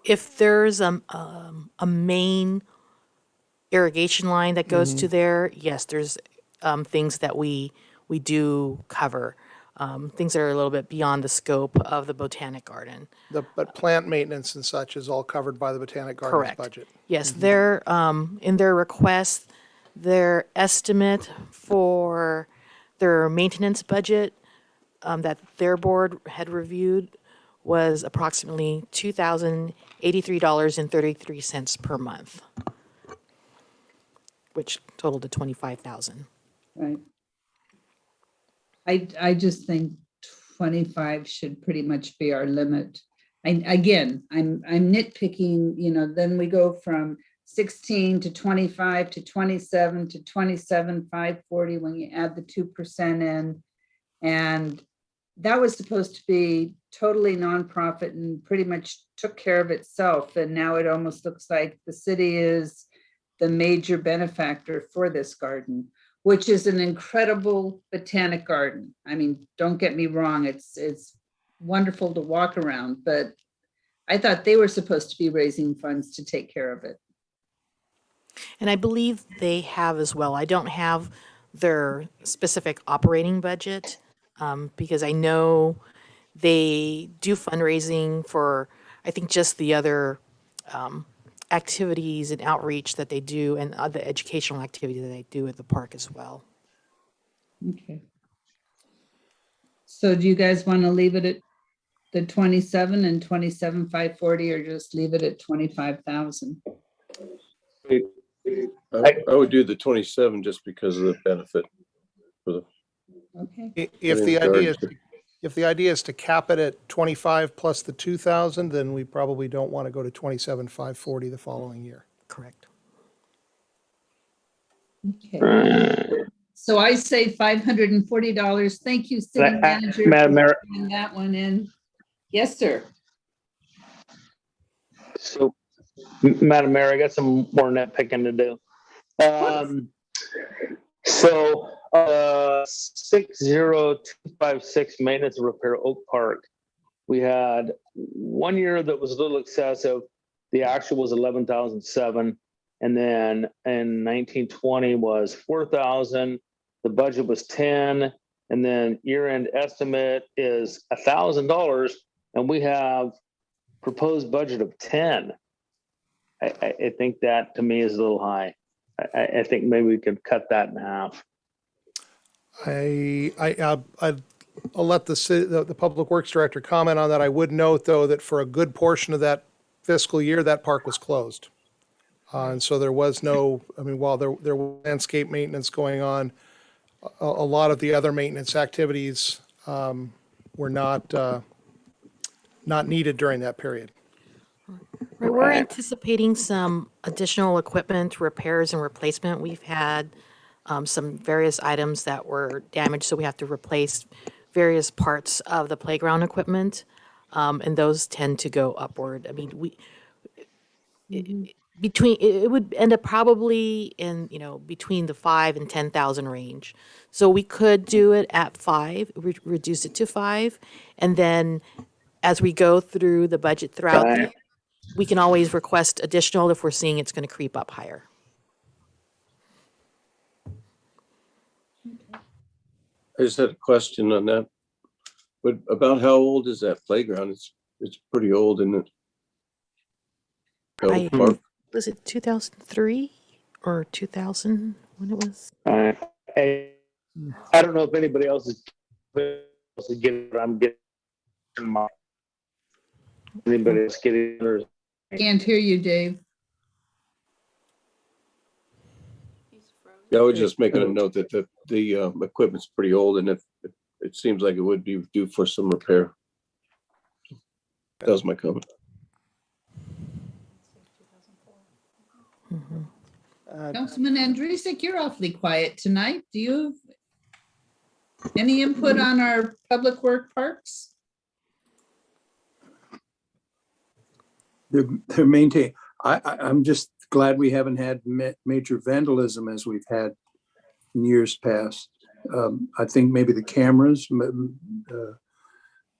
If there's a main irrigation line that goes to there, yes, there's things that we do cover. Things that are a little bit beyond the scope of the Botanic Garden. But plant maintenance and such is all covered by the Botanic Garden's Correct. budget. Yes, they're in their request, their estimate for their maintenance budget that their board had reviewed was approximately $2,083.33 per month, which totaled to 25,000. Right. I just think 25 should pretty much be our limit. I'm nitpicking, then we go from 16 to 25 to 27 to 27,540 when you add the 2% in. And that was supposed to be totally nonprofit and pretty much took care of itself. And now it almost looks like the city is the major benefactor for this garden. which is an incredible botanic garden. I mean, don't get me wrong, it's wonderful to walk around, but I thought they were supposed to be raising funds to take care of it. And I believe they have as well. I don't have their specific operating budget because I know they do fundraising for, I think, just the other activities and outreach that they do and other educational activity that they do at the park as well. Okay. So do you guys want to leave it at the 27 and 27,540 or just leave it at 25,000? I would do the 27 just because of the benefit for the. Okay. If the idea is to cap it at 25 plus the 2,000, then we probably don't want to go to 27,540 the following year. Correct. Okay. So I say $540. Thank you, City Manager, Madam Mayor. for putting that one in. Yes, sir. So, Madam Mayor, I got some more nitpicking to do. 60256 maintenance and repair Oak Park. We had 1 year that was a little excessive. The actual was 11,007, and then in 1920 was 4,000. The budget was 10, and then year-end estimate is $1,000, and we have proposed budget of 10. I think that to me is a little high. I think maybe we could cut that in half. I'll let the Public Works Director comment on that. I would note, though, that for a good portion of that fiscal year, that park was closed. And so there was no, I mean, while there was landscape maintenance going on, a lot of the other maintenance activities were not needed during that period. Right, we're anticipating some additional equipment repairs and replacement. We've had some various items that were damaged, so we have to replace various parts of the playground equipment, and those tend to go upward. I mean, it would end up probably in, between the 5 and 10,000 range. So we could do it at 5, reduce it to 5, and then as we go through the budget throughout the year, we can always request additional if we're seeing it's going to creep up higher. I just had a question on that. But about how old is that playground? It's pretty old, isn't it? Was it 2003 or 2000 when it was? I don't know if anybody else is getting what I'm getting. Anybody else getting it? Can't hear you, Dave. Yeah, I was just making a note that the equipment's pretty old, and it seems like it would be due for some repair. That was my comment. Councilman Andrusik, you're awfully quiet tonight. Do you have any input on our public work parks? They're maintained. I'm just glad we haven't had major vandalism as we've had in years past. I think maybe the cameras,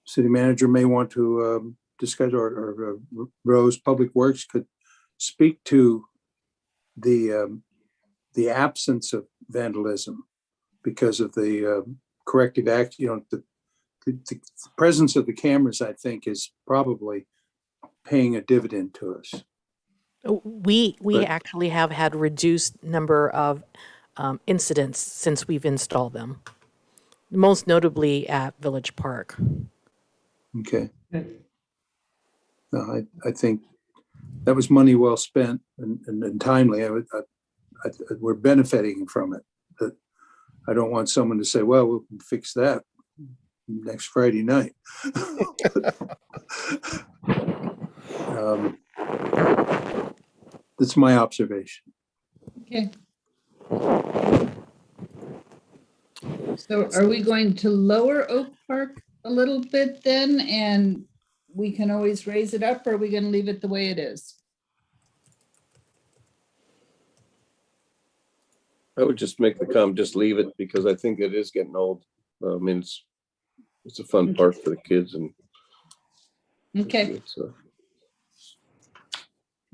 city manager may want to discuss, or Rose Public Works could speak to the absence of vandalism because of the corrective act. The presence of the cameras, I think, is probably paying a dividend to us. We actually have had reduced number of incidents since we've installed them, most notably at Village Park. Okay. No, I think that was money well spent and timely. We're benefiting from it. But I don't want someone to say, well, we'll fix that next Friday night. That's my observation. Okay. So are we going to lower Oak Park a little bit then, and we can always raise it up, or are we going to leave it the way it is? I would just make the comment, just leave it because I think it is getting old. I mean, it's a fun park for the kids and Okay, it's,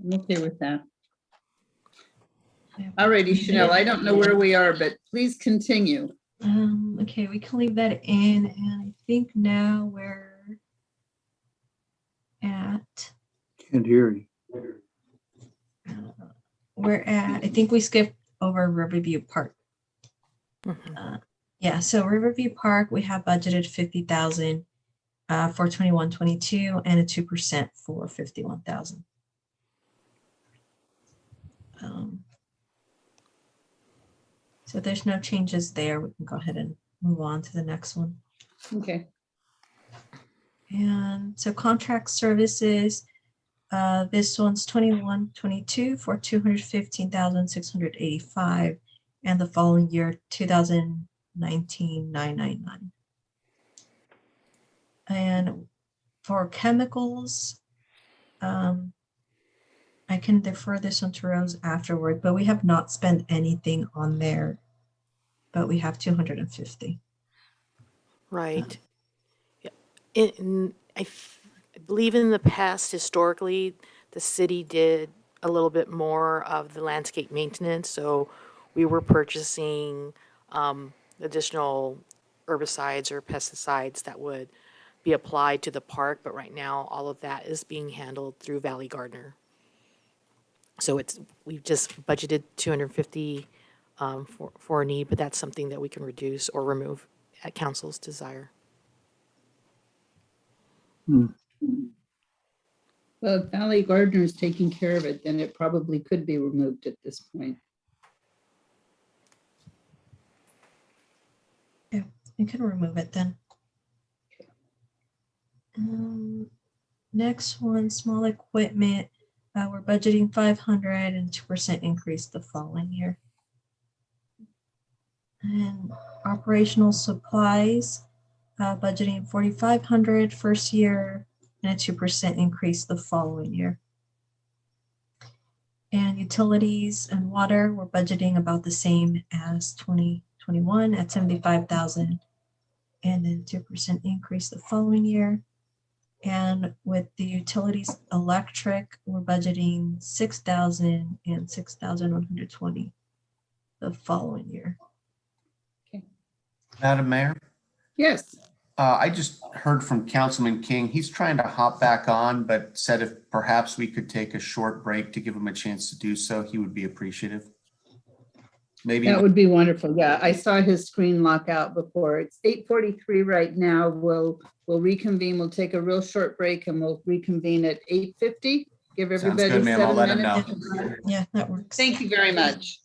I'm okay with that. Alrighty, Chanel, I don't know where we are, but please continue. Okay, we can leave that in, and I think now at, Can't hear you. I think we skipped over Riverview Park. Yeah, so Riverview Park, we have budgeted 50,000 for 21-22 and a 2% for 51,000. So there's no changes there. We can go ahead and move on to the next one. Okay. And so contract services, this one's 21-22 for 215,685, and the following year 2019 999. And for chemicals, I can defer this one to Rose afterward, but we have not spent anything on there, but we have 250. Right. Yeah. I believe in the past, historically, the city did a little bit more of the landscape maintenance. So we were purchasing additional herbicides or pesticides that would be applied to the park. But right now, all of that is being handled through Valley Gardener. So we've just budgeted 250 for a need, but that's something that we can reduce or remove at council's desire. Well, if Valley Gardener is taking care of it, then it probably could be removed at this point. Yeah, you can remove it then. Next one, small equipment. We're budgeting 500 and 2% increase the following year. And operational supplies, budgeting 4,500 first year and a 2% increase the following year. And utilities and water, we're budgeting about the same as 2021 at 75,000 and then 2% increase the following year. And with the utilities electric, we're budgeting 6,000 and 6,120 the following year. Madam Mayor, Yes. I just heard from Councilman King. He's trying to hop back on, but said if perhaps we could take a short break to give him a chance to do so, he would be appreciative. Maybe That would be wonderful. Yeah, I saw his screen lock out before. It's 8:43 right now. We'll reconvene. We'll take a real short break and we'll reconvene at 8:50. Give everybody Sounds good, ma'am. I'll 7 let him minutes. know. Yeah, that works. Thank you very much.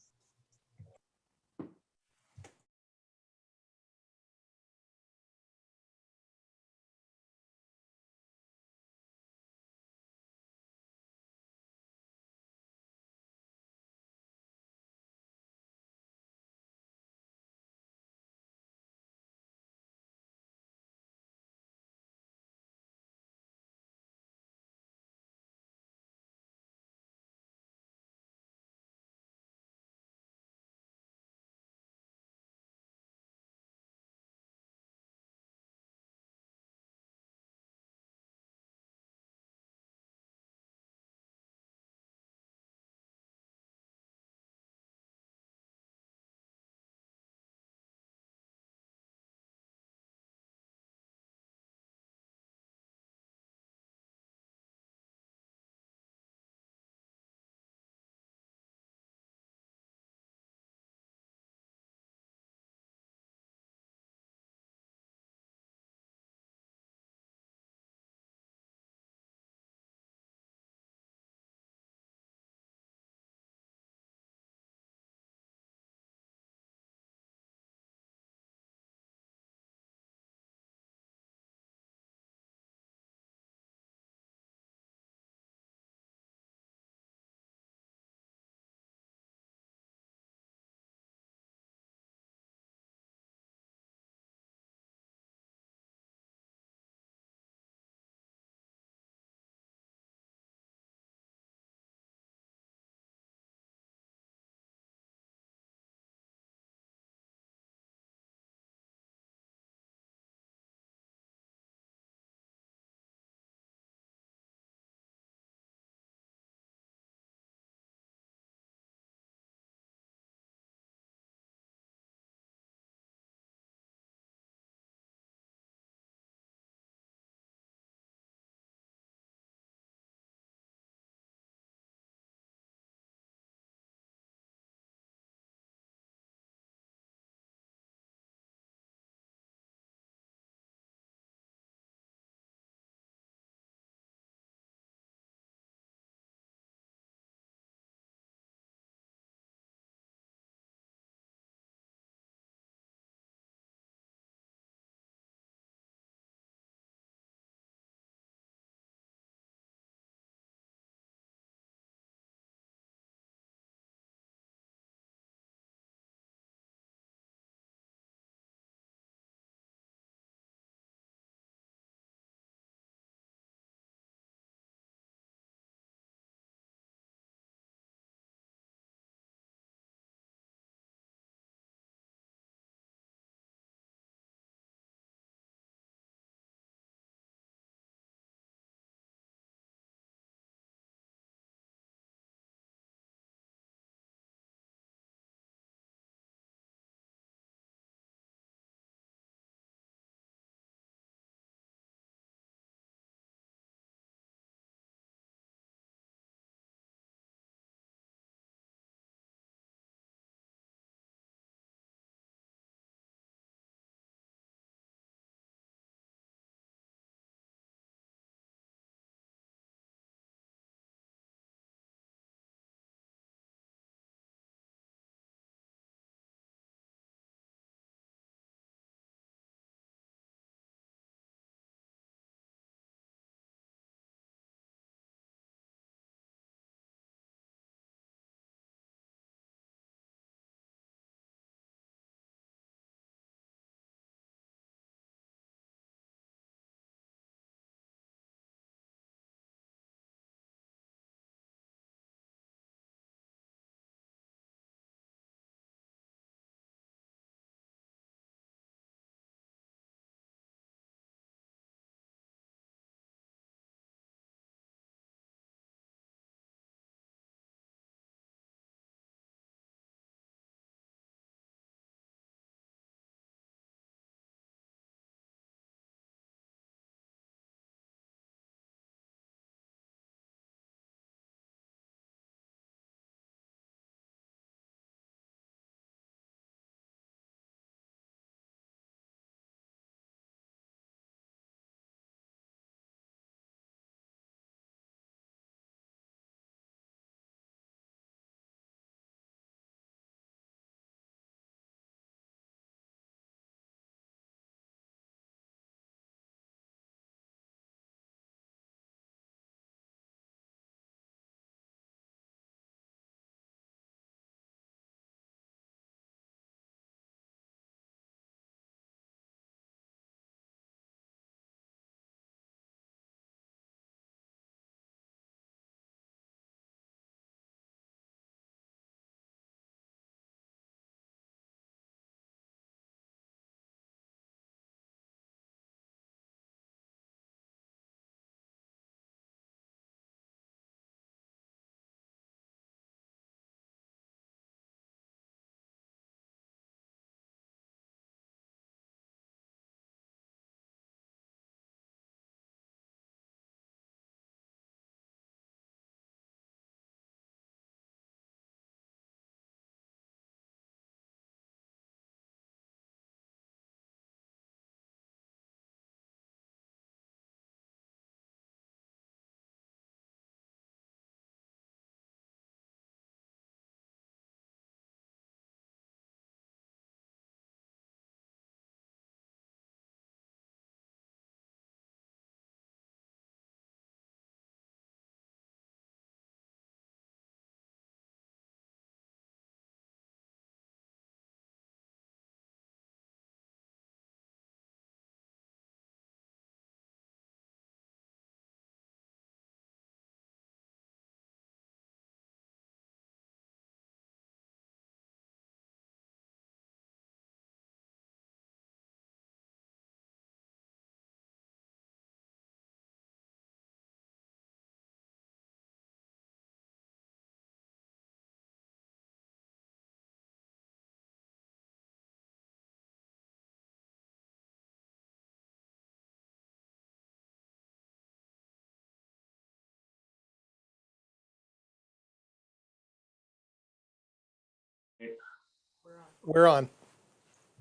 We're on.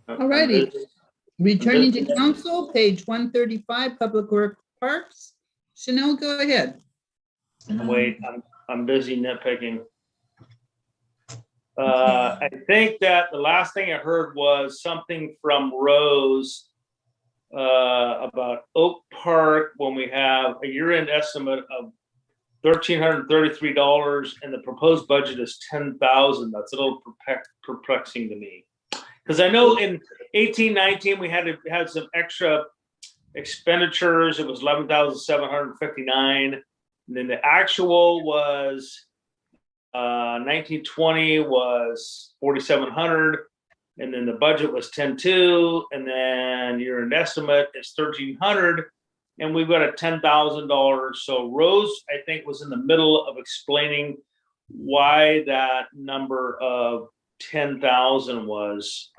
All righty. Returning to council, page 135, Public Works Parks. Chanel, go ahead. Wait, I'm busy nitpicking. I think that the last thing I heard was something from Rose about Oak Park when we have a year-end estimate of $1,333 and the proposed budget is $10,000. That's a little perplexing to me. Because I know in 18-19 we had some extra expenditures. It was 11,759, and then the actual was 1920 was 4,700, and then the budget was 10.2, and then your estimate is 1,300, and we've got a $10,000. So Rose, I think, was in the middle of explaining why that number of 10,000 was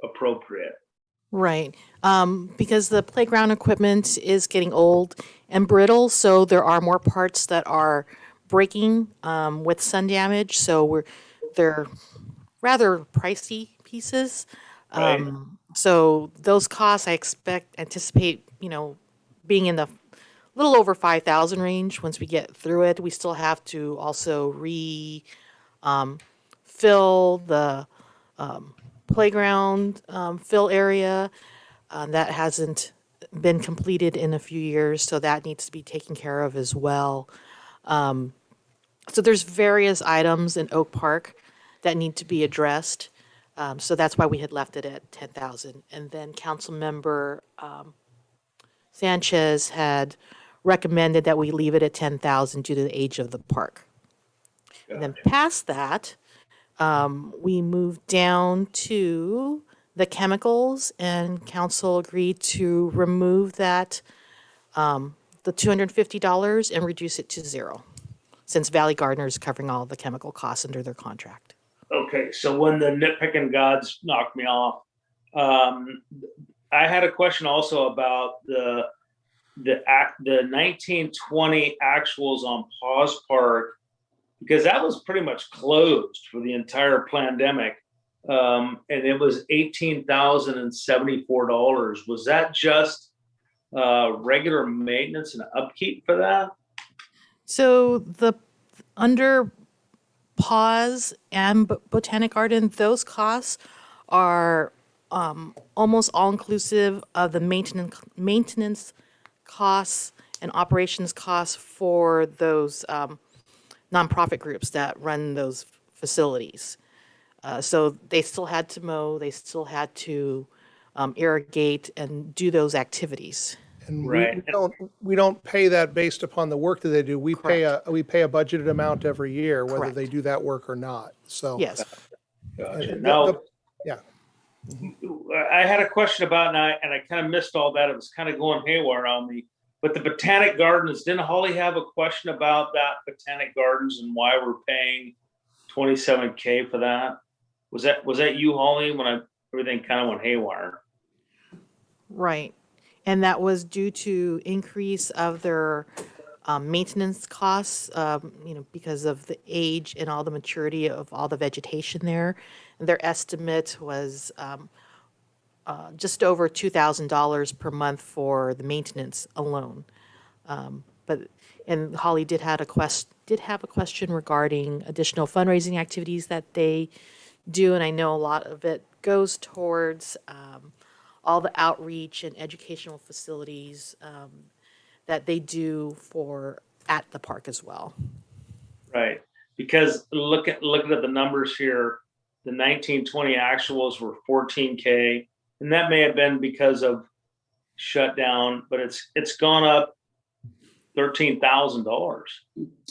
appropriate. Right. Because the playground equipment is getting old and brittle, so there are more parts that are breaking with sun damage. So they're rather pricey pieces. Right. So those costs I anticipate, being in the little over 5,000 range once we get through it. We still have to also fill the playground fill area. That hasn't been completed in a few years, so that needs to be taken care of as well. So there's various items in Oak Park that need to be addressed. So that's why we had left it at 10,000. And then Councilmember Sanchez had recommended that we leave it at 10,000 due to the age of the park. Gotcha. And then past that, we moved down to the chemicals, and council agreed to remove that, the $250 and reduce it to zero, since Valley Gardner is covering all the chemical costs under their contract. Okay, so when the nitpicking gods knocked me off, I had a question also about the 1920 actuals on Paws Park, because that was pretty much closed for the entire pandemic. And it was $18,074. Was that just regular maintenance and upkeep for that? So under Paws and Botanic Garden, those costs are almost all inclusive of the maintenance costs and operations costs for those nonprofit groups that run those facilities. So they still had to mow, they still had to irrigate and do those activities. And Right. we don't pay that based upon the work that they do. We pay a budgeted amount every year, whether Correct. they do that work or not. So Yes. Gotcha. and Now, yeah. I had a question about, and I kind of missed all that. It was kind of going haywire on me. But the Botanic Gardens, didn't Holly have a question about that Botanic Gardens and why we're paying $27K for that? Was that you, Holly, when everything kind of went haywire? Right. And that was due to increase of their maintenance costs, because of the age and all the maturity of all the vegetation there. And their estimate was just over $2,000 per month for the maintenance alone. And Holly did have a question regarding additional fundraising activities that they do, and I know a lot of it goes towards all the outreach and educational facilities that they do at the park as well. Right. Because looking at the numbers here, the 1920 actuals were $14K, and that may have been because of shutdown, but it's gone up $13,000.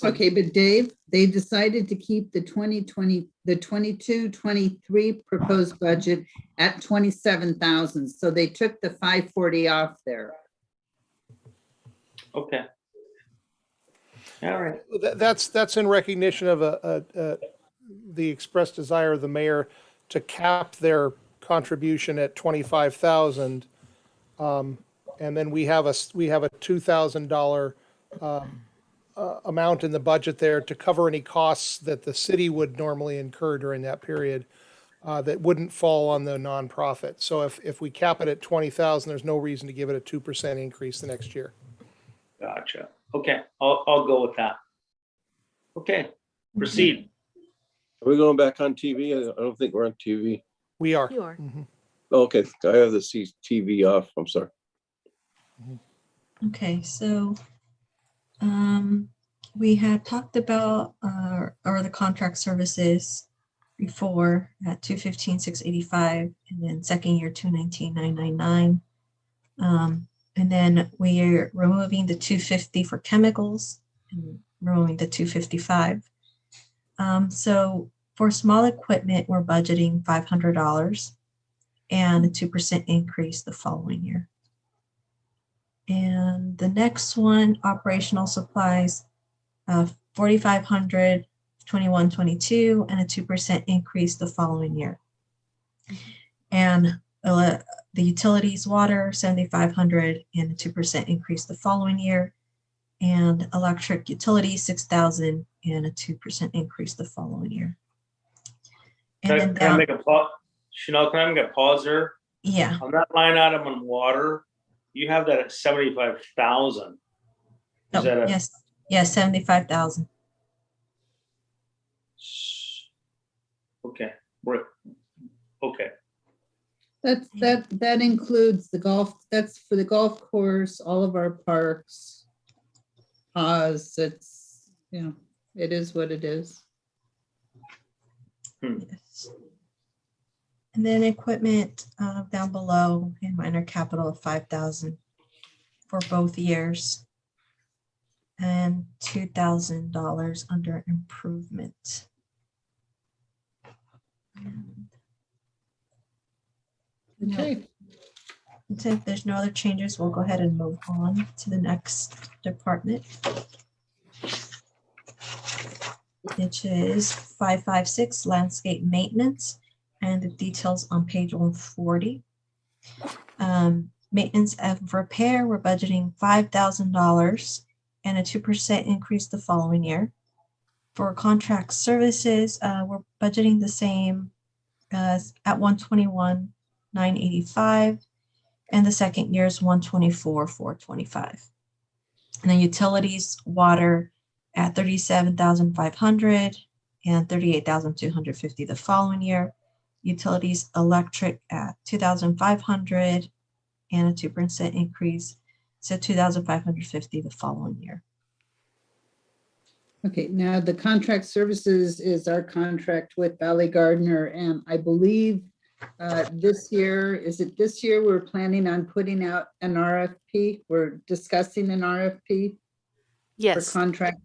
Okay, but Dave, they decided to keep the 22-23 proposed budget at 27,000. So they took the 540 off there. Okay. All right. That's in recognition of the expressed desire of the mayor to cap their contribution at 25,000, and then we have a $2,000 amount in the budget there to cover any costs that the city would normally incur during that period that wouldn't fall on the nonprofit. So if we cap it at 20,000, there's no reason to give it a 2% increase the next year. Gotcha. Okay, I'll go with that. Okay, proceed. Are we going back on TV? I don't think we're on TV. We are. You are. Mhm. Okay, I have the TV off. I'm sorry. Okay, so we had talked about or the contract services before at 215,685, and then second year 219,999. And then we're removing the 250 for chemicals and removing the 255. So for small equipment, we're budgeting $500 and a 2% increase the following year. And the next one, operational supplies, 4,500, 21-22, and a 2% increase the following year. And the utilities, water, 7,500, and a 2% increase the following year. And electric utilities, 6,000, and a 2% increase the following year. And Can I make a pause? Chanel, can I make a pause there? Yeah. On that line item on water, you have that at 75,000. Is that a, yes, 75,000. okay, okay. That includes the golf, that's for the golf course, all of our parks. It's, you know, it is what it is. Yes. And then equipment down below in minor capital of 5,000 for both years, and $2,000 under improvement. Okay. So if there's no other changes, we'll go ahead and move on to the next department, which is 556 landscape maintenance, and the details on page 140. Maintenance and repair, we're budgeting $5,000 and a 2% increase the following year. For contract services, we're budgeting the same as at 121,985, and the second year is 124,425. And then utilities, water at 37,500 and 38,250 the following year. Utilities, electric at 2,500 and a 2% increase, so 2,550 the following year. Okay, now the contract services is our contract with Valley Gardner, and I believe this year we're planning on putting out an RFP. We're discussing an RFP Yes. for contract.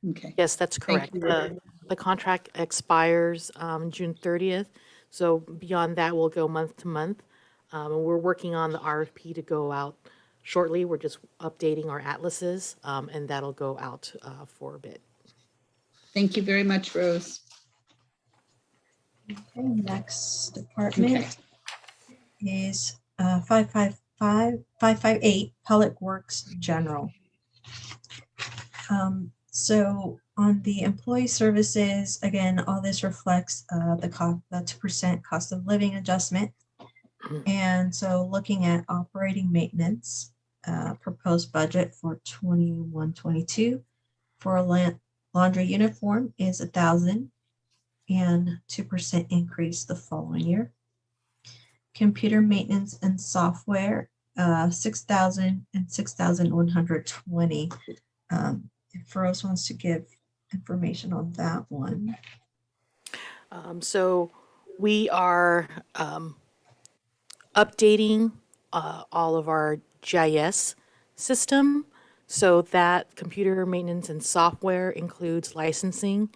Okay. Yes, that's correct. The contract expires June 30th. So beyond that, we'll go month to month. And we're working on the RFP to go out shortly. We're just updating our atlases, and that'll go out for a bit. Thank you very much, Rose. Okay, next department is 558 Public Works General. So on the employee services, again, all this reflects the 2% cost of living adjustment. And so looking at operating maintenance, proposed budget for 21-22 for a laundry uniform is 1,000 and 2% increase the following year. Computer maintenance and software, 6,000 and 6,120. If Rose wants to give information on that one. So we are updating all of our GIS system. So that computer maintenance and software includes licensing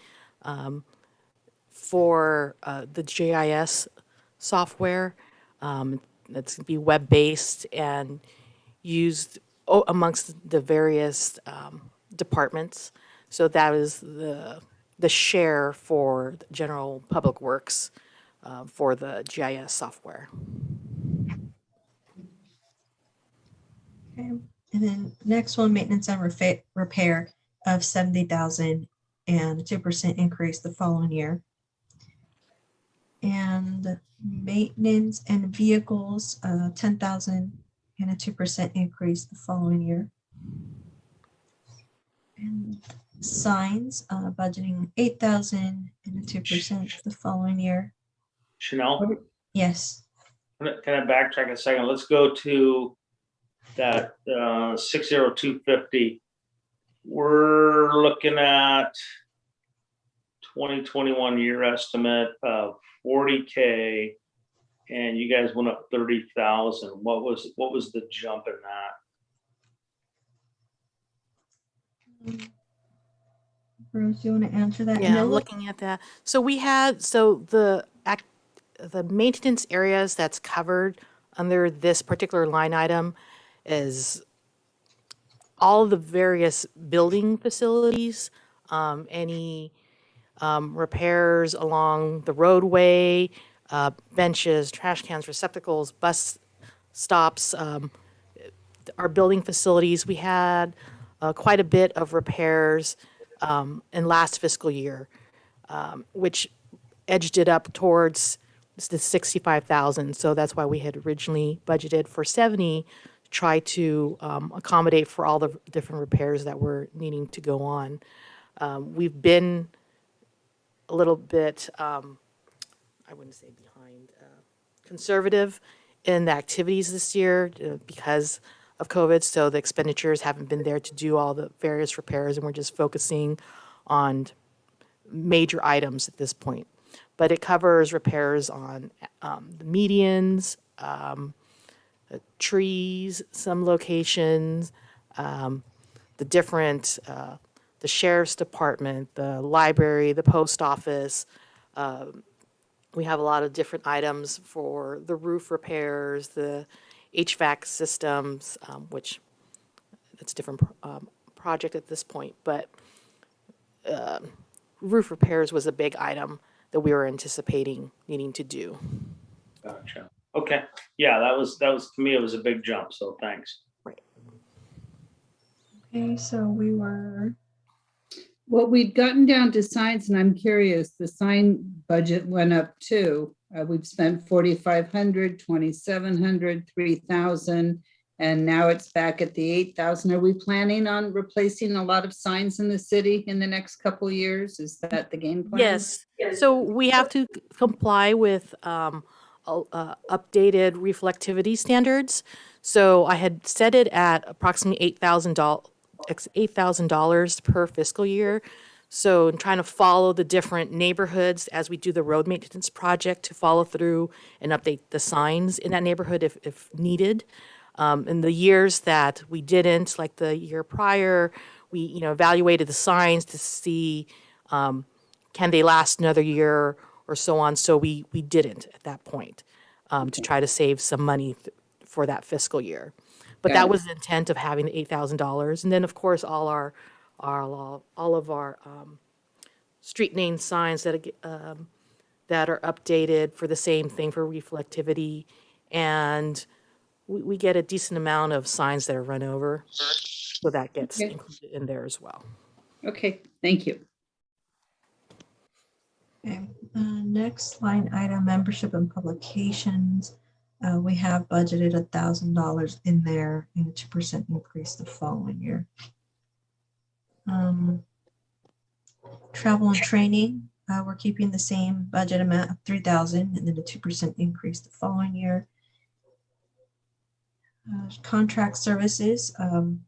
for the GIS software. That's going to be web-based and used amongst the various departments. So that is the share for the general public works for the GIS software. Okay. And then next one, maintenance and repair, of 70,000 and a 2% increase the following year. And maintenance and vehicles, 10,000 and a 2% increase the following year. And signs, budgeting 8,000 and a 2% the following year. Chanel, Yes. can I backtrack a second? Let's go to that 60250. We're looking at 2021 year estimate of 40K, and you guys went up 30,000. What was the jump in that? Bruce, you want to answer that? Yeah, I'm looking at that. So we had, so the maintenance areas that's covered under this particular line item is all of the various building facilities, any repairs along the roadway, benches, trash cans, receptacles, bus stops, our building facilities. We had quite a bit of repairs in last fiscal year, which edged it up towards the 65,000. So that's why we had originally budgeted for 70, to try to accommodate for all the different repairs that were needing to go on. We've been a little bit, I wouldn't say behind, conservative in the activities this year because of COVID. So the expenditures haven't been there to do all the various repairs, and we're just focusing on major items at this point. But it covers repairs on the medians, trees, some locations, the different, the sheriff's department, the library, the post office. We have a lot of different items for the roof repairs, the HVAC systems, which it's a different project at this point, but roof repairs was a big item that we were anticipating needing to do. Gotcha. Okay. Yeah, that was to me, it was a big jump. So thanks. Right. Okay, so we were. Well, we'd gotten down to signs, and I'm curious, the sign budget went up too. We've spent 4,500, 2,700, 3,000, and now it's back at the 8,000. Are we planning on replacing a lot of signs in the city in the next couple of years? Is that the game plan? Yes. So we have to comply with updated reflectivity standards. So I had set it at approximately $8,000 per fiscal year. So I'm trying to follow the different neighborhoods as we do the road maintenance project to follow through and update the signs in that neighborhood if needed. In the years that we didn't, like the year prior, we evaluated the signs to see can they last another year or so on. So we didn't at that point to try to save some money for that fiscal year. But that was the intent of having the $8,000, and then of course all of our street name signs that are updated for the same thing for reflectivity, and we get a decent amount of signs that are run over, so that gets included in there as well. Okay, thank you. Okay, next line item, membership and publications. We have budgeted $1,000 in there and a 2% increase the following year. Travel and training, we're keeping the same budget amount of $3,000 and then a 2% increase the following year. Contract services of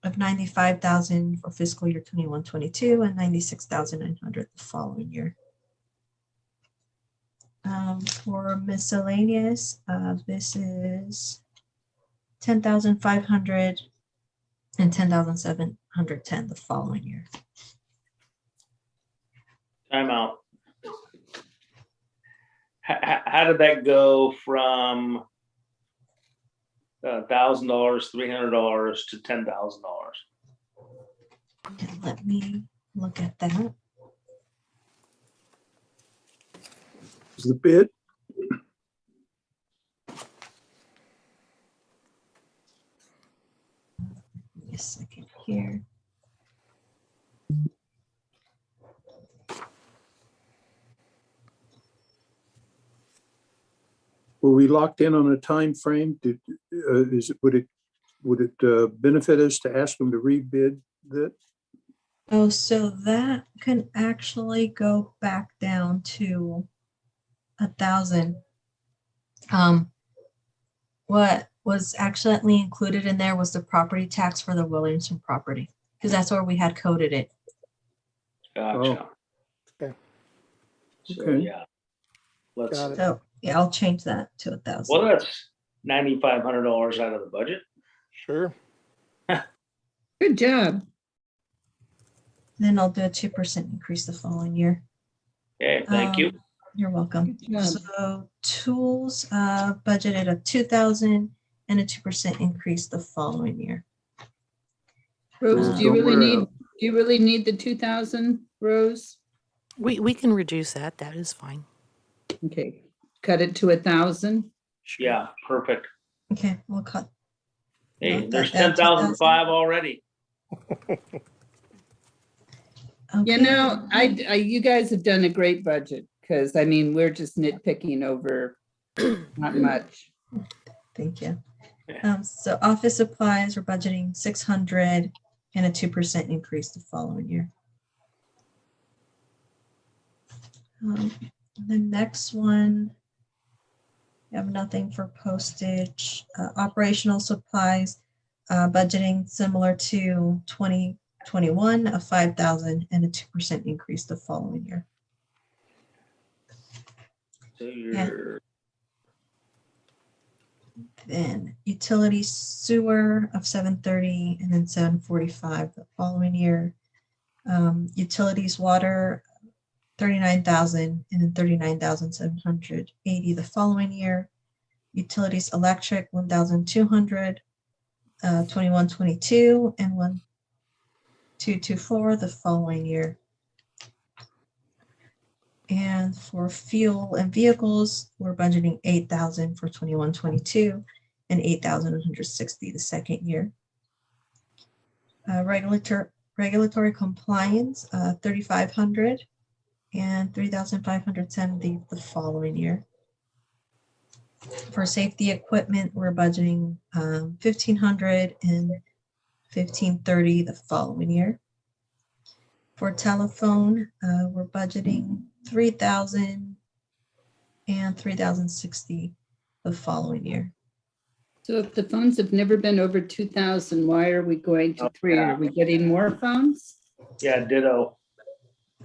$95,000 for fiscal year 21-22 and $96,900 the following year. For miscellaneous, this is $10,500 and $10,710 the following year. Time out. How did that go from $1,000, $300 to $10,000? Let me look at that. Is the bid? Give me a second here. were we locked in on a time frame? Would it benefit us to ask them to rebid that? Oh, so that can actually go back down to 1,000. What was actually included in there was the property tax for the Williamson property, because that's where we had coded it. Gotcha. Okay. So, Okay. yeah. Let's, Got it. So yeah, I'll change that to 1,000. well, that's $9,500 out of the budget. Sure. Good job. Then I'll do a 2% increase the following year. Okay, thank you. You're welcome. Good job. So tools budgeted at 2,000 and a 2% increase the following year. Rose, do you Don't really worry. need, do you really need the 2,000, Rose? We can reduce that. That is fine. Okay, cut it to 1,000. Yeah, perfect. Okay, we'll cut. Hey, Note there's that down to 10,005 already. Okay. You know, I, you guys have done a great budget, because I mean, we're just nitpicking over not much. Thank you. Yeah. So office supplies, we're budgeting 600 and a 2% increase the following year. The next one, we have nothing for postage. Operational supplies, budgeting similar to 2021 of 5,000 and a 2% increase the following year. So you're, Then utility sewer of 730 and then 745 the following year. Utilities water 39,000 and then 39,780 the following year. Utilities electric 1,200, 21-22 and 1,224 the following year. And for fuel and vehicles, we're budgeting 8,000 for 21-22 and 8,160 the second year. Regulatory compliance, 3,500 and 3,570 the following year. For safety equipment, we're budgeting 1,500 and 1,530 the following year. For telephone, we're budgeting 3,000 and 3,060 the following year. So if the phones have never been over 2,000, why are we going to 3? Are we getting more phones? yeah, ditto.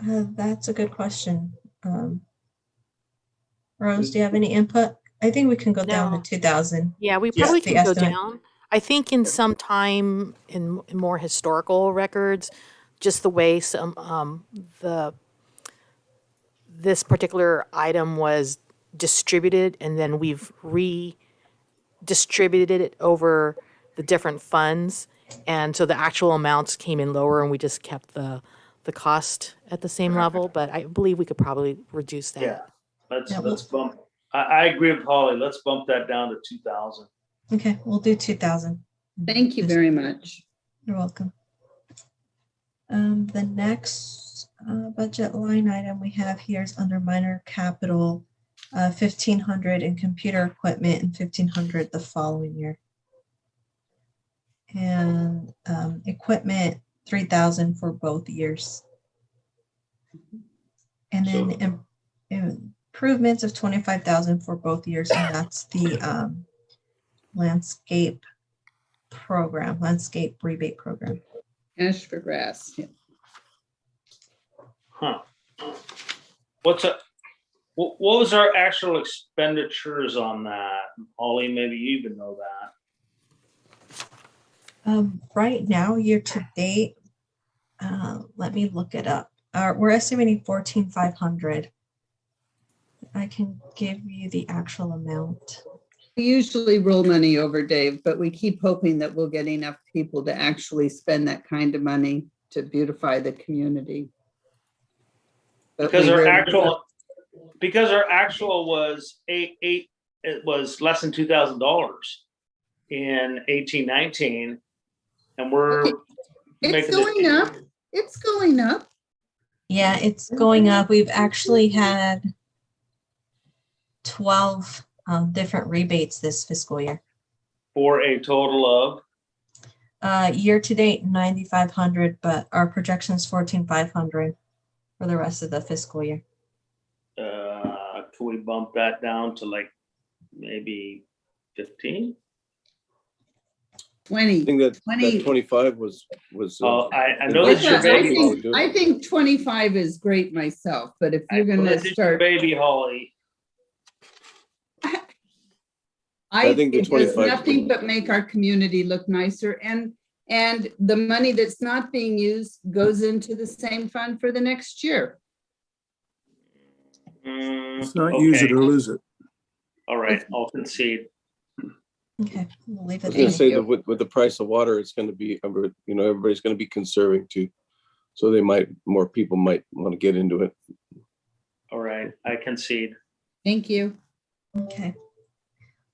That's a good question. Rose, do you have any input? I think we can go down No. to 2,000. Yeah, we Just probably the can go estimate. down. I think in some time in more historical records, just the way some this particular item was distributed, and then we've redistributed it over the different funds, and so the actual amounts came in lower, and we just kept the cost at the same level. But I believe we could probably reduce that. Yeah, let's Yeah, bump. I agree with Holly. Let's bump that down to 2,000. Okay, we'll do 2,000. Thank you very much. You're welcome. The next budget line item we have here is under minor capital, 1,500 in computer equipment and 1,500 the following year. And equipment, 3,000 for both years. And then improvements of 25,000 for both years, and that's the landscape rebate program. Ash for grass. Yeah. Huh. What was our actual expenditures on that? Holly, maybe you even know that. Right now, year to date, let me look it up. We're estimating 14,500. I can give you the actual amount. We usually roll money over, Dave, but we keep hoping that we'll get enough people to actually spend that kind of money to beautify the community. But Because we our rarely- actual was it was less than $2,000 in 18-19, and we're Okay. It's making going it. up. It's going up. Yeah, it's going up. We've actually had 12 different rebates this fiscal year. For a total of, Year to date, 9,500, but our projection is 14,500 for the rest of the fiscal year. can we bump that down to like maybe 15? 20. I think that 20. 25 was. Oh, I the know budget that's your I baby. think, I think 25 is great myself, but if you're Well, gonna this is your start, baby, Holly. I think the it does 25 nothing but make our community look nicer, and the money that's not being used goes into the same fund for the next year. It's not use it or lose it. All right, I'll concede. Okay, we'll leave I was it going to there. say that with the price of water, it's going to be, everybody's going to be conserving too. So more people might want to get into it. All right, I concede. Thank you. Okay,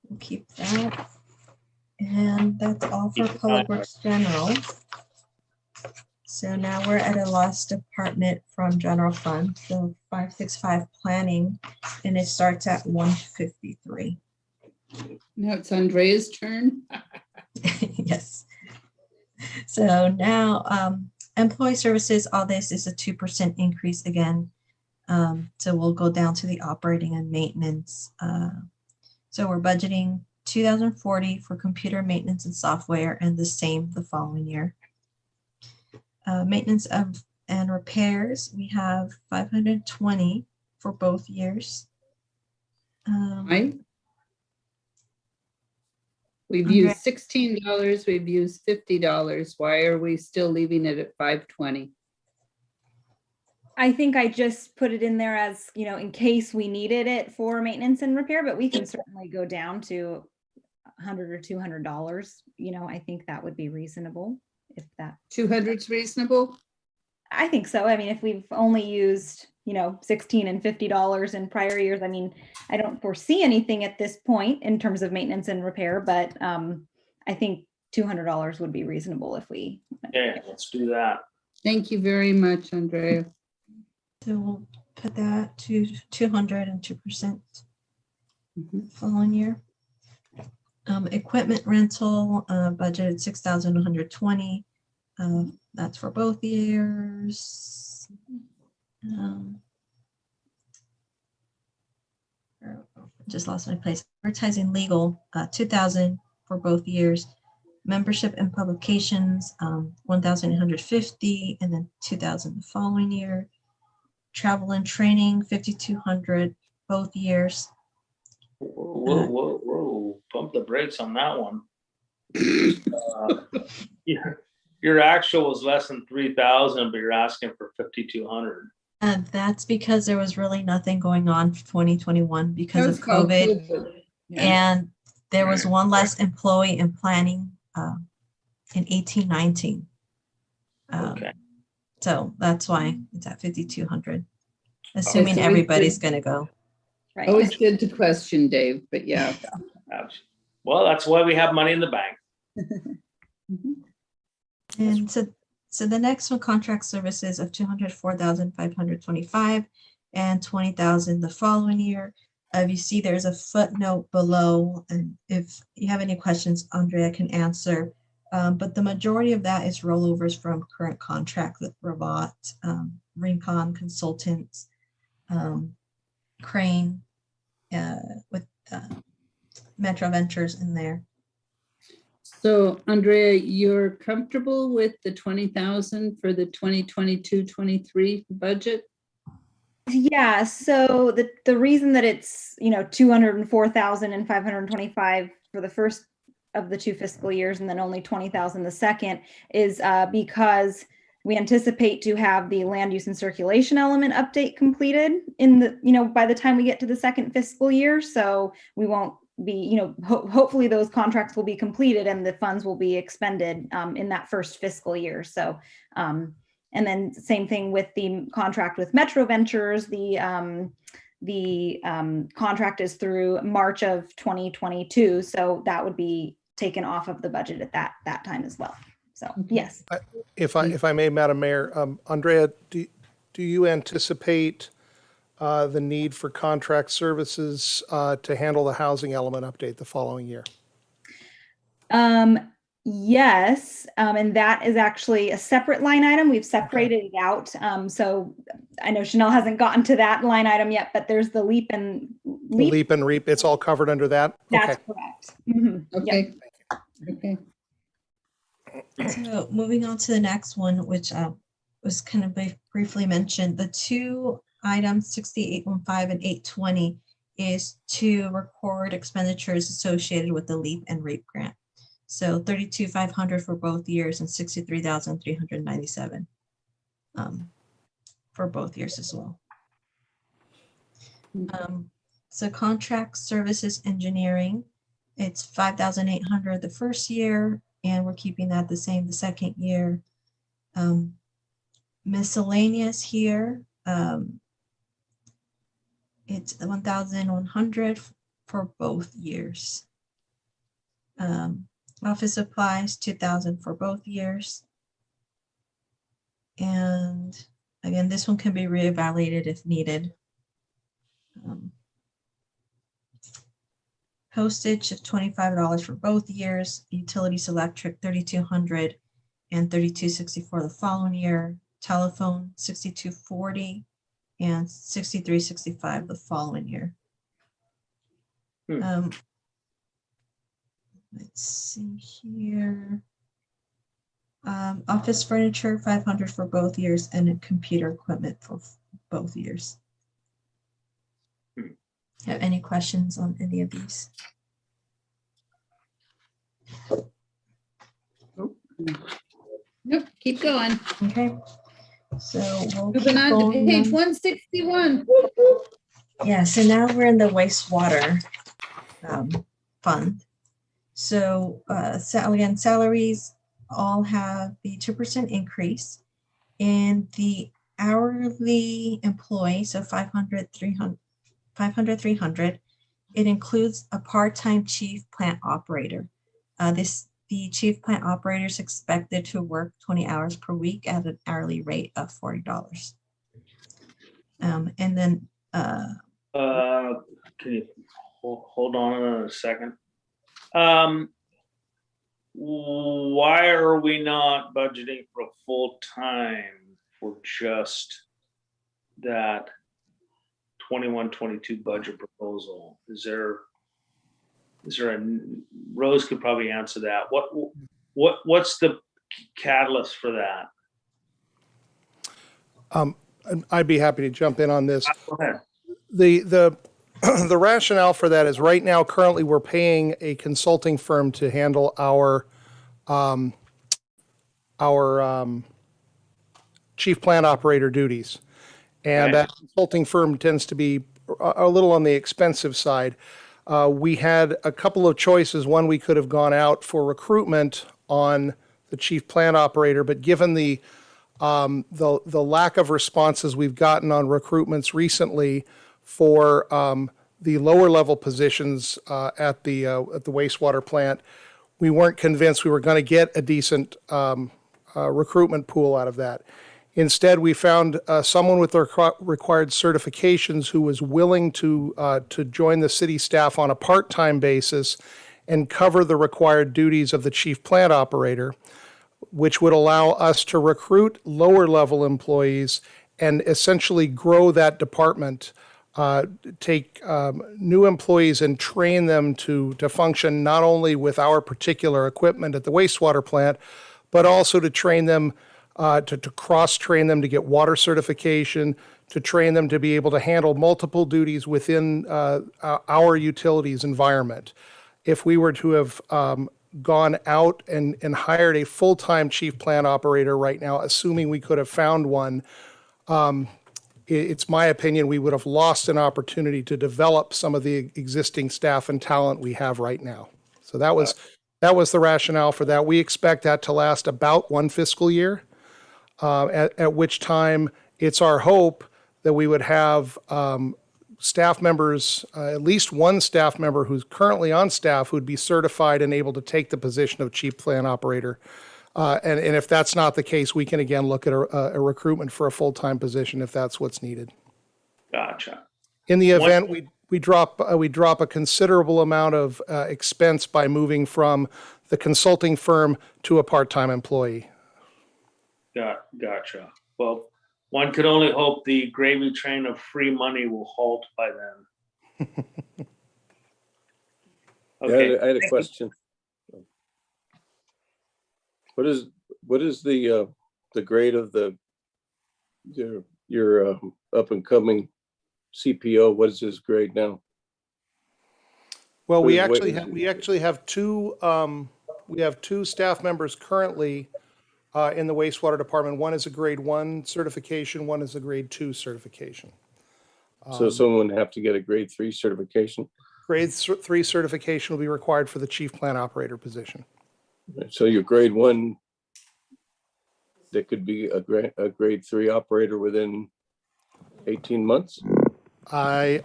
we'll keep that. And that's all for Public Works General. So now we're at a lost department from General Fund, so 565 Planning, and it starts at 153. Now it's Andrea's turn. Yes. So now employee services, all this is a 2% increase again. So we'll go down to the operating and maintenance. So we're budgeting 2,040 for computer maintenance and software, and the same the following year. Maintenance of and repairs, we have 520 for both years. Right? We've Okay. used $16, we've used $50. Why are we still leaving it at 520? I think I just put it in there as, in case we needed it for maintenance and repair, but we can certainly go down to $100 or $200. I think that would be reasonable if that. 200's reasonable? I think so. I mean, if we've only used, $16 and $50 in prior years, I mean, I don't foresee anything at this point in terms of maintenance and repair, but I think $200 would be reasonable if we. Okay, let's do that. Thank you very much, Andrea. So we'll put that to 202% following year. Equipment rental budgeted 6,120. That's for both years. Just lost my place. Advertising legal, 2,000 for both years. Membership and publications, 1,850, and then 2,000 the following year. Travel and training, 5,200 both years. Whoa. Pump the brakes on that one. Your actual was less than 3,000, but you're asking for 5,200. That's because there was really nothing going on for 2021 because That's of called COVID. Yeah. And there was one less employee in planning in 1819. Okay. So that's why it's at 5,200, assuming It's always everybody's good. going to go. Right. Always good to question, Dave, but yeah. Well, that's why we have money in the bank. And so the next one, contract services of 204,525 and 20,000 the following year. You see there's a footnote below, and if you have any questions, Andrea can answer. But the majority of that is rollovers from current contract with Rabat, Rincon Consultants, Crane, with Metro Ventures in there. So Andrea, you're comfortable with the 20,000 for the 2022-23 budget? Yeah, so the reason that it's 204,525 for the first of the two fiscal years and then only 20,000 the second is because we anticipate to have the land use and circulation element update completed in the by the time we get to the second fiscal year. So we won't be hopefully those contracts will be completed and the funds will be expended in that first fiscal year. So and then same thing with the contract with Metro Ventures. The contract is through March of 2022. So that would be taken off of the budget at that time as well. So yes. If I may, Madam Mayor, Andrea, do you anticipate the need for contract services to handle the housing element update the following year? Yes, and that is actually a separate line item. We've separated it out. So I know Chanel hasn't gotten to that line item yet, but there's the leap and The leap and reap, it's all covered under that? That's Okay. correct. Mhm. Yep. Okay. Okay. So moving on to the next one, which was kind of briefly mentioned, the two items 6815 and 820 is to record expenditures associated with the LEAP and REAP grant. So 32,500 for both years and 63,397 for both years as well. So contract services engineering, it's 5,800 the first year, and we're keeping that the same the second year. Miscellaneous here, it's 1,100 for both years. Office supplies, 2,000 for both years. And again, this one can be reevaluated if needed. Postage of $25 for both years, utilities electric 3,200 and 3,264 the following year, telephone 6,240 and 6,365 the following year. Let's see here. Office furniture 500 for both years and computer equipment for both years. Have any questions on any of these? Nope, keep going. Okay. So we'll Moving keep on to going page now. 161. Yeah, so now we're in the wastewater fund. So again, salaries all have the 2% increase, and the hourly employee, so 500, 300, it includes a part-time chief plant operator. The chief plant operator is expected to work 20 hours per week at an hourly rate of $40. And then Can you hold on a second? Why are we not budgeting for a full time for just that 21-22 budget proposal? Is there a Rose could probably answer that. What's the catalyst for that? I'd be happy to jump in on this. Go ahead. The rationale for that is right now, currently, we're paying a consulting firm to handle our chief plant operator duties. And that consulting firm tends to be a little on the expensive side. We had a couple of choices. One, we could have gone out for recruitment on the chief plant operator, but given the lack of responses we've gotten on recruitments recently for the lower level positions at the wastewater plant, we weren't convinced we were going to get a decent recruitment pool out of that. Instead, we found someone with the required certifications who was willing to join the city staff on a part-time basis and cover the required duties of the chief plant operator, which would allow us to recruit lower-level employees and essentially grow that department, take new employees and train them to function not only with our particular equipment at the wastewater plant, but also to train them to cross-train them to get water certification, to train them to be able to handle multiple duties within our utilities environment. If we were to have gone out and hired a full-time chief plant operator right now, assuming we could have found one, it's my opinion we would have lost an opportunity to develop some of the existing staff and talent we have right now. So that was the rationale for that. We expect that to last about one fiscal year. At which time it's our hope that we would have staff members, at least one staff member who's currently on staff who'd be certified and able to take the position of chief plant operator. And if that's not the case, we can again look at a recruitment for a full-time position if that's what's needed. Gotcha. In the One- event we drop a considerable amount of expense by moving from the consulting firm to a part-time employee. Gotcha. Well, one could only hope the gravy train of free money will halt by then. Okay. Yeah, I had a Thank you. question. What is the grade of your up and coming CPO? What is his grade now? Well, What we is- what actually is- have two staff members currently in the wastewater department. One is a grade 1 certification, one is a grade 2 certification. So someone would have to get a grade 3 certification. Grade 3 certification will be required for the chief plant operator position. So your grade 1, that could be a grade 3 operator within 18 months. I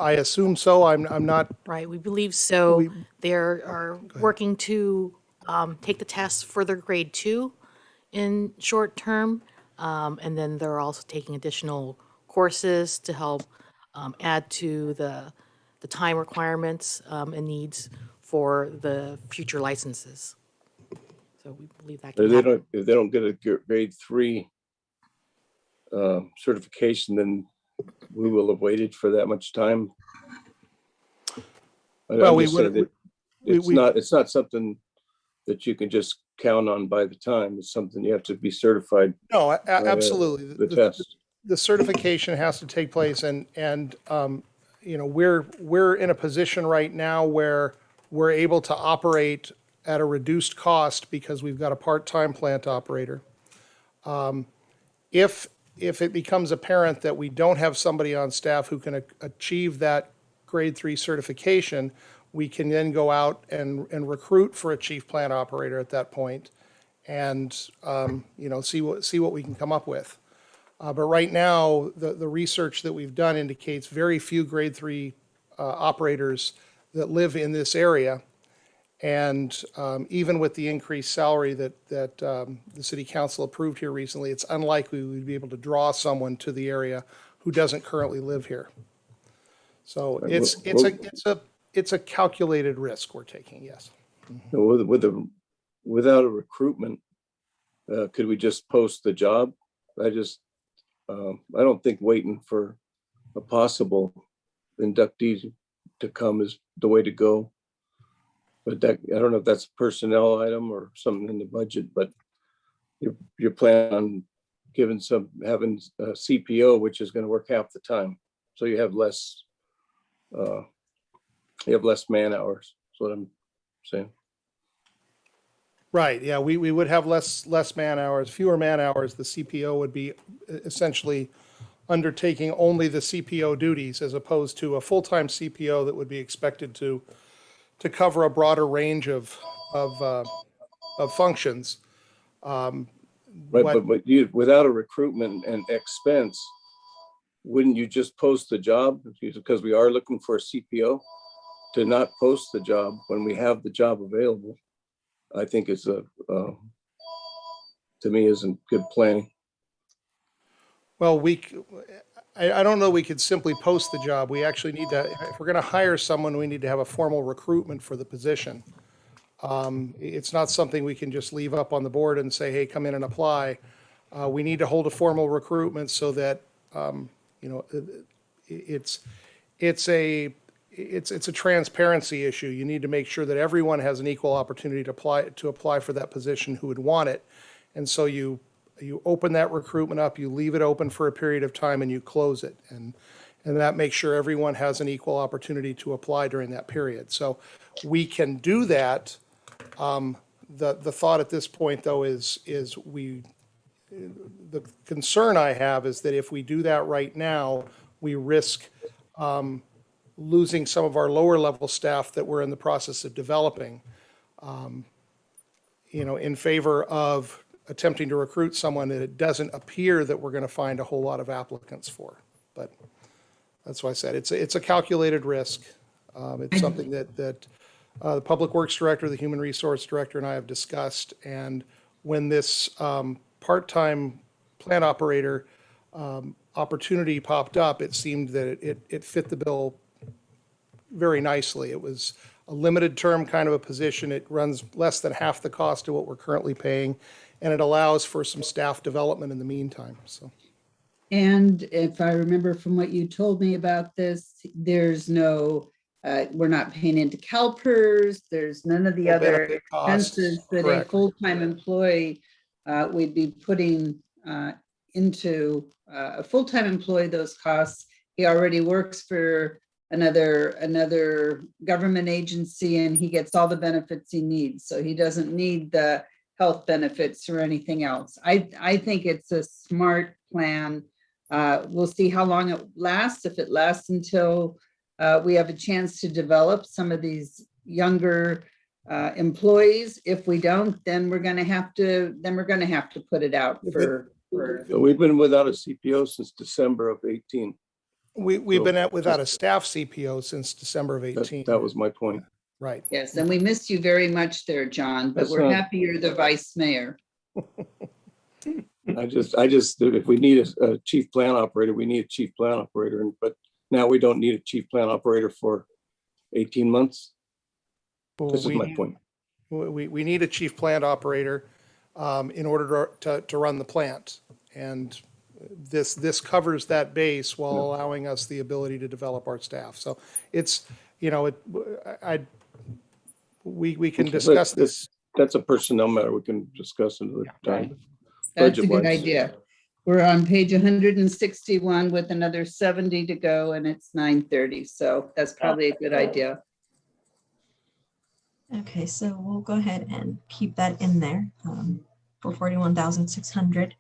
assume so. I'm not. Right, we believe so. We- They are working to take the test for their grade 2 in short term. And then they're also taking additional courses to help add to the time requirements and needs for the future licenses. So we believe that can happen. If they don't get a grade 3 certification, then we will have waited for that much time. Well, we I'm just saying would. that it's not something that you can just count on by the time. It's something you have to be certified. No, absolutely. The test. The certification has to take place, and we're in a position right now where we're able to operate at a reduced cost because we've got a part-time plant operator. If it becomes apparent that we don't have somebody on staff who can achieve that grade 3 certification, we can then go out and recruit for a chief plant operator at that point, and see what we can come up with. But right now, the research that we've done indicates very few grade 3 operators that live in this area. And even with the increased salary that the city council approved here recently, it's unlikely we'd be able to draw someone to the area who doesn't currently live here. So it's a calculated risk we're taking, yes. Without a recruitment, could we just post the job? I don't think waiting for a possible inductee to come is the way to go. But I don't know if that's a personnel item or something in the budget, but you're planning on having a CPO, which is going to work half the time. So you have less man hours. That's what I'm saying. Right, yeah, we would have less man hours, fewer man hours. The CPO would be essentially undertaking only the CPO duties as opposed to a full-time CPO that would be expected to cover a broader range of functions. Right, but you, without a recruitment and expense, wouldn't you just post the job? Because we are looking for a CPO. To not post the job when we have the job available, I think is to me isn't good planning. Well, I don't know we could simply post the job. We actually need to, if we're going to hire someone, we need to have a formal recruitment for the position. It's not something we can just leave up on the board and say, hey, come in and apply. We need to hold a formal recruitment so that, it's a transparency issue. You need to make sure that everyone has an equal opportunity to apply for that position who would want it. And so you open that recruitment up, you leave it open for a period of time, and you close it. And that makes sure everyone has an equal opportunity to apply during that period. So we can do that. The thought at this point, though, is the concern I have is that if we do that right now, we risk losing some of our lower level staff that we're in the process of developing, in favor of attempting to recruit someone that it doesn't appear that we're going to find a whole lot of applicants for. But that's why I said it's a calculated risk. It's something that the Public Works Director, the Human Resource Director, and I have discussed. And when this part-time plant operator opportunity popped up, it seemed that it fit the bill very nicely. It was a limited term kind of a position. It runs less than half the cost of what we're currently paying, and it allows for some staff development in the meantime, so. And if I remember from what you told me about this, there's no, we're not paying into CalPERS, there's none of the No other benefit costs, expenses that a correct. full-time employee we'd be putting into a full-time employee, those costs. He already works for another government agency and he gets all the benefits he needs. So he doesn't need the health benefits or anything else. I think it's a smart plan. We'll see how long it lasts. If it lasts until we have a chance to develop some of these younger employees. If we don't, then we're going to have to put it out for. We've been without a CPO since December of 18. We've been without a staff CPO since December of 18. That was my point. Right. Yes, and we missed you very much there, John, but we're happy you're the vice mayor. I just, if we need a chief plan operator, we need a chief plan operator, but now we don't need a chief plan operator for 18 months. Well, this is my point. We need a chief plant operator in order to run the plant. And this covers that base while allowing us the ability to develop our staff. So it's, we can discuss this. That's a personnel matter. We can discuss another time. That's a good idea. We're on page 161 with another 70 to go and it's 9:30. So that's probably a good idea. Okay, so we'll go ahead and keep that in there for 41,600.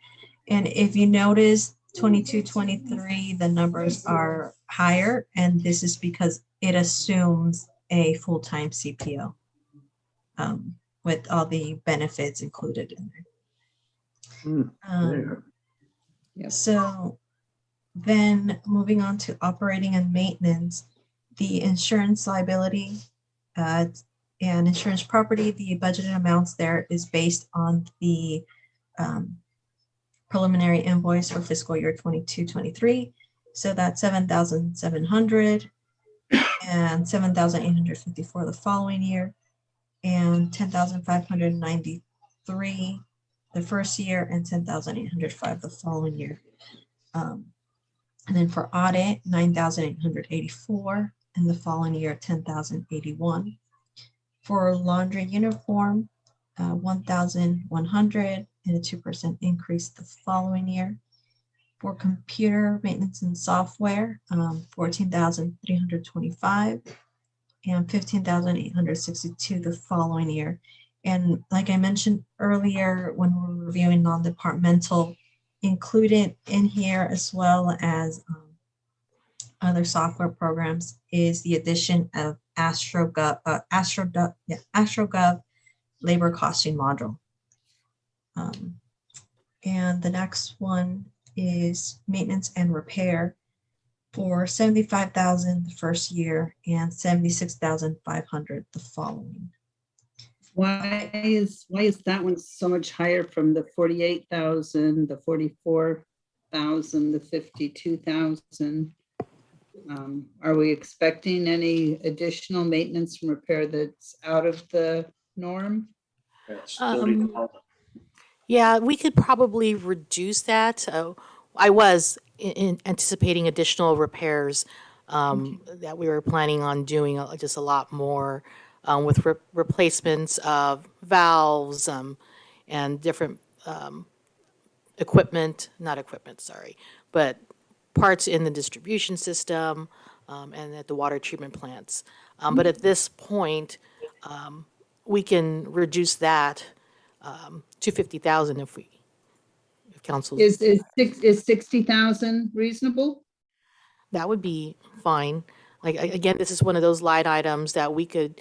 And if you notice 22, 23, the numbers are higher, and this is because it assumes a full-time CPO with all the benefits included in there. So then moving on to operating and maintenance, the insurance liability and insurance property, the budgeted amounts there is based on the preliminary invoice for fiscal year 22-23. So that's 7,700 and 7,854 the following year, and 10,593 the first year, and 10,805 the following year. And then for audit, 9,884, and the following year, 10,081. For laundry uniform, 1,100 and a 2% increase the following year. For computer maintenance and software, 14,325 and 15,862 the following year. And like I mentioned earlier, when we're reviewing non-departmental, included in here as well as other software programs is the addition of AstroGov labor costing module. And the next one is maintenance and repair for 75,000 the first year and 76,500 the following. Why is that one so much higher from the 48,000, the 44,000, the 52,000? Are we expecting any additional maintenance and repair that's out of the norm? Yeah, we could probably reduce that. I was anticipating additional repairs that we were planning on doing just a lot more with replacements of valves and different but parts in the distribution system and at the water treatment plants. But at this point, we can reduce that to 50,000 if council is 60,000 reasonable? That would be fine. Like again, this is one of those line items that we could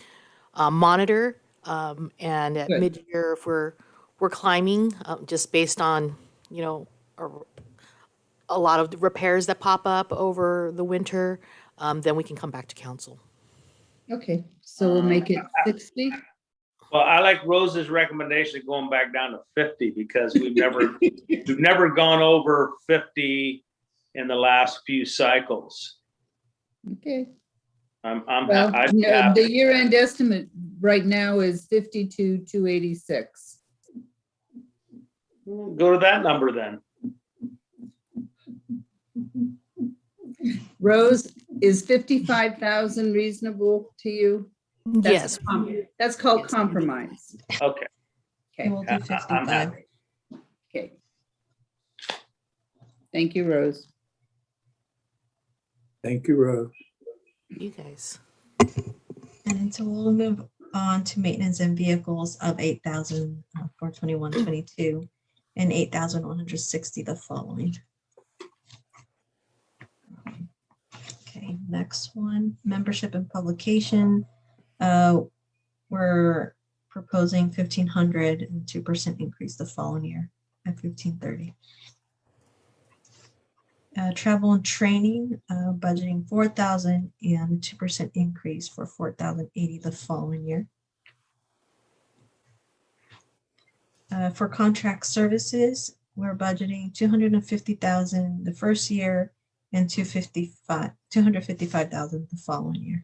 monitor, and at mid-year if we're climbing just based on a lot of the repairs that pop up over the winter, then we can come back to council. Okay, so we'll make it 60. Well, I like Rose's recommendation of going back down to 50 because we've never gone over 50 in the last few cycles. Okay. I'm Well, I'd be no, happy. the year-end estimate right now is 52,286. Go to that number then. Rose, is 55,000 reasonable to you? Yes, That's called compromise. Okay. Okay. We'll do I'm 55. happy. Okay. Thank you, Rose. Thank you, Rose. you guys. And so we'll move on to maintenance and vehicles of 8,000 for 21-22 and 8,160 the following. Okay, next one, membership and publication. We're proposing 1,500 and 2% increase the following year at 1,530. Travel and training, budgeting 4,000 and a 2% increase for 4,080 the following year. For contract services, we're budgeting 250,000 the first year and 255,000 the following year.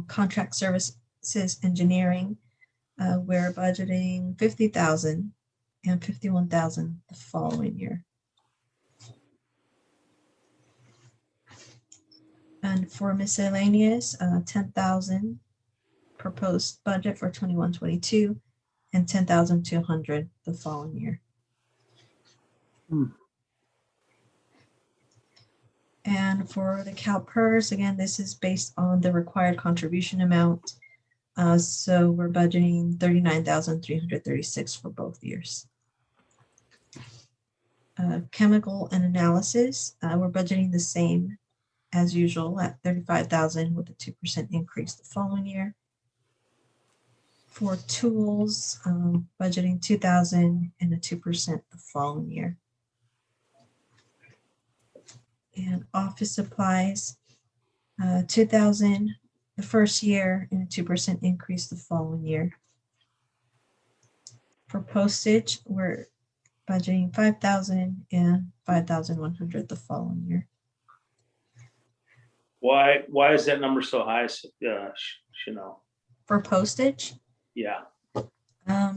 Contract services engineering, we're budgeting 50,000 and 51,000 the following year. And for miscellaneous, 10,000 proposed budget for 21-22 and 10,200 the following year. And for the CalPERS, again, this is based on the required contribution amount. So we're budgeting 39,336 for both years. Chemical and analysis, we're budgeting the same as usual at 35,000 with a 2% increase the following year. For tools, budgeting 2,000 and a 2% the following year. And office supplies, 2,000 the first year and a 2% increase the following year. For postage, we're budgeting 5,000 and 5,100 the following year. Why is that number so high, Chanel? For postage, Yeah.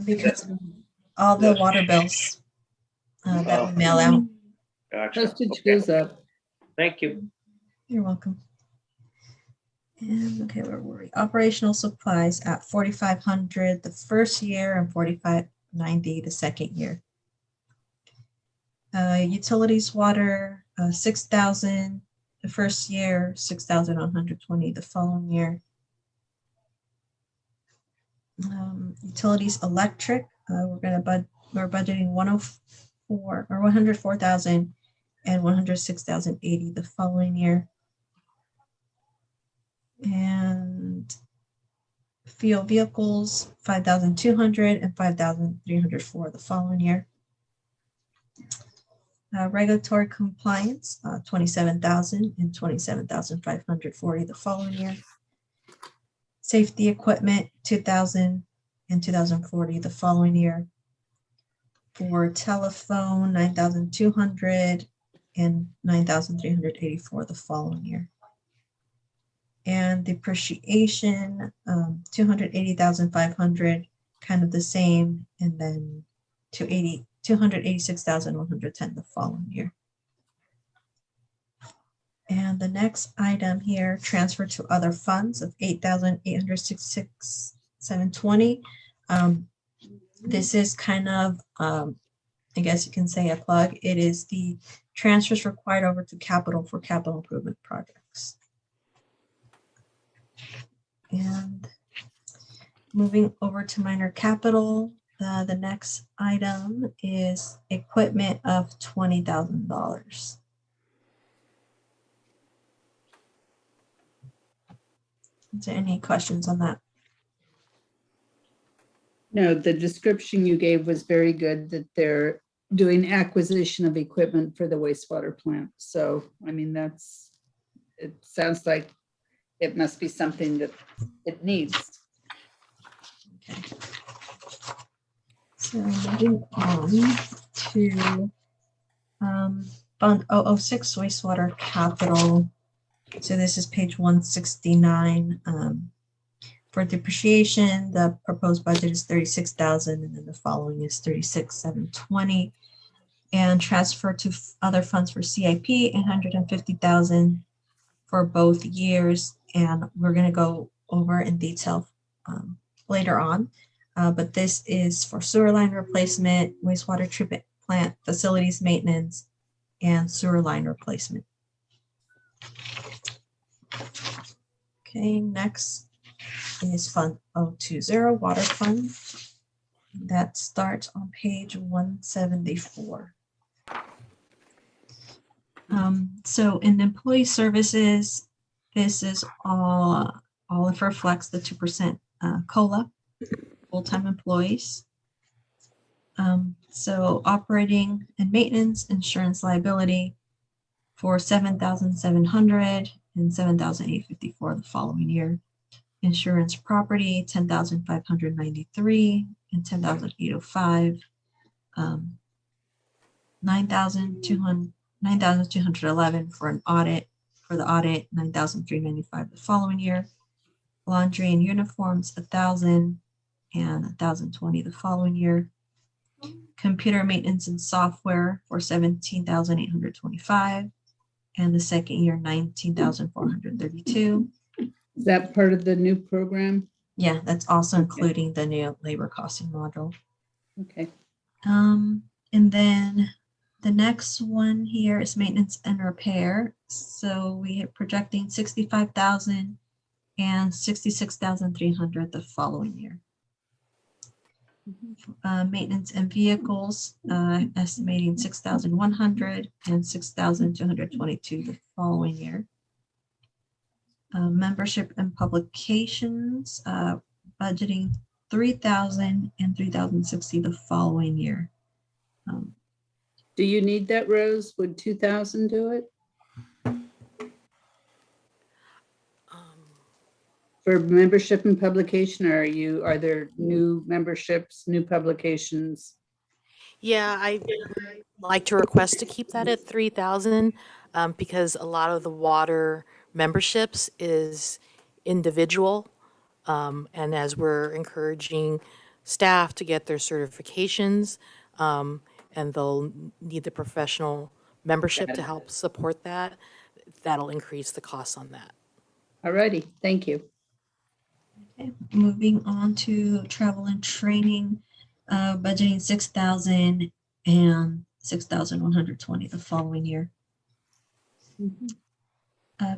because of all the water bills that we mail out. Gotcha. Postage Okay. goes up. Thank you. You're welcome. And okay, where were we? Operational supplies at 4,500 the first year and 4,590 the second year. Utilities water, 6,000 the first year, 6,120 the following year. Utilities electric, we're budgeting 104 or 104,000 and 106,080 the following year. And fuel vehicles, 5,200 and 5,304 the following year. Regulatory compliance, 27,000 and 27,540 the following year. Safety equipment, 2,000 and 2,040 the following year. For telephone, 9,200 and 9,384 the following year. And depreciation, 280,500, kind of the same, and then 286,110 the following year. And the next item here, transfer to other funds of 8,866,720. This is kind of, I guess you can say a plug. It is the transfers required over to capital for capital improvement projects. And moving over to minor capital, the next item is equipment of $20,000. Is there any questions on that? No, the description you gave was very good, that they're doing acquisition of equipment for the wastewater plant. So, I mean, it sounds like it must be something that it needs. Okay. So moving on to Fund 006 wastewater capital. So this is page 169. For depreciation, the proposed budget is 36,000, and then the following is 36,720. And transfer to other funds for CIP, 850,000 for both years. And we're going to go over in detail later on. But this is for sewer line replacement, wastewater treatment plant facilities maintenance, and sewer line replacement. Okay, next is Fund 020 Water Fund. That starts on page 174. So in employee services, this is all it reflects the 2% COLA, full-time employees. So operating and maintenance, insurance liability for 7,700 and 7,854 the following year. Insurance property, 10,593 and 10,805. 9,211 for an audit. For the audit, 9,395 the following year. Laundry and uniforms, 1,000 and 1,020 the following year. Computer maintenance and software for 17,825, and the second year 19,432. Is that part of the new program? Yeah, that's also including the new labor costing module. Okay. And then the next one here is maintenance and repair. So we are projecting 65,000 and 66,300 the following year. Maintenance and vehicles, estimating 6,100 and 6,222 the following year. Membership and publications, budgeting 3,000 and 3,060 the following year. Do you need that, Rose? Would 2,000 do it? For membership and publication, are there new memberships, new publications? Yeah, I would like to request to keep that at 3,000 because a lot of the water memberships is individual. And as we're encouraging staff to get their certifications, and they'll need the professional membership to help support that, that'll increase the costs on that. All righty, thank you. Okay, moving on to travel and training, budgeting 6,000 and 6,120 the following year.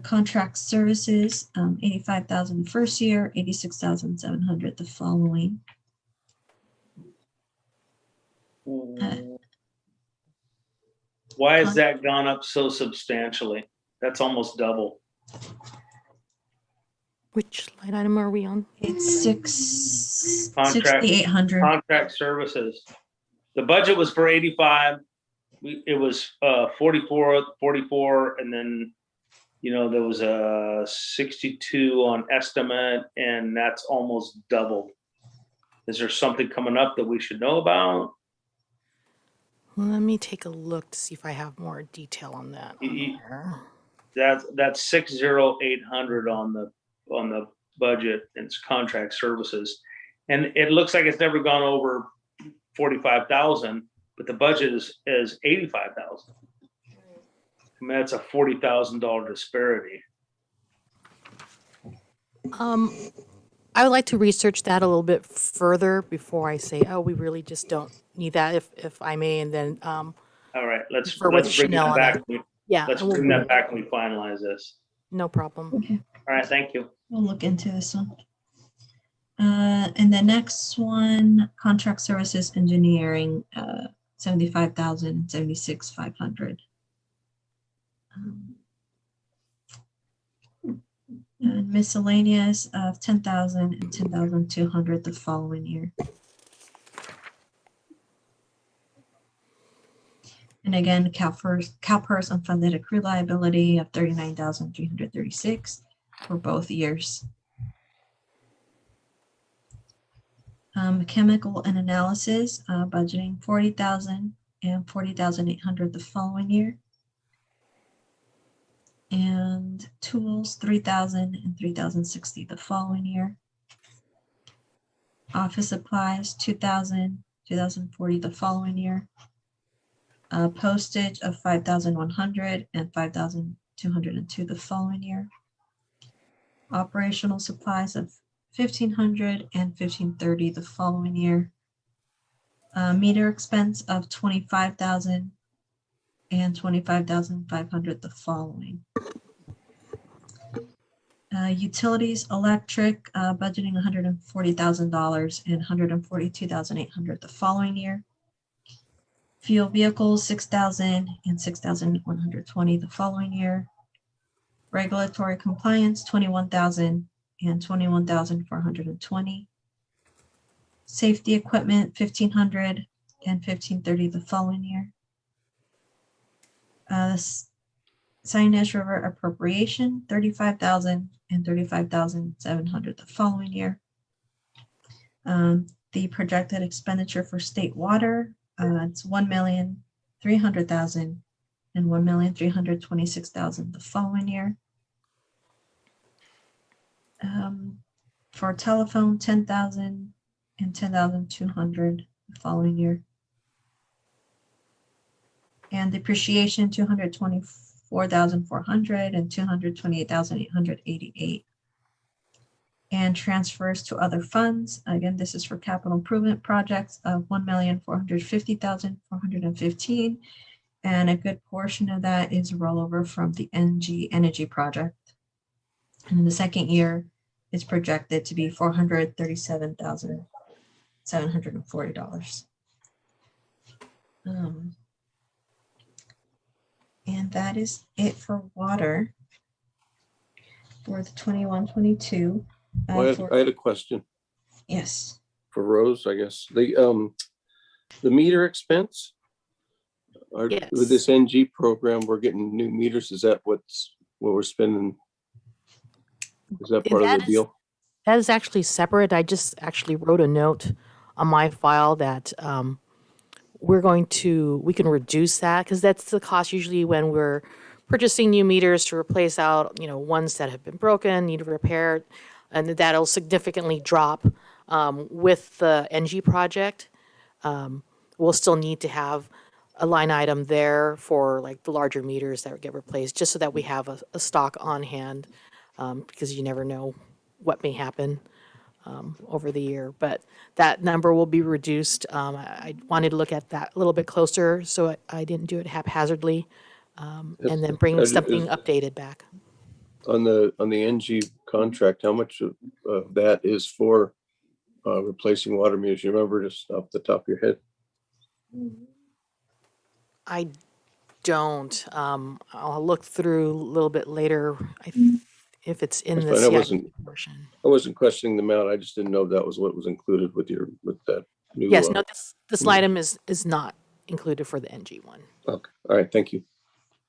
Contract services, 85,000 the first year, 86,700 the following. Why has that gone up so substantially? That's almost double. Which line item are we on? It's 6,800. Contract services. The budget was for 85. It was 44, and then there was a 62 on estimate, and that's almost double. Is there something coming up that we should know about? Let me take a look to see if I have more detail on that. That's 60800 on the budget, and it's contract services, and it looks like it's never gone over 45,000, but the budget is 85,000. I mean, that's a $40,000 disparity. I would like to research that a little bit further before I say, oh, we really just don't need that, if I may, and then all right, let's bring that back. Let's bring that back when we finalize this. No problem. Okay. All right, thank you. We'll look into this one. And the next one, contract services engineering, 75,000, 76,500. And miscellaneous of 10,000 and 10,200 the following year. And again, CalPERS unfunded accrued liability of 39,336 for both years. Chemical and analysis, budgeting 40,000 and 40,800 the following year. And tools, 3,000 and 3,060 the following year. Office supplies, 2,000, 2,040 the following year. Postage of 5,100 and 5,202 the following year. Operational supplies of 1,500 and 1,530 the following year. Meter expense of 25,000 and 25,500 the following. Utilities, electric, budgeting $140,000 and $142,800 the following year. Fuel vehicles, 6,000 and 6,120 the following year. Regulatory compliance, 21,000 and 21,420. Safety equipment, 1,500 and 1,530 the following year. Signage River appropriation, 35,000 and 35,700 the following year. The projected expenditure for state water, it's 1,300,000 and 1,326,000 the following year. For telephone, 10,000 and 10,200 the following year. And depreciation, 224,400 and 228,888. And transfers to other funds. Again, this is for capital improvement projects of 1,450,415. And a good portion of that is rollover from the NG Energy project. And in the second year, it's projected to be $437,740. And that is it for water for the 21-22. I had a question Yes. for Rose, I guess. The meter expense, Yes. with this NG program, we're getting new meters. Is that what we're spending? Is that part of the deal? That is actually separate. I just actually wrote a note on my file that we can reduce that because that's the cost usually when we're purchasing new meters to replace out, ones that have been broken, need repair, and that'll significantly drop with the NG project. We'll still need to have a line item there for like the larger meters that get replaced, just so that we have a stock on hand, because you never know what may happen over the year. But that number will be reduced. I wanted to look at that a little bit closer, so I didn't do it haphazardly, and then bring something updated back. On the NG contract, how much of that is for replacing water meters? You remember just off the top of your head? I don't. I'll look through a little bit later if it's in the CIP portion. I wasn't questioning the amount. I just didn't know if that was what was included with that new. Yes, no, this item is not included for the NG one. Okay, all right, thank you.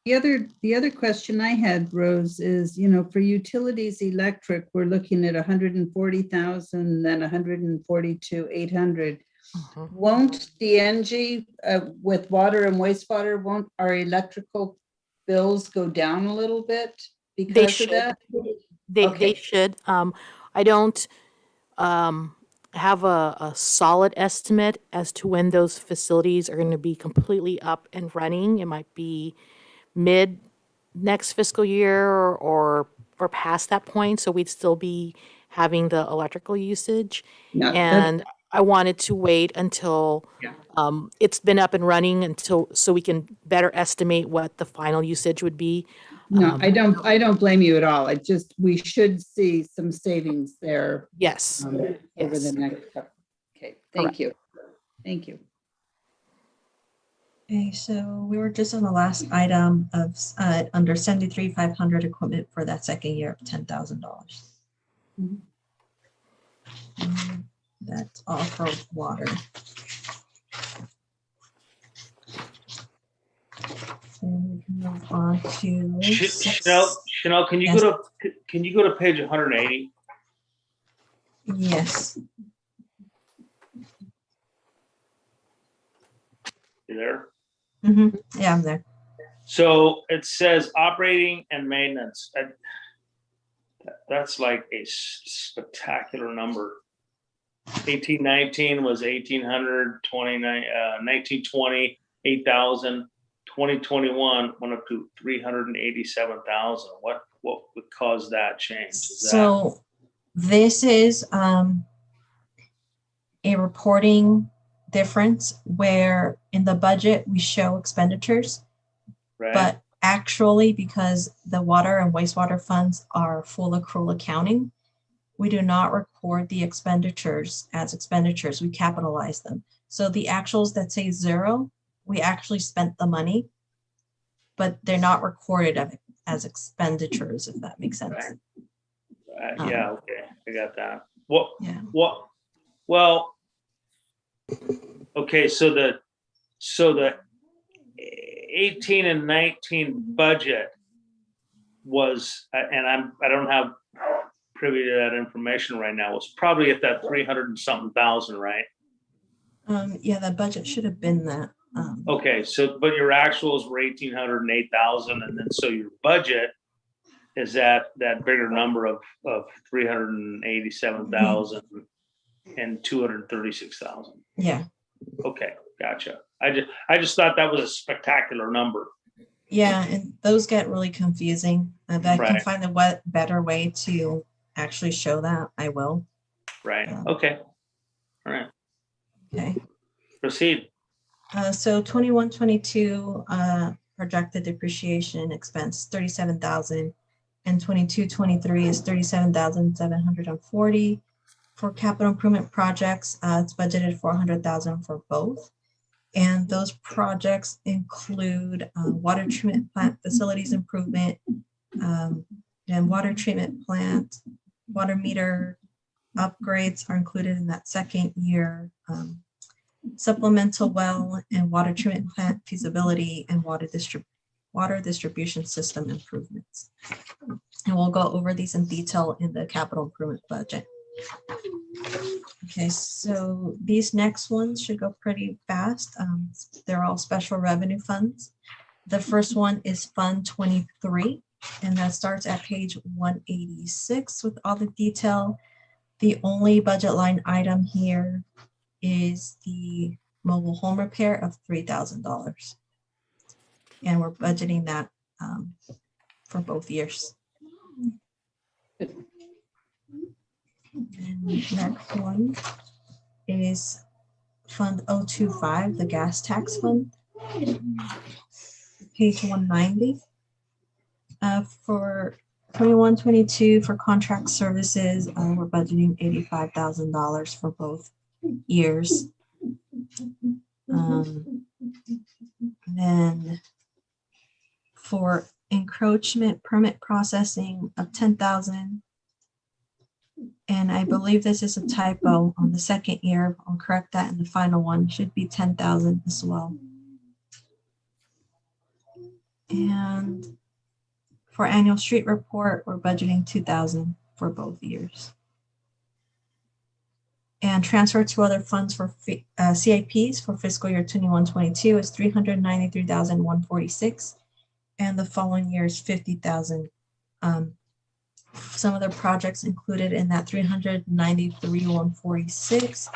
The other question I had, Rose, is, for utilities electric, we're looking at 140,000, then 142,800. Won't the NG with water and wastewater, won't our electrical bills go down a little bit because of that? They should. I don't have a solid estimate as to when those facilities are going to be completely up and running. It might be mid next fiscal year or past that point. So we'd still be having the electrical usage. Yeah, and I wanted to wait until it's been up and running so we can better estimate what the final usage would be. No, I don't blame you at all. We should see some savings there. Yes. Over the next couple. Okay, thank you. Thank you. Okay, so we were just on the last item of under 73,500 equipment for that second year of $10,000. That's all for water. And we can move on to Chanel, can you go to page 180? Yes. You there? Yeah, I'm there. So it says operating and maintenance. That's like a spectacular number. 1819 was 1800, 1920, 8,000. 2021 went up to 387,000. What would cause that change? So this is a reporting difference where in the budget we show expenditures, right? but actually because the water and wastewater funds are full accrual accounting, we do not record the expenditures as expenditures, we capitalize them. So the actuals that say 0, we actually spent the money, but they're not recorded as expenditures, if that makes sense. Yeah, okay, I got that. Yeah. Well, okay, so the 18 and 19 budget was, and I don't have privy to that information right now, was probably at that 300 and something thousand, right? Yeah, the budget should have been that. Okay, so but your actuals were 1,800 and 8,000, and then so your budget is that bigger number of 387,000 and 236,000. Yeah. Okay, gotcha. I just thought that was a spectacular number. Yeah, and those get really confusing. If I can Right. find a better way to actually show that, I will. Right. Okay. All right. Okay. Proceed. So 21-22 projected depreciation expense 37,000, and 22-23 is 37,740. For capital improvement projects, it's budgeted for 100,000 for both. And those projects include water treatment plant facilities improvement, and water treatment plant, water meter upgrades are included in that second year. Supplemental well and water treatment plant feasibility and water distribution system improvements. And we'll go over these in detail in the capital improvement budget. Okay, so these next ones should go pretty fast. They're all special revenue funds. The first one is Fund 23, and that starts at page 186 with all the detail. The only budget line item here is the mobile home repair of $3,000. And we're budgeting that for both years. And the next one is Fund 025, the gas tax fund, page 190. For 21-22 for contract services, we're budgeting $85,000 for both years. Then for encroachment permit processing of 10,000. And I believe this is a typo on the second year. I'll correct that, and the final one should be 10,000 as well. And for annual street report, we're budgeting 2,000 for both years. And transfer to other funds for CIPs for fiscal year 21-22 is 393,146, and the following year is 50,000. Some of the projects included in that 393,146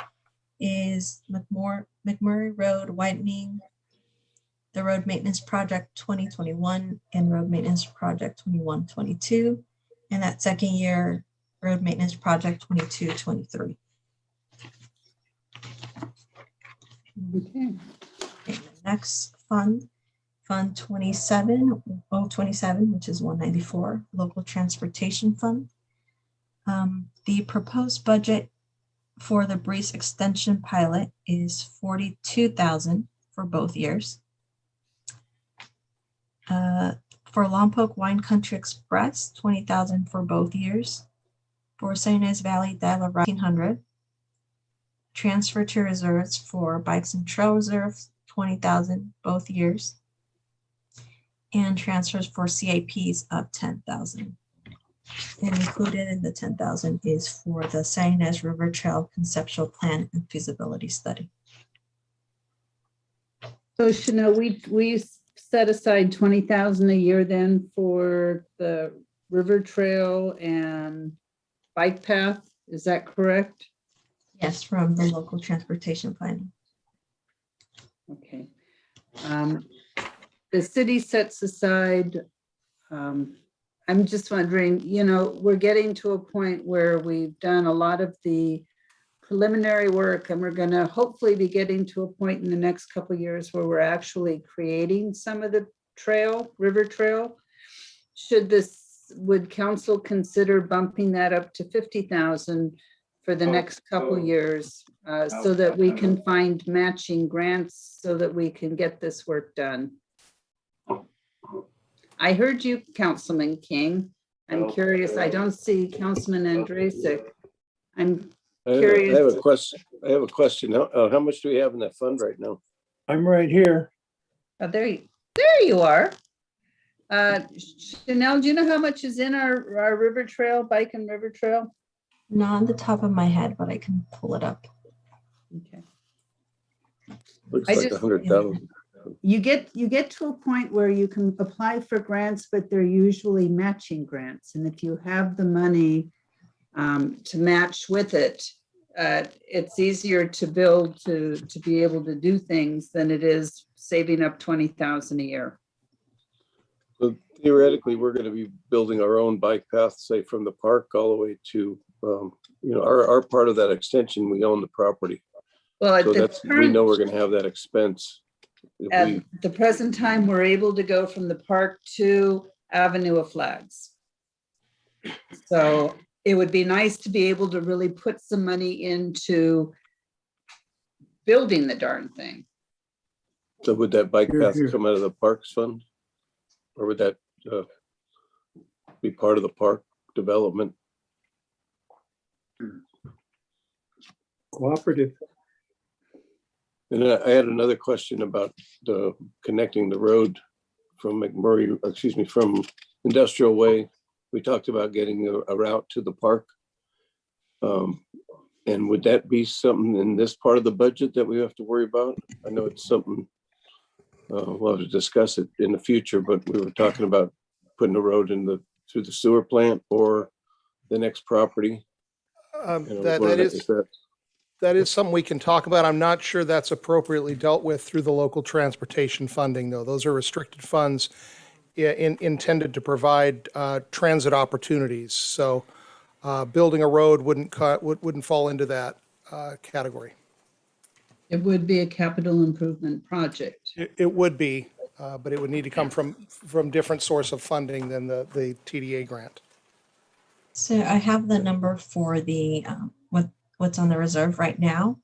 is McMurray Road widening, the road maintenance project 2021, and road maintenance project 21-22, and that second year road maintenance project 22-23. Okay. The next fund, Fund 27, which is 194, Local Transportation Fund. The proposed budget for the Breeze Extension Pilot is 42,000 for both years. For Lompoc Wine Country Express, 20,000 for both years. For San Ynez Valley Dial 1,500. Transfer to reserves for Bikes and Trail Reserves, 20,000 both years. And transfers for CIPs of 10,000. And included in the 10,000 is for the San Ynez River Trail conceptual plan and feasibility study. So Chanel, we set aside 20,000 a year then for the river trail and bike path. Is that correct? Yes, from the local transportation planning. Okay. The city sets aside, I'm just wondering, we're getting to a point where we've done a lot of the preliminary work, and we're going to hopefully be getting to a point in the next couple of years where we're actually creating some of the river trail. Would council consider bumping that up to 50,000 for the next couple years, so that we can find matching grants so that we can get this work done? I heard you, Councilman King. I'm curious. I don't see Councilman Andrasik. I'm curious. I have a question. How much do we have in that fund right now? I'm right here. Oh, there you are. Chanel, do you know how much is in our river trail, bike and river trail? Not on the top of my head, but I can pull it up. Okay. Looks like 100,000. You get to a point where you can apply for grants, but they're usually matching grants. And if you have the money to match with it, it's easier to build to be able to do things than it is saving up 20,000 a year. So theoretically, we're going to be building our own bike path, say from the park all the way to, our part of that extension. We own the property. Well, So we know we're going to have that expense. At the present time, we're able to go from the park to Avenue of Flags. So it would be nice to be able to really put some money into building the darn thing. So would that bike path come out of the parks fund? Or would that be part of the park development? Cooperative. And I had another question about connecting the road from from Industrial Way. We talked about getting a route to the park. And would that be something in this part of the budget that we have to worry about? I know it's something we'll have to discuss it in the future, but we were talking about putting a road through the sewer plant or the next property. That is something we can talk about. I'm not sure that's appropriately dealt with through the local transportation funding, though. Those are restricted funds intended to provide transit opportunities. So building a road wouldn't fall into that category. It would be a capital improvement project. It would be, but it would need to come from different source of funding than the TDA grant. So I have the number for the what's on the reserve right now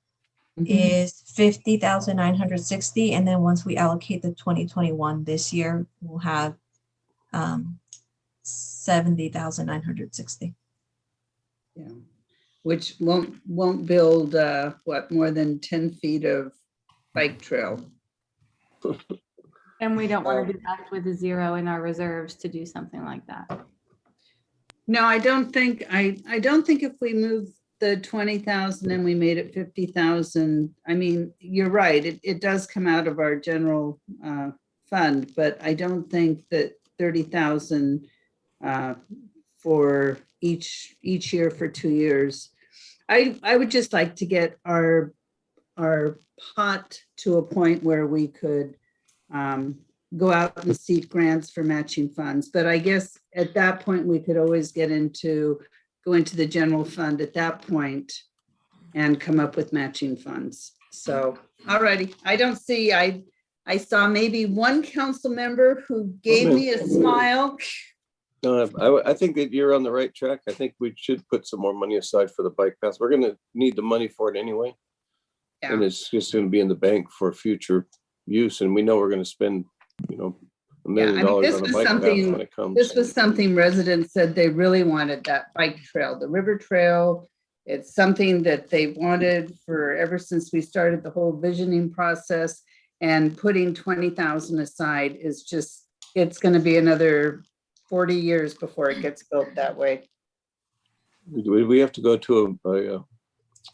is 50,960, and then once we allocate the 2021 this year, we'll have 70,960. Yeah, which won't build more than 10 feet of bike trail. And we don't want to be left with a zero in our reserves to do something like that. No, I don't think if we move the 20,000 and we made it 50,000, I mean, you're right. It does come out of our general fund, but I don't think that 30,000 for each year for 2 years. I would just like to get our pot to a point where we could go out and seek grants for matching funds. But I guess at that point, we could always go into the general fund at that point and come up with matching funds. So, all righty. I saw maybe one council member who gave me a smile. No, I think that you're on the right track. I think we should put some more money aside for the bike path. We're going to need the money for it anyway. Yeah. And it's just going to be in the bank for future use. And we know we're going to spend, $1 million on a bike path when it comes. This was something residents said they really wanted, that bike trail, the river trail. It's something that they wanted ever since we started the whole visioning process, and putting 20,000 aside is just, it's going to be another 40 years before it gets built that way. We have to go to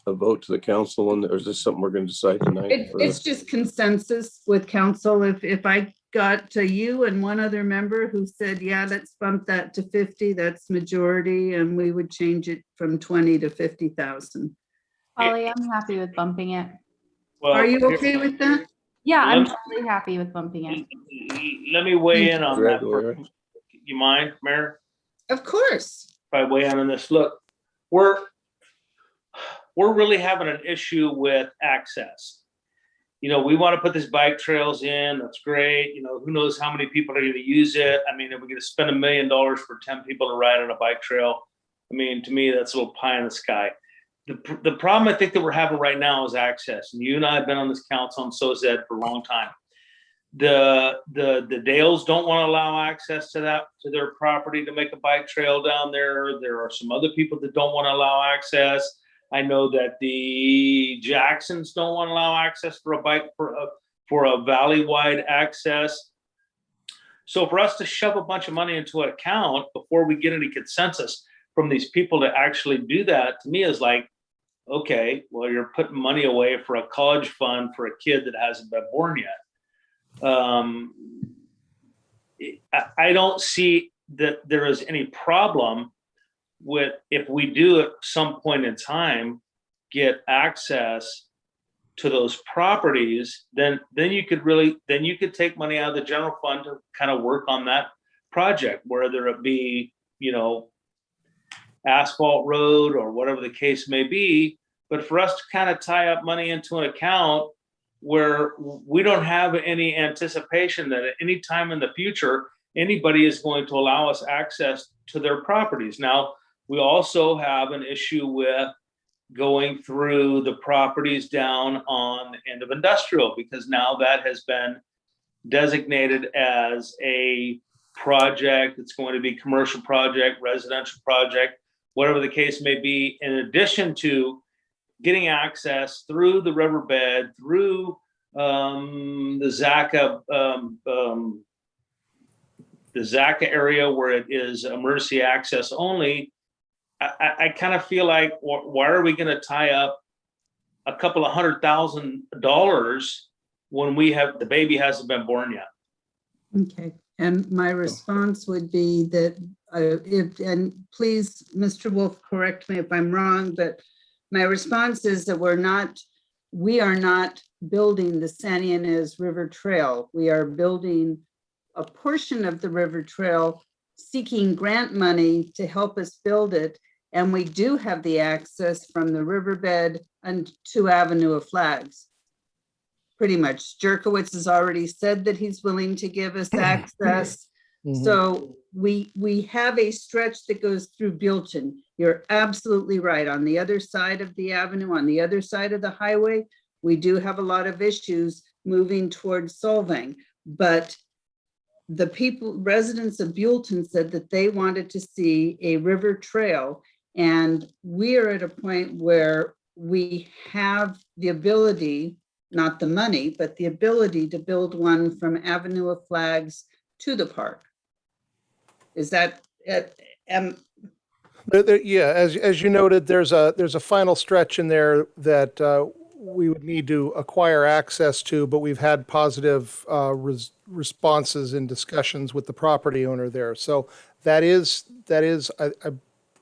a vote to the council on, or is this something we're going to decide tonight? It's just consensus with council. If I got to you and one other member who said, yeah, let's bump that to 50, that's majority, and we would change it from 20 to 50,000. Holly, I'm happy with bumping it. Well, Are you okay with that? Yeah, I'm Let- totally happy with bumping it. Let me weigh in on that. Right. You mind, Mayor? Of course. If I weigh in on this, look, we're really having an issue with access. You know, we want to put these bike trails in. That's great. You know, who knows how many people are going to use it. I mean, if we're going to spend $1 million for 10 people to ride on a bike trail, I mean, to me, that's a little pie in the sky. The problem I think that we're having right now is access. And you and I have been on this council, and so has Ed, for a long time. The Dales don't want to allow access to their property to make a bike trail down there. There are some other people that don't want to allow access. I know that the Jacksons don't want to allow access for a bike for a valley-wide access. So for us to shove a bunch of money into an account before we get any consensus from these people to actually do that, to me is like, okay, well, you're putting money away for a college fund for a kid that hasn't been born yet. I don't see that there is any problem with, if we do at some point in time get access to those properties, then you could take money out of the general fund to kind of work on that project, whether it be, you know, asphalt road or whatever the case may be. But for us to kind of tie up money into an account where we don't have any anticipation that at any time in the future, anybody is going to allow us access to their properties. Now, we also have an issue with going through the properties down on the end of industrial, because now that has been designated as a project. It's going to be commercial project, residential project, whatever the case may be, in addition to getting access through the riverbed, through the Zaca area where it is emergency access only. I kind of feel like, why are we going to tie up a couple of $100,000 when the baby hasn't been born yet? Okay, and my response would be that and please, Mr. Wolf, correct me if I'm wrong, but my response is that we are not building the San Ynez River Trail. We are building a portion of the river trail, seeking grant money to help us build it. And we do have the access from the riverbed and to Avenue of Flags. Pretty much. Jerkowitz has already said that he's willing to give us access. Mm-hmm. So we have a stretch that goes through Buellton. You're absolutely right. On the other side of the avenue, on the other side of the highway, we do have a lot of issues moving towards Solvang. But the residents of Buellton said that they wanted to see a river trail. And we are at a point where we have the ability, not the money, but the ability to build one from Avenue of Flags to the park. Is that yeah, as you noted, there's a final stretch in there that we would need to acquire access to, but we've had positive responses and discussions with the property owner there. So that is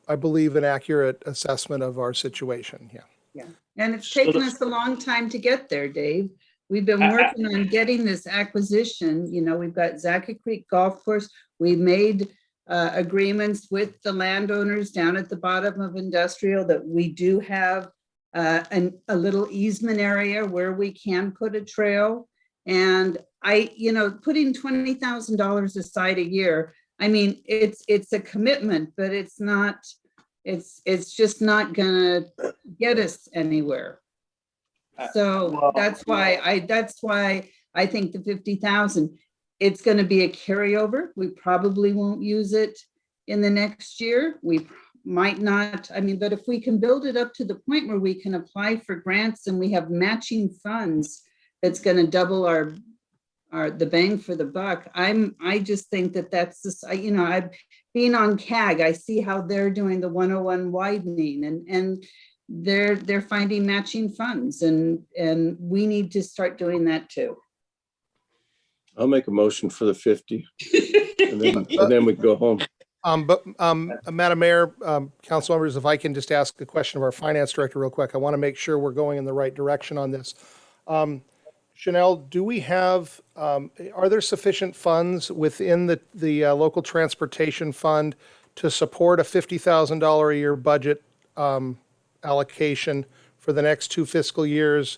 I believe, an accurate assessment of our situation. Yeah. Yeah, and it's taken us a long time to get there, Dave. We've been working on getting this acquisition. You know, we've got Zaca Creek Golf Course. We made agreements with the landowners down at the bottom of industrial that we do have a little easement area where we can put a trail. And putting $20,000 aside a year, I mean, it's a commitment, but it's just not gonna get us anywhere. So that's why I think the 50,000, it's going to be a carryover. We probably won't use it in the next year. We might not. I mean, but if we can build it up to the point where we can apply for grants and we have matching funds, that's going to double the bang for the buck. I just think that's this. I've been on CAG. I see how they're doing the 101 widening, and they're finding matching funds, and we need to start doing that too. I'll make a motion for the 50 and then we can go home. Madam Mayor, council members, if I can just ask a question of our finance director real quick. I want to make sure we're going in the right direction on this. Chanel, do we have, are there sufficient funds within the local transportation fund to support a $50,000 a year budget allocation for the next 2 fiscal years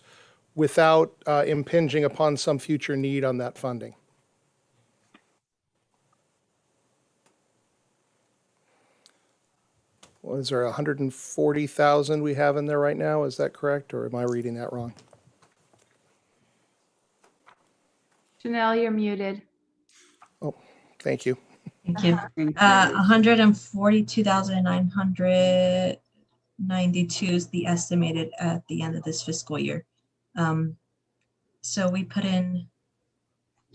without impinging upon some future need on that funding? Well, is there 140,000 we have in there right now? Is that correct, or am I reading that wrong? Janelle, you're muted. Oh, thank you. Thank you. 142,992 is the estimated at the end of this fiscal year. So we put in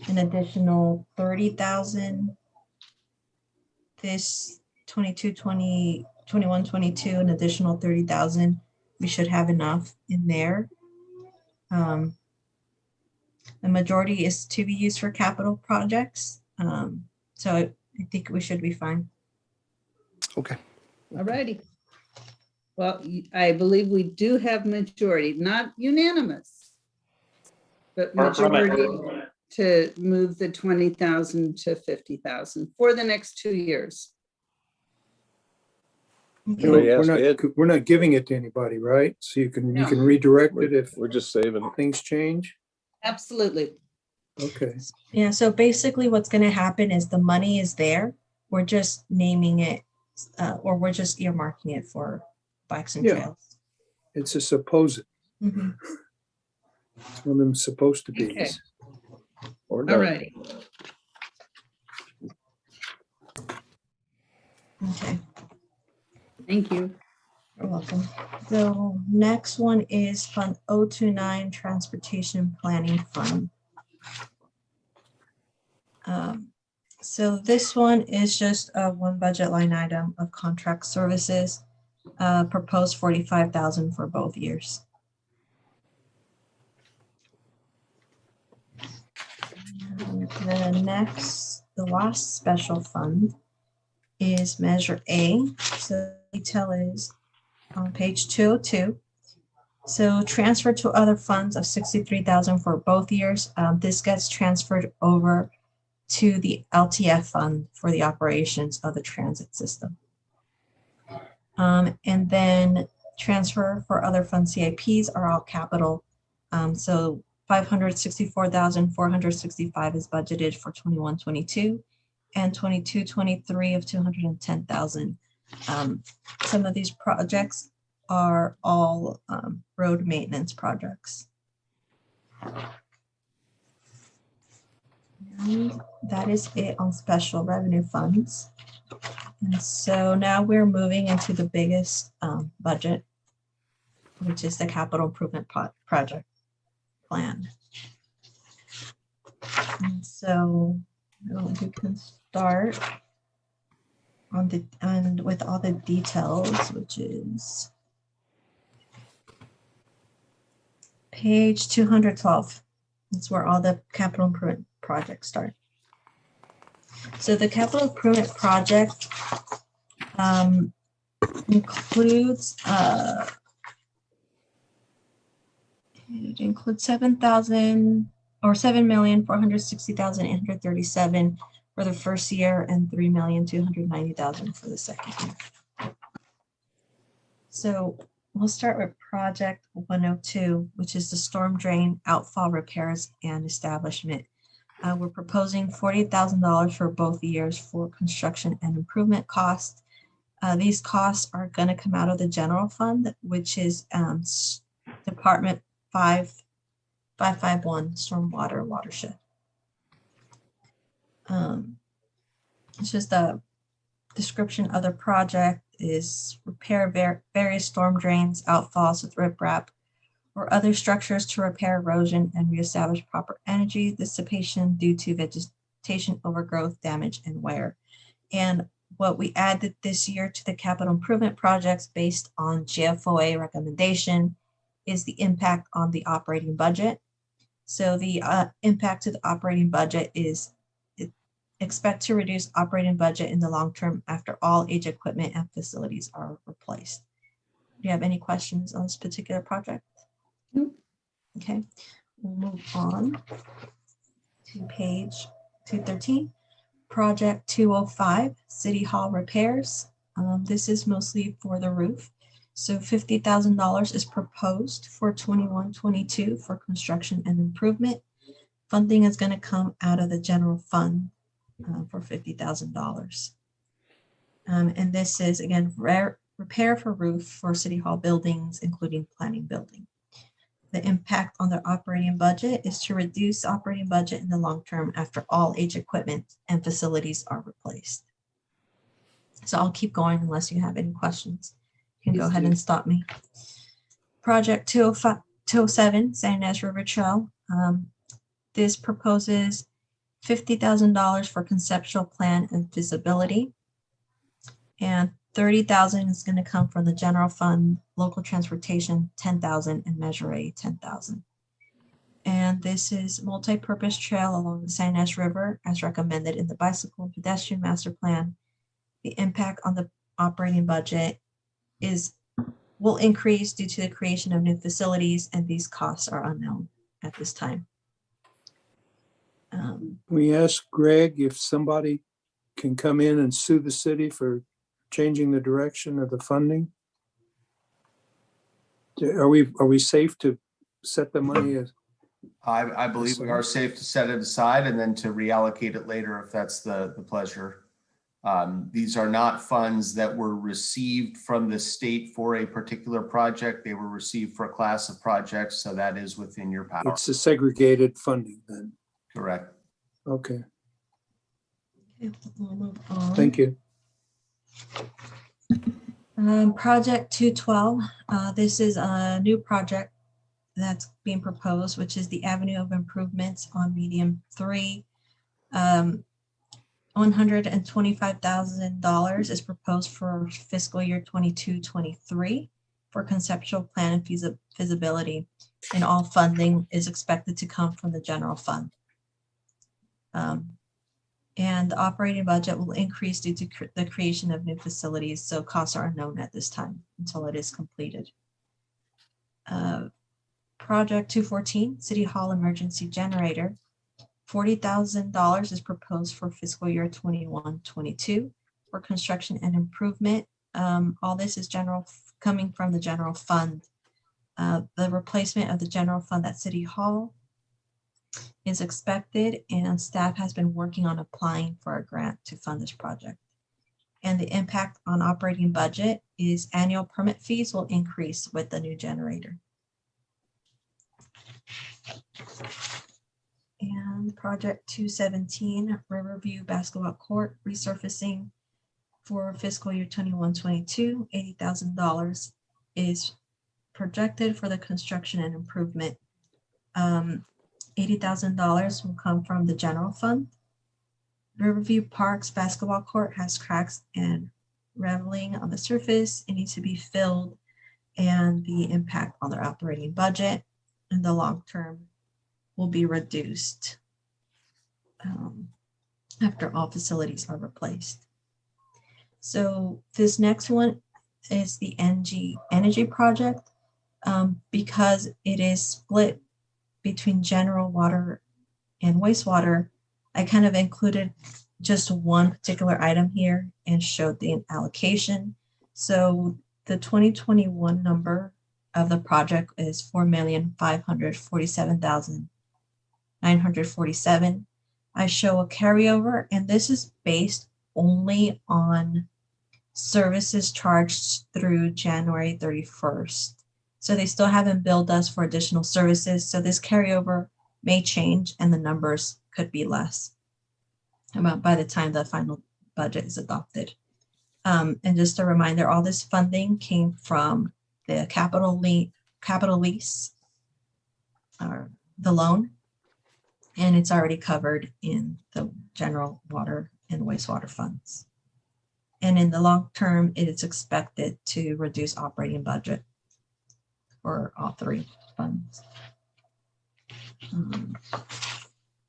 an additional 30,000 this 21, 22, an additional 30,000. We should have enough in there. The majority is to be used for capital projects. So I think we should be fine. Okay. All righty. Well, I believe we do have majority, not unanimous, but majority to move the 20,000 to 50,000 for the next 2 years. We're not giving it to anybody, right? So you can redirect it if we're just saving things change. Absolutely. Okay. Yeah, so basically what's going to happen is the money is there. We're just naming it, or we're just earmarking it for bikes and trails. It's a supposed. Mm-hmm. It's one of them supposed to be. Okay. Or all righty. Okay. Thank you. You're welcome. So next one is Fund 029 Transportation Planning Fund. So this one is just a one budget line item of contract services, proposed 45,000 for both years. And the last special fund is Measure A. So the detail is on page 202. So transfer to other funds of 63,000 for both years. This gets transferred over to the LTF fund for the operations of the transit system. And then transfer for other fund CIPs are all capital. So 564,465 is budgeted for 21-22 and 22-23 of 210,000. Some of these projects are all road maintenance projects. And that is it on special revenue funds. And so now we're moving into the biggest budget, which is the capital improvement project plan. And so we can start on with all the details, which is page 212. That's where all the capital improvement projects start. So the capital improvement project includes it includes 7,460,837 for the first year and 3,290,000 for the second year. So we'll start with project 102, which is the storm drain outfall repairs and establishment. We're proposing $40,000 for both years for construction and improvement costs. These costs are going to come out of the general fund, which is Department 551 Stormwater Watershed. It's just the description of the project is repair various storm drains, outfalls with riprap, or other structures to repair erosion and reestablish proper energy dissipation due to vegetation overgrowth, damage, and wear. And what we added this year to the capital improvement projects based on GFOA recommendation is the impact on the operating budget. So the impact to the operating budget is expect to reduce operating budget in the long term after all age equipment and facilities are replaced. Do you have any questions on this particular project? Nope. Okay, we'll move on to page 213. Project 205, City Hall repairs. This is mostly for the roof. So $50,000 is proposed for 21-22 for construction and improvement. Funding is going to come out of the general fund for $50,000. And this is, again, repair for roof for City Hall buildings, including planning building. The impact on their operating budget is to reduce operating budget in the long term after all age equipment and facilities are replaced. So I'll keep going unless you have any questions. You can go ahead and stop me. Project 207, San Ynez River Trail. This proposes $50,000 for conceptual plan and feasibility, and $30,000 is going to come from the general fund, local transportation $10,000, and Measure A $10,000. And this is multi-purpose trail along the San Ynez River as recommended in the bicycle and pedestrian master plan. The impact on the operating budget will increase due to the creation of new facilities, and these costs are unknown at this time. We asked Greg if somebody can come in and sue the city for changing the direction of the funding. Are we safe to set the money as? I believe we are safe to set it aside and then to reallocate it later if that's the pleasure. These are not funds that were received from the state for a particular project. They were received for a class of projects, so that is within your power. It's a segregated funding then. Correct. Okay. Okay, we'll move on. Thank you. Project 212. This is a new project that's being proposed, which is the Avenue of Improvements on Medium 3. $125,000 is proposed for fiscal year 22-23 for conceptual plan and feasibility, and all funding is expected to come from the general fund. And the operating budget will increase due to the creation of new facilities, so costs are unknown at this time until it is completed. Project 214, City Hall Emergency Generator. $40,000 is proposed for fiscal year 21-22 for construction and improvement. All this is coming from the general fund. The replacement of the general fund at City Hall is expected, and staff has been working on applying for a grant to fund this project. And the impact on operating budget is annual permit fees will increase with the new generator. And project 217, Riverview Basketball Court resurfacing for fiscal year 21-22, $80,000 is projected for the construction and improvement. $80,000 will come from the general fund. Riverview Park's basketball court has cracks and raveling on the surface. It needs to be filled, and the impact on their operating budget in the long term will be reduced after all facilities are replaced. So this next one is the energy project. Because it is split between general water and wastewater, I kind of included just one particular item here and showed the allocation. So the 2021 number of the project is $4,547,947. I show a carryover, and this is based only on services charged through January 31st. So they still haven't billed us for additional services. So this carryover may change and the numbers could be less by the time the final budget is adopted. And just a reminder, all this funding came from the capital lease, or the loan, and it's already covered in the general water and wastewater funds. And in the long term, it is expected to reduce operating budget for all three funds.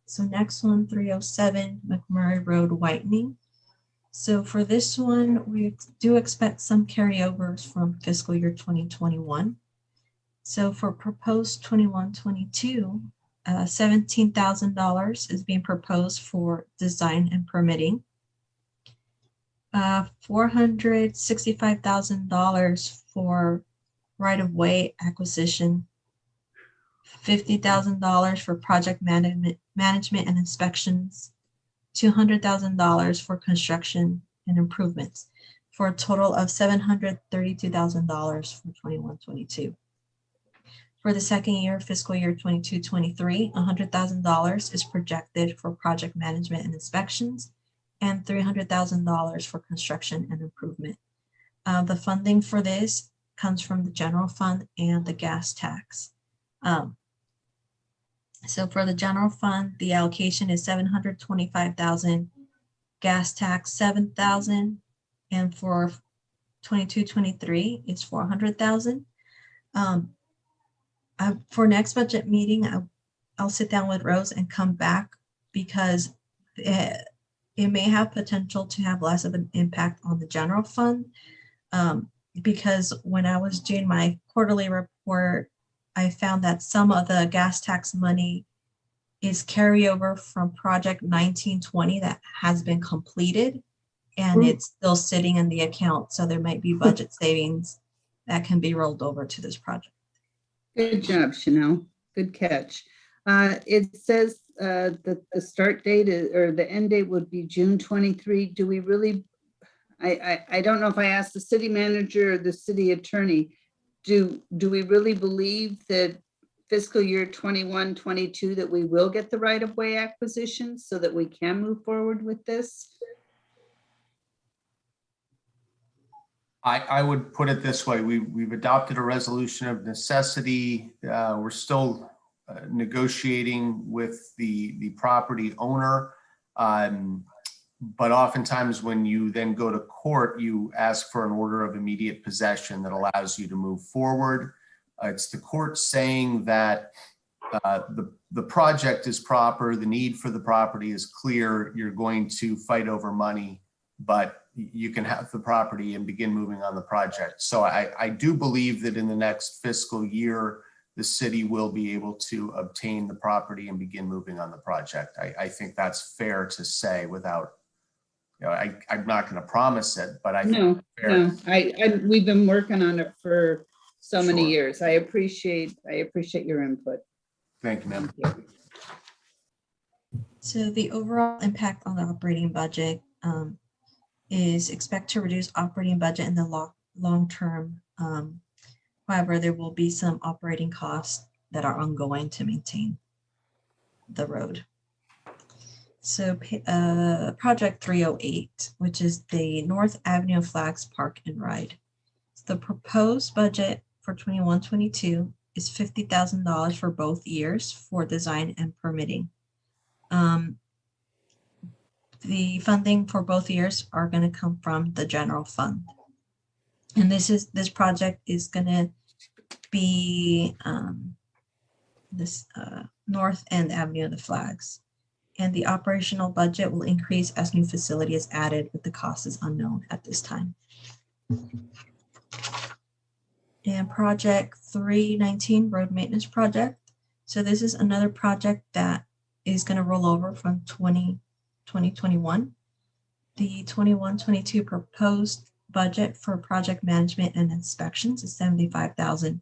So next one, 307 McMurray Road widening. So for this one, we do expect some carryovers from fiscal year 2021. So for proposed 21-22, $17,000 is being proposed for design and permitting. $465,000 for right-of-way acquisition, $50,000 for project management and inspections, $200,000 for construction and improvements, for a total of $732,000 for 21-22. For the second year, fiscal year 22-23, $100,000 is projected for project management and inspections, and $300,000 for construction and improvement. The funding for this comes from the general fund and the gas tax. So for the general fund, the allocation is $725,000, gas tax $7,000, and for 22-23, it's $400,000. For next budget meeting, I'll sit down with Rose and come back, because it may have potential to have less of an impact on the general fund. Because when I was doing my quarterly report, I found that some of the gas tax money is carryover from project 1920 that has been completed, and it's still sitting in the account. So there might be budget savings that can be rolled over to this project. Good job, Chanel. Good catch. It says that the start date or the end date would be June 23. Do we really, I don't know if I asked the city manager or the city attorney, do we really believe that fiscal year 21-22 that we will get the right-of-way acquisition so that we can move forward with this? I would put it this way. We've adopted a resolution of necessity. We're still negotiating with the property owner. But oftentimes when you then go to court, you ask for an order of immediate possession that allows you to move forward. It's the court saying that the project is proper, the need for the property is clear, you're going to fight over money, but you can have the property and begin moving on the project. So I do believe that in the next fiscal year, the city will be able to obtain the property and begin moving on the project. I think that's fair to say without, I'm not going to promise it, but I think we've been working on it for so many Sure. years. I appreciate your input. Thank you, ma'am. So the overall impact on the operating budget is expect to reduce operating budget in the long term. However, there will be some operating costs that are ongoing to maintain the road. So project 308, which is the North Avenue Flags Park and Ride. The proposed budget for 21-22 is $50,000 for both years for design and permitting. The funding for both years are going to come from the general fund. And this project is going to be this North End Avenue of the Flags. And the operational budget will increase as new facility is added, but the cost is unknown at this time. And project 319 road maintenance project. So this is another project that is going to roll over from 2021. The 21-22 proposed budget for project management and inspections is $75,000,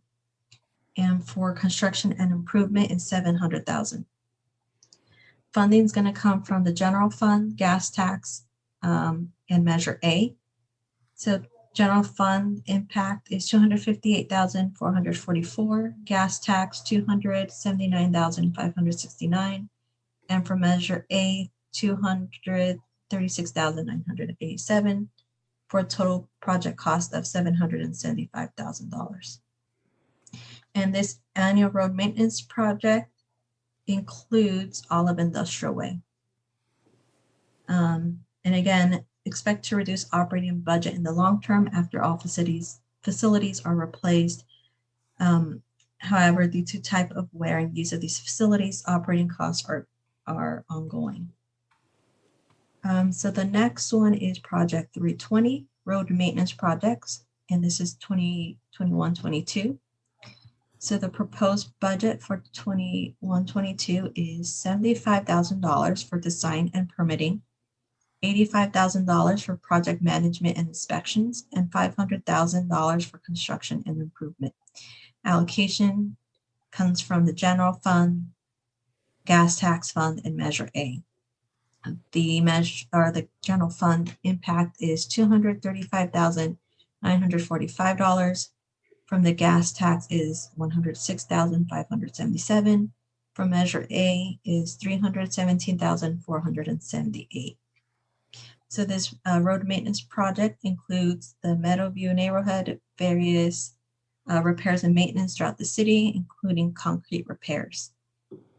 and for construction and improvement is $700,000. Funding is going to come from the general fund, gas tax, and Measure A. So general fund impact is $258,444, gas tax $279,569, and for Measure A, $236,987, for a total project cost of $775,000. And this annual road maintenance project includes all of Industrial Way. And again, expect to reduce operating budget in the long term after all facilities are replaced. However, due to type of wear and use of these facilities, operating costs are ongoing. So the next one is Project 320, Road Maintenance Projects, and this is 2021-22. So the proposed budget for 21-22 is $75,000 for design and permitting, $85,000 for project management and inspections, and $500,000 for construction and improvement. Allocation comes from the general fund, gas tax fund, and Measure A. The general fund impact is $235,945. From the gas tax is $106,577. From Measure A is $317,478. So this road maintenance project includes the Meadowview neighborhood, various repairs and maintenance throughout the city, including concrete repairs.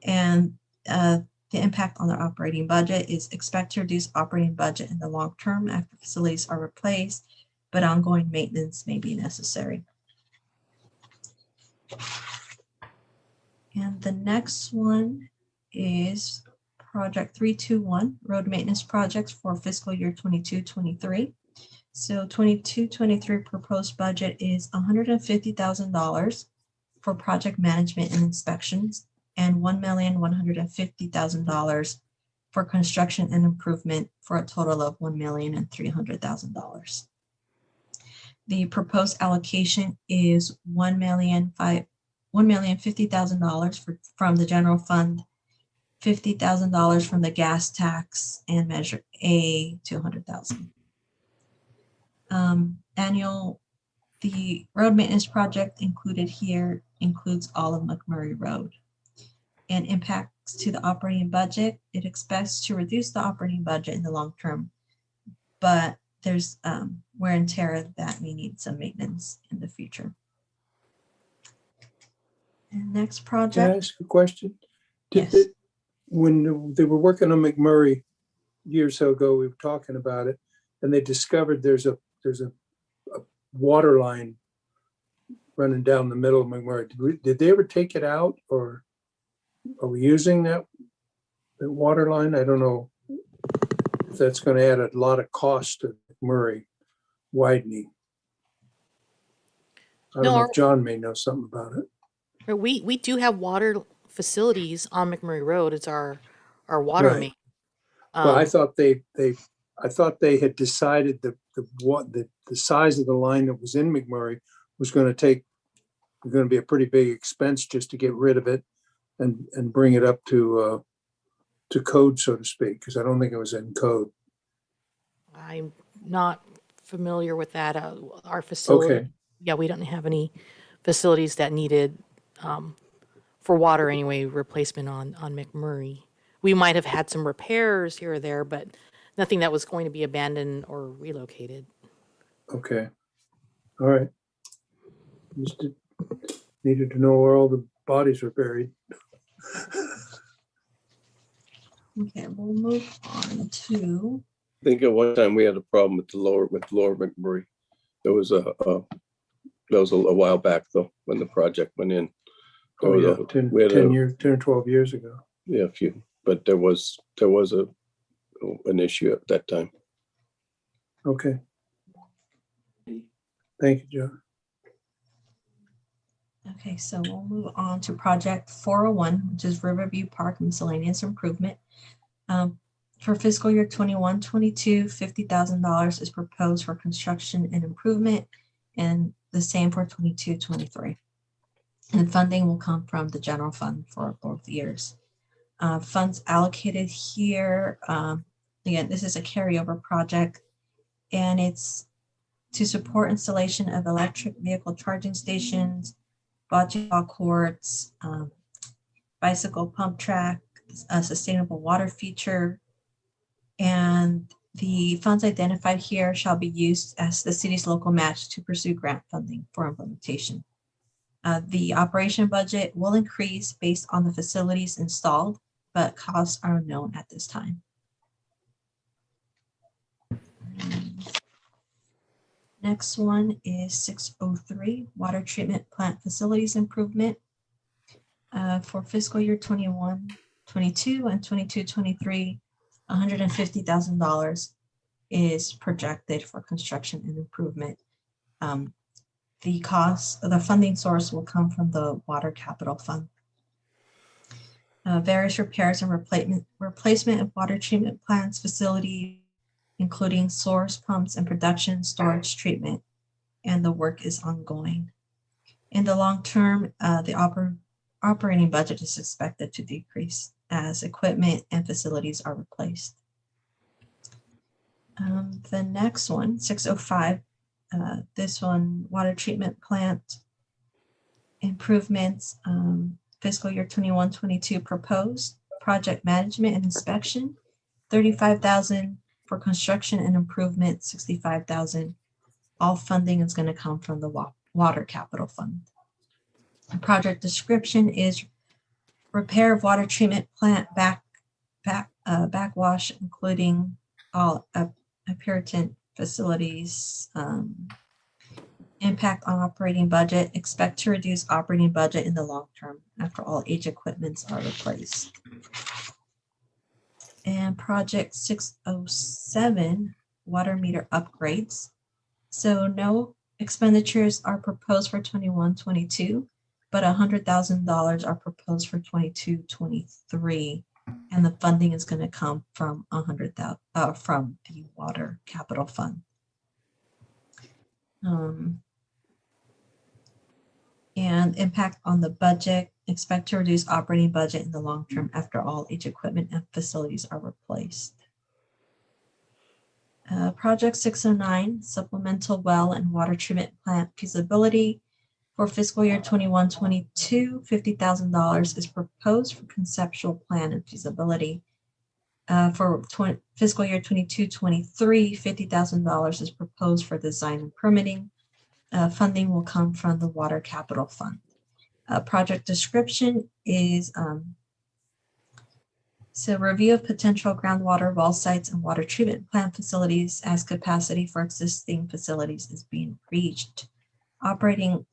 And the impact on the operating budget is expect to reduce operating budget in the long term after facilities are replaced, but ongoing maintenance may be necessary. And the next one is Project 321, Road Maintenance Projects for fiscal year 22-23. So 22-23 proposed budget is $150,000 for project management and inspections, and $1,150,000 for construction and improvement, for a total of $1,300,000. The proposed allocation is $1,050,000 from the general fund, $50,000 from the gas tax, and Measure A, $200,000. The road maintenance project included here includes all of McMurray Road. And impacts to the operating budget, it expects to reduce the operating budget in the long term, but there's wear and tear that may need some maintenance in the future. And next project. Can I ask a question? Yes. When they were working on McMurray years ago, we were talking about it, and they discovered there's a water line running down the middle of McMurray. Did they ever take it out, or are we using that water line? I don't know if that's going to add a lot of cost to McMurray widening. I don't know if John may know something about it. We do have water facilities on McMurray Road. It's our water main. Well, I thought they had decided the size of the line that was in McMurray was going to be a pretty big expense just to get rid of it and bring it up to code, so to speak, because I don't think it was in code. I'm not familiar with that. Our facility, Okay. Yeah, we don't have any facilities that needed, for water anyway, replacement on McMurray. We might have had some repairs here or there, but nothing that was going to be abandoned or relocated. Okay. All right. Just needed to know where all the bodies were buried. Okay, we'll move on to. I think at one time we had a problem with lower McMurray. There was that was a while back though, when the project went in. 10 or 12 years ago. Yeah, a few, but there was an issue at that time. Okay. Thank you, John. Okay, so we'll move on to Project 401, which is Riverview Park Miscellaneous Improvement. For fiscal year 21-22, $50,000 is proposed for construction and improvement, and the same for 22-23. And funding will come from the general fund for both years. Funds allocated here, again, this is a carryover project, and it's to support installation of electric vehicle charging stations, bocce ball courts, bicycle pump track, a sustainable water feature, and the funds identified here shall be used as the city's local match to pursue grant funding for implementation. The operation budget will increase based on the facilities installed, but costs are unknown at this time. Next one is 603, water treatment plant facilities improvement. For fiscal year 21, 22 and 22, 23, $150,000 is projected for construction and improvement. The cost of the funding source will come from the Water Capital Fund. Various repairs and replacement of water treatment plants facility, including source pumps and production, storage, treatment, and the work is ongoing. In the long term, the operating budget is expected to decrease as equipment and facilities are replaced. The next one, 605, this one, water treatment plant improvements, fiscal year 21, 22 proposed, project management and inspection, 35,000 for construction and improvement, 65,000. All funding is going to come from the Water Capital Fund. The project description is repair of water treatment plant backwash, including all appurtenant facilities. Impact on operating budget. Expect to reduce operating budget in the long term after all age equipments are replaced. And project 607, water meter upgrades. So no expenditures are proposed for 21, 22, but $100,000 are proposed for 22, 23. And the funding is going to come from from the Water Capital Fund. And impact on the budget. Expect to reduce operating budget in the long term after all age equipment and facilities are replaced. Project 609, supplemental well and water treatment plant feasibility. For fiscal year 21, 22, $50,000 is proposed for conceptual plan and feasibility. For fiscal year 22, 23, $50,000 is proposed for design and permitting. Funding will come from the Water Capital Fund. Project description is so review of potential groundwater well sites and water treatment plant facilities as capacity for existing facilities is being reached. Operating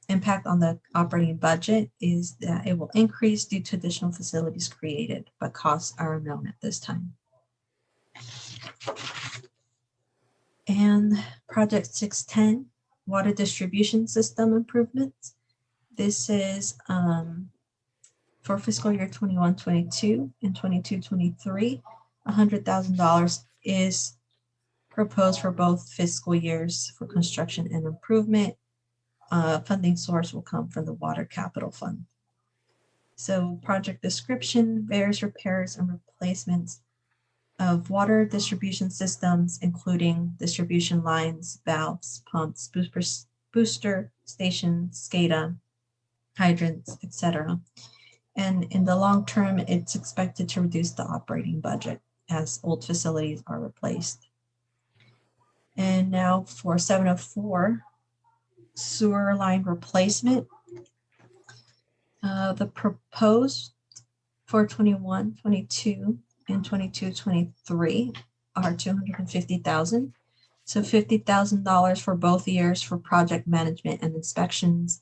impact on the operating budget is that it will increase due to additional facilities created, but costs are unknown at this time. And project 610, water distribution system improvements. This is for fiscal year 21, 22 and 22, 23, $100,000 is proposed for both fiscal years for construction and improvement. Funding source will come from the Water Capital Fund. So project description, various repairs and replacements of water distribution systems, including distribution lines, valves, pumps, booster stations, SCADA, hydrants, etc. And in the long term, it's expected to reduce the operating budget as old facilities are replaced. And now for 704, sewer line replacement. The proposed for 21, 22, and 22, 23 are $250,000. So $50,000 for both years for project management and inspections,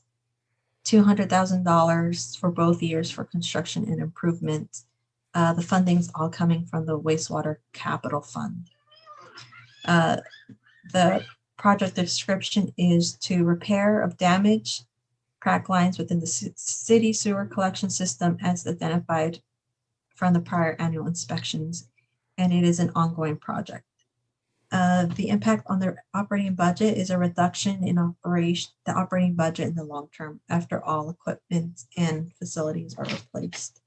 $200,000 for both years for construction and improvement. The funding's all coming from the Wastewater Capital Fund. The project description is to repair of damaged crack lines within the city sewer collection system as identified from the prior annual inspections, and it is an ongoing project. The impact on the operating budget is a reduction in the operating budget in the long term after all equipment and facilities are replaced.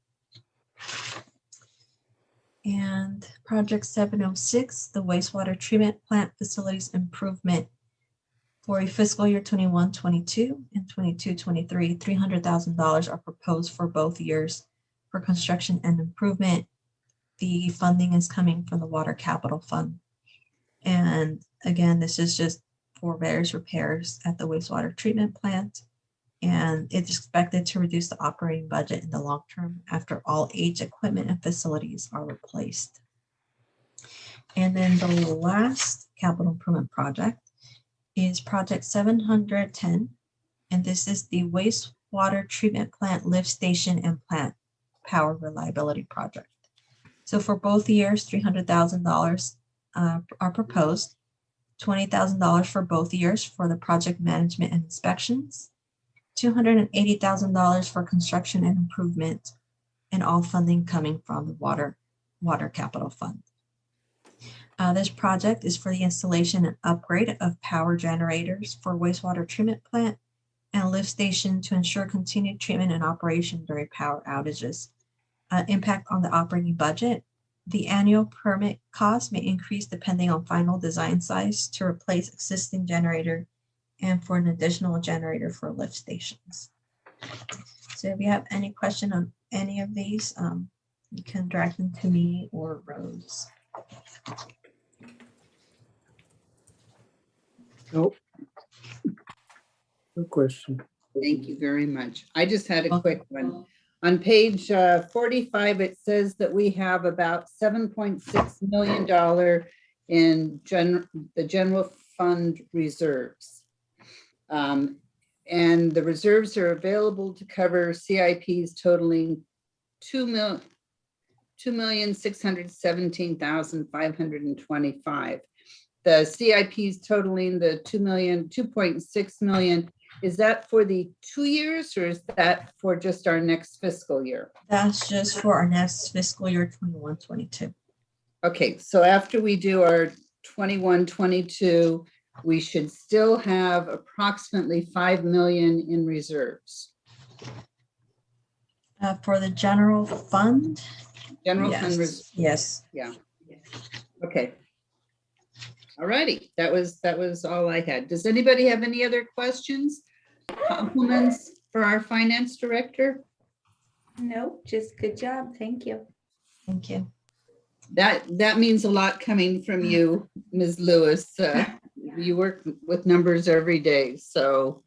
And project 706, the wastewater treatment plant facilities improvement for a fiscal year 21, 22 and 22, 23, $300,000 are proposed for both years for construction and improvement. The funding is coming from the Water Capital Fund. And again, this is just for various repairs at the wastewater treatment plant. And it's expected to reduce the operating budget in the long term after all age equipment and facilities are replaced. And then the last capital improvement project is project 710, and this is the wastewater treatment plant lift station and plant power reliability project. So for both years, $300,000 are proposed, $20,000 for both years for the project management and inspections, $280,000 for construction and improvement, and all funding coming from the water capital fund. This project is for the installation and upgrade of power generators for wastewater treatment plant and lift station to ensure continued treatment and operation during power outages. Impact on the operating budget. The annual permit cost may increase depending on final design size to replace existing generator and for an additional generator for lift stations. So if you have any question on any of these, you can direct them to me or Rose. Nope. No question. Thank you very much. I just had a quick one. On page 45, it says that we have about $7.6 million in the general fund reserves. And the reserves are available to cover CIPs totaling $2,617,525. The CIPs totaling the $2.6 million. Is that for the 2 years or is that for just our next fiscal year? That's just for our next fiscal year 21-22. Okay, so after we do our 21-22, we should still have approximately 5 million in reserves. For the general fund? General yes. fund reserves. Yes. Yeah. Okay. All righty. That was all I had. Does anybody have any other questions? Compliments for our finance director? No, just good job. Thank you. Thank you. That means a lot coming from you, Ms. Lewis. You work with numbers every day, so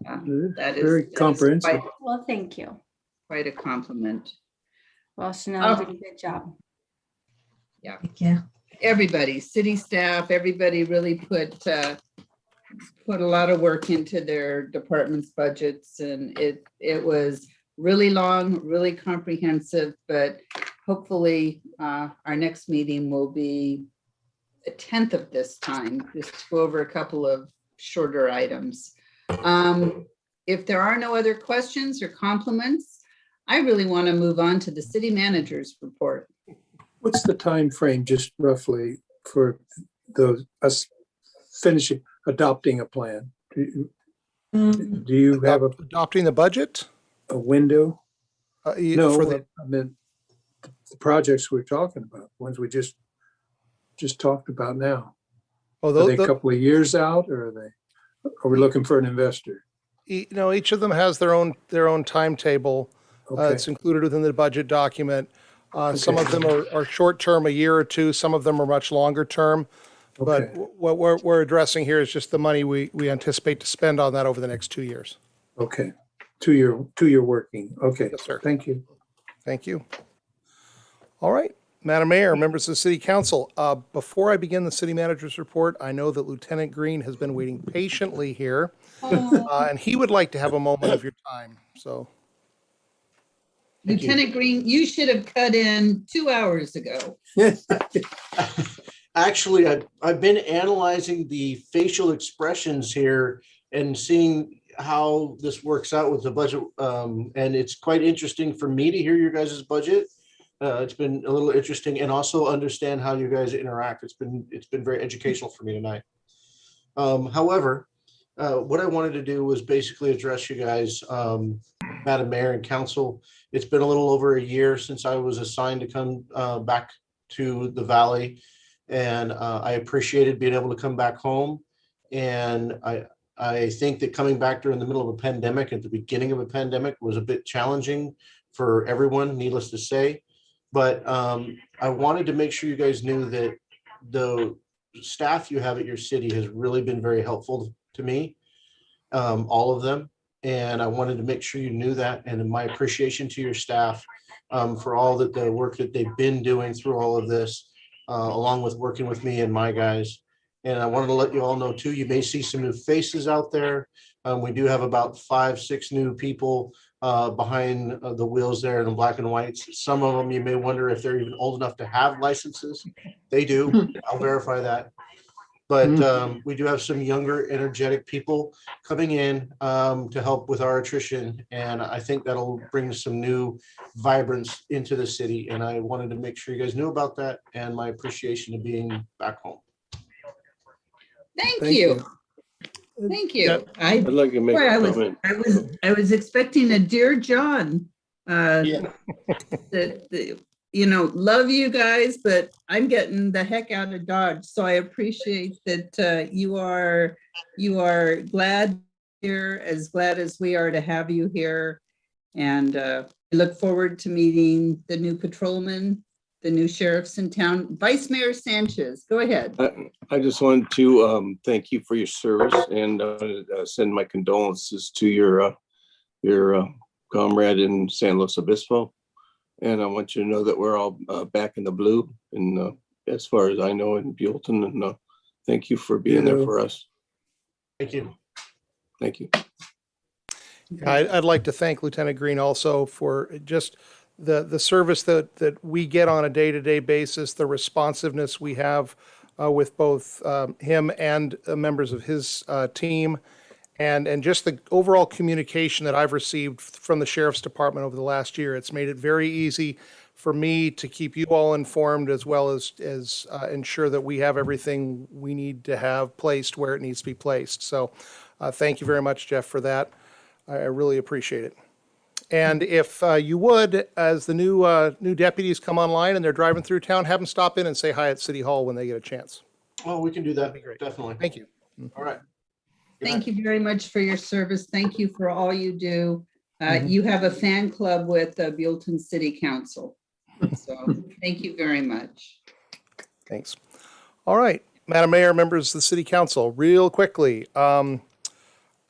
that is very comprehensive. Well, thank you. Quite a compliment. Well, Chanel did a good job. Yeah. Thank you. Everybody, city staff, everybody really put a lot of work into their department's budgets, and it was really long, really comprehensive, but hopefully our next meeting will be a 10th of this time, just to go over a couple of shorter items. If there are no other questions or compliments, I really want to move on to the city manager's report. What's the time frame, just roughly, for us adopting a plan? Do you have adopting the budget? A window? No, for the, I mean the projects we're talking about, ones we just talked about now. Are they a couple of years out, or are we looking for an investor? Each of them has their own timetable. Okay. It's included within the budget document. Some of them are short term, a year or two. Some of them are much longer term. But what we're addressing here is just the money we anticipate to spend on that over the next 2 years. Okay. Two-year working. Okay. Yes, sir. Thank you. Thank you. All right. Madam Mayor, members of the City Council, before I begin the city manager's report, I know that Lieutenant Green has been waiting patiently here, and he would like to have a moment of your time. So, Lieutenant Green, you should have cut in 2 hours ago. Actually, I've been analyzing the facial expressions here and seeing how this works out with the budget, and it's quite interesting for me to hear your guys' budget. It's been a little interesting, and also understand how you guys interact. It's been very educational for me tonight. However, what I wanted to do was basically address you guys, Madam Mayor and Council. It's been a little over a year since I was assigned to come back to the Valley, and I appreciated being able to come back home. And I think that coming back during the middle of a pandemic, at the beginning of a pandemic, was a bit challenging for everyone, needless to say. But I wanted to make sure you guys knew that the staff you have at your city has really been very helpful to me, all of them. And I wanted to make sure you knew that, and my appreciation to your staff for all the work that they've been doing through all of this, along with working with me and my guys. And I wanted to let you all know too, you may see some new faces out there. We do have about 5, 6 new people behind the wheels there in the black and whites. Some of them you may wonder if they're even old enough to have licenses. They do. I'll verify that. But we do have some younger, energetic people coming in to help with our attrition. And I think that'll bring some new vibrance into the city. And I wanted to make sure you guys knew about that and my appreciation of being back home. Thank you. Thank you. I'd like to make Boy, a comment. I was expecting a dear John. Love you guys, but I'm getting the heck out of Dodge. So I appreciate that you are glad here, as glad as we are to have you here. And I look forward to meeting the new patrolman, the new sheriffs in town. Vice Mayor Sanchez, go ahead. I just wanted to thank you for your service and send my condolences to your comrade in San Luis Obispo. And I want you to know that we're all back in the blue, and as far as I know, in Buellton. And thank you for being there for us. Thank you. Thank you. I'd like to thank Lieutenant Green also for just the service that we get on a day-to-day basis, the responsiveness we have with both him and members of his team, and just the overall communication that I've received from the Sheriff's Department over the last year. It's made it very easy for me to keep you all informed, as well as ensure that we have everything we need to have placed where it needs to be placed. So thank you very much, Jeff, for that. I really appreciate it. And if you would, as the new deputies come online and they're driving through town, have them stop in and say hi at City Hall when they get a chance. Oh, we can do that. That'd be great. Definitely. Thank you. All right. Thank you very much for your service. Thank you for all you do. You have a fan club with Buellton City Council. So thank you very much. Thanks. All right, Madam Mayor, members of the City Council, real quickly.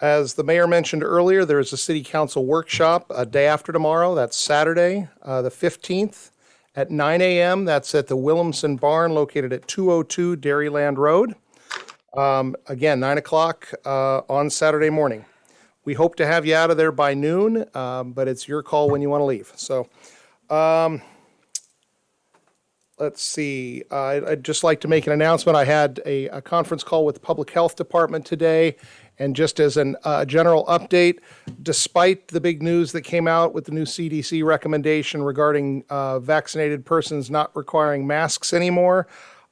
As the mayor mentioned earlier, there is a City Council workshop a day after tomorrow. That's Saturday, the 15th at 9 a.m. That's at the Williamson Barn located at 202 Dairyland Road. Again, 9 o'clock on Saturday morning. We hope to have you out of there by noon, but it's your call when you want to leave. So let's see. I'd just like to make an announcement. I had a conference call with the Public Health Department today. And just as a general update, despite the big news that came out with the new CDC recommendation regarding vaccinated persons not requiring masks anymore,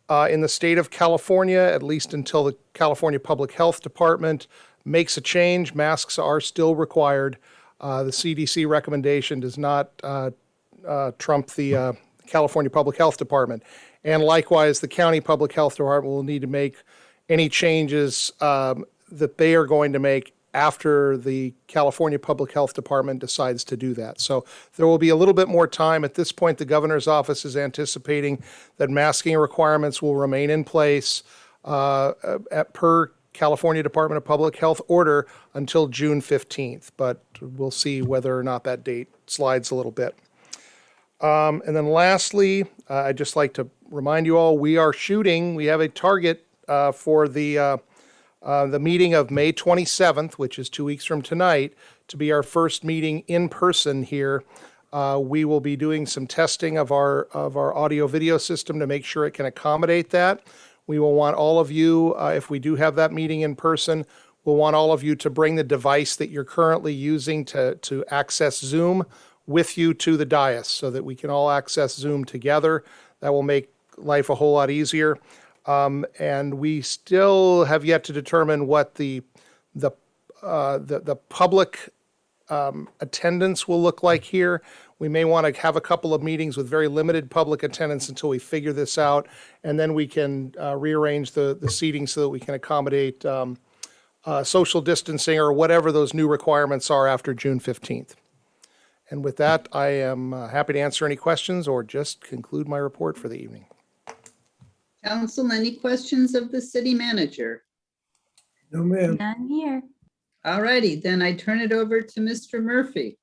in the state of California, at least until the California Public Health Department makes a change, masks are still required. The CDC recommendation does not trump the California Public Health Department. And likewise, the county public health department will need to make any changes that they are going to make after the California Public Health Department decides to do that. So there will be a little bit more time. At this point, the governor's office is anticipating that masking requirements will remain in place per California Department of Public Health order until June 15th, but we'll see whether or not that date slides a little bit. And then lastly, I'd just like to remind you all, we have a target for the meeting of May 27th, which is 2 weeks from tonight, to be our first meeting in person here. We will be doing some testing of our audio video system to make sure it can accommodate that. We will want all of you, if we do have that meeting in person, we'll want all of you to bring the device that you're currently using to access Zoom with you to the dais so that we can all access Zoom together. That will make life a whole lot easier. And we still have yet to determine what the public attendance will look like here. We may want to have a couple of meetings with very limited public attendance until we figure this out, and then we can rearrange the seating so that we can accommodate social distancing or whatever those new requirements are after June 15th. And with that, I am happy to answer any questions or just conclude my report for the evening. Council, any questions of the city manager? No, ma'am. None here. All righty, then I turn it over to Mr. Murphy.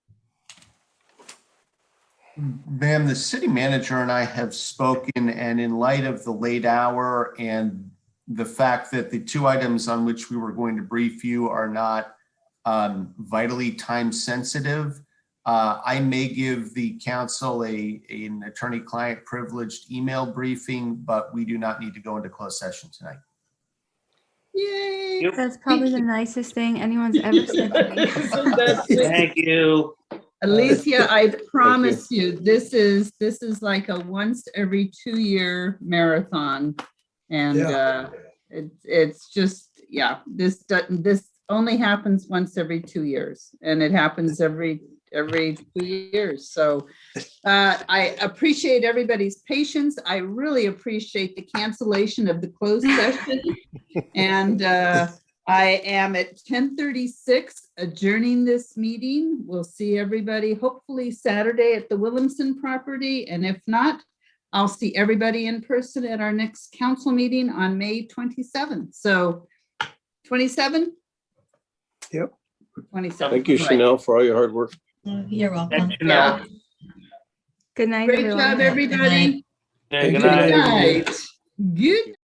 Ma'am, the city manager and I have spoken, and in light of the late hour and the fact that the two items on which we were going to brief you are not vitally time sensitive. I may give the council an attorney-client privileged email briefing, but we do not need to go into closed session tonight. Yay. That's probably the nicest thing anyone's ever said to me. Thank you. Alicia, I promise you, this is like a once every 2 year marathon. And it's just, yeah, this only happens once every 2 years, and it happens every 2 years. So I appreciate everybody's patience. I really appreciate the cancellation of the closed session. And I am at 10:36 adjourning this meeting. We'll see everybody hopefully Saturday at the Williamson property. And if not, I'll see everybody in person at our next council meeting on May 27th. So 27? Yep. 27. Thank you, Right. Chanel, for all your hard work. You're welcome. Yeah. Good night, Great everyone. job, everybody. Hey, Good good night. night. Good night. Good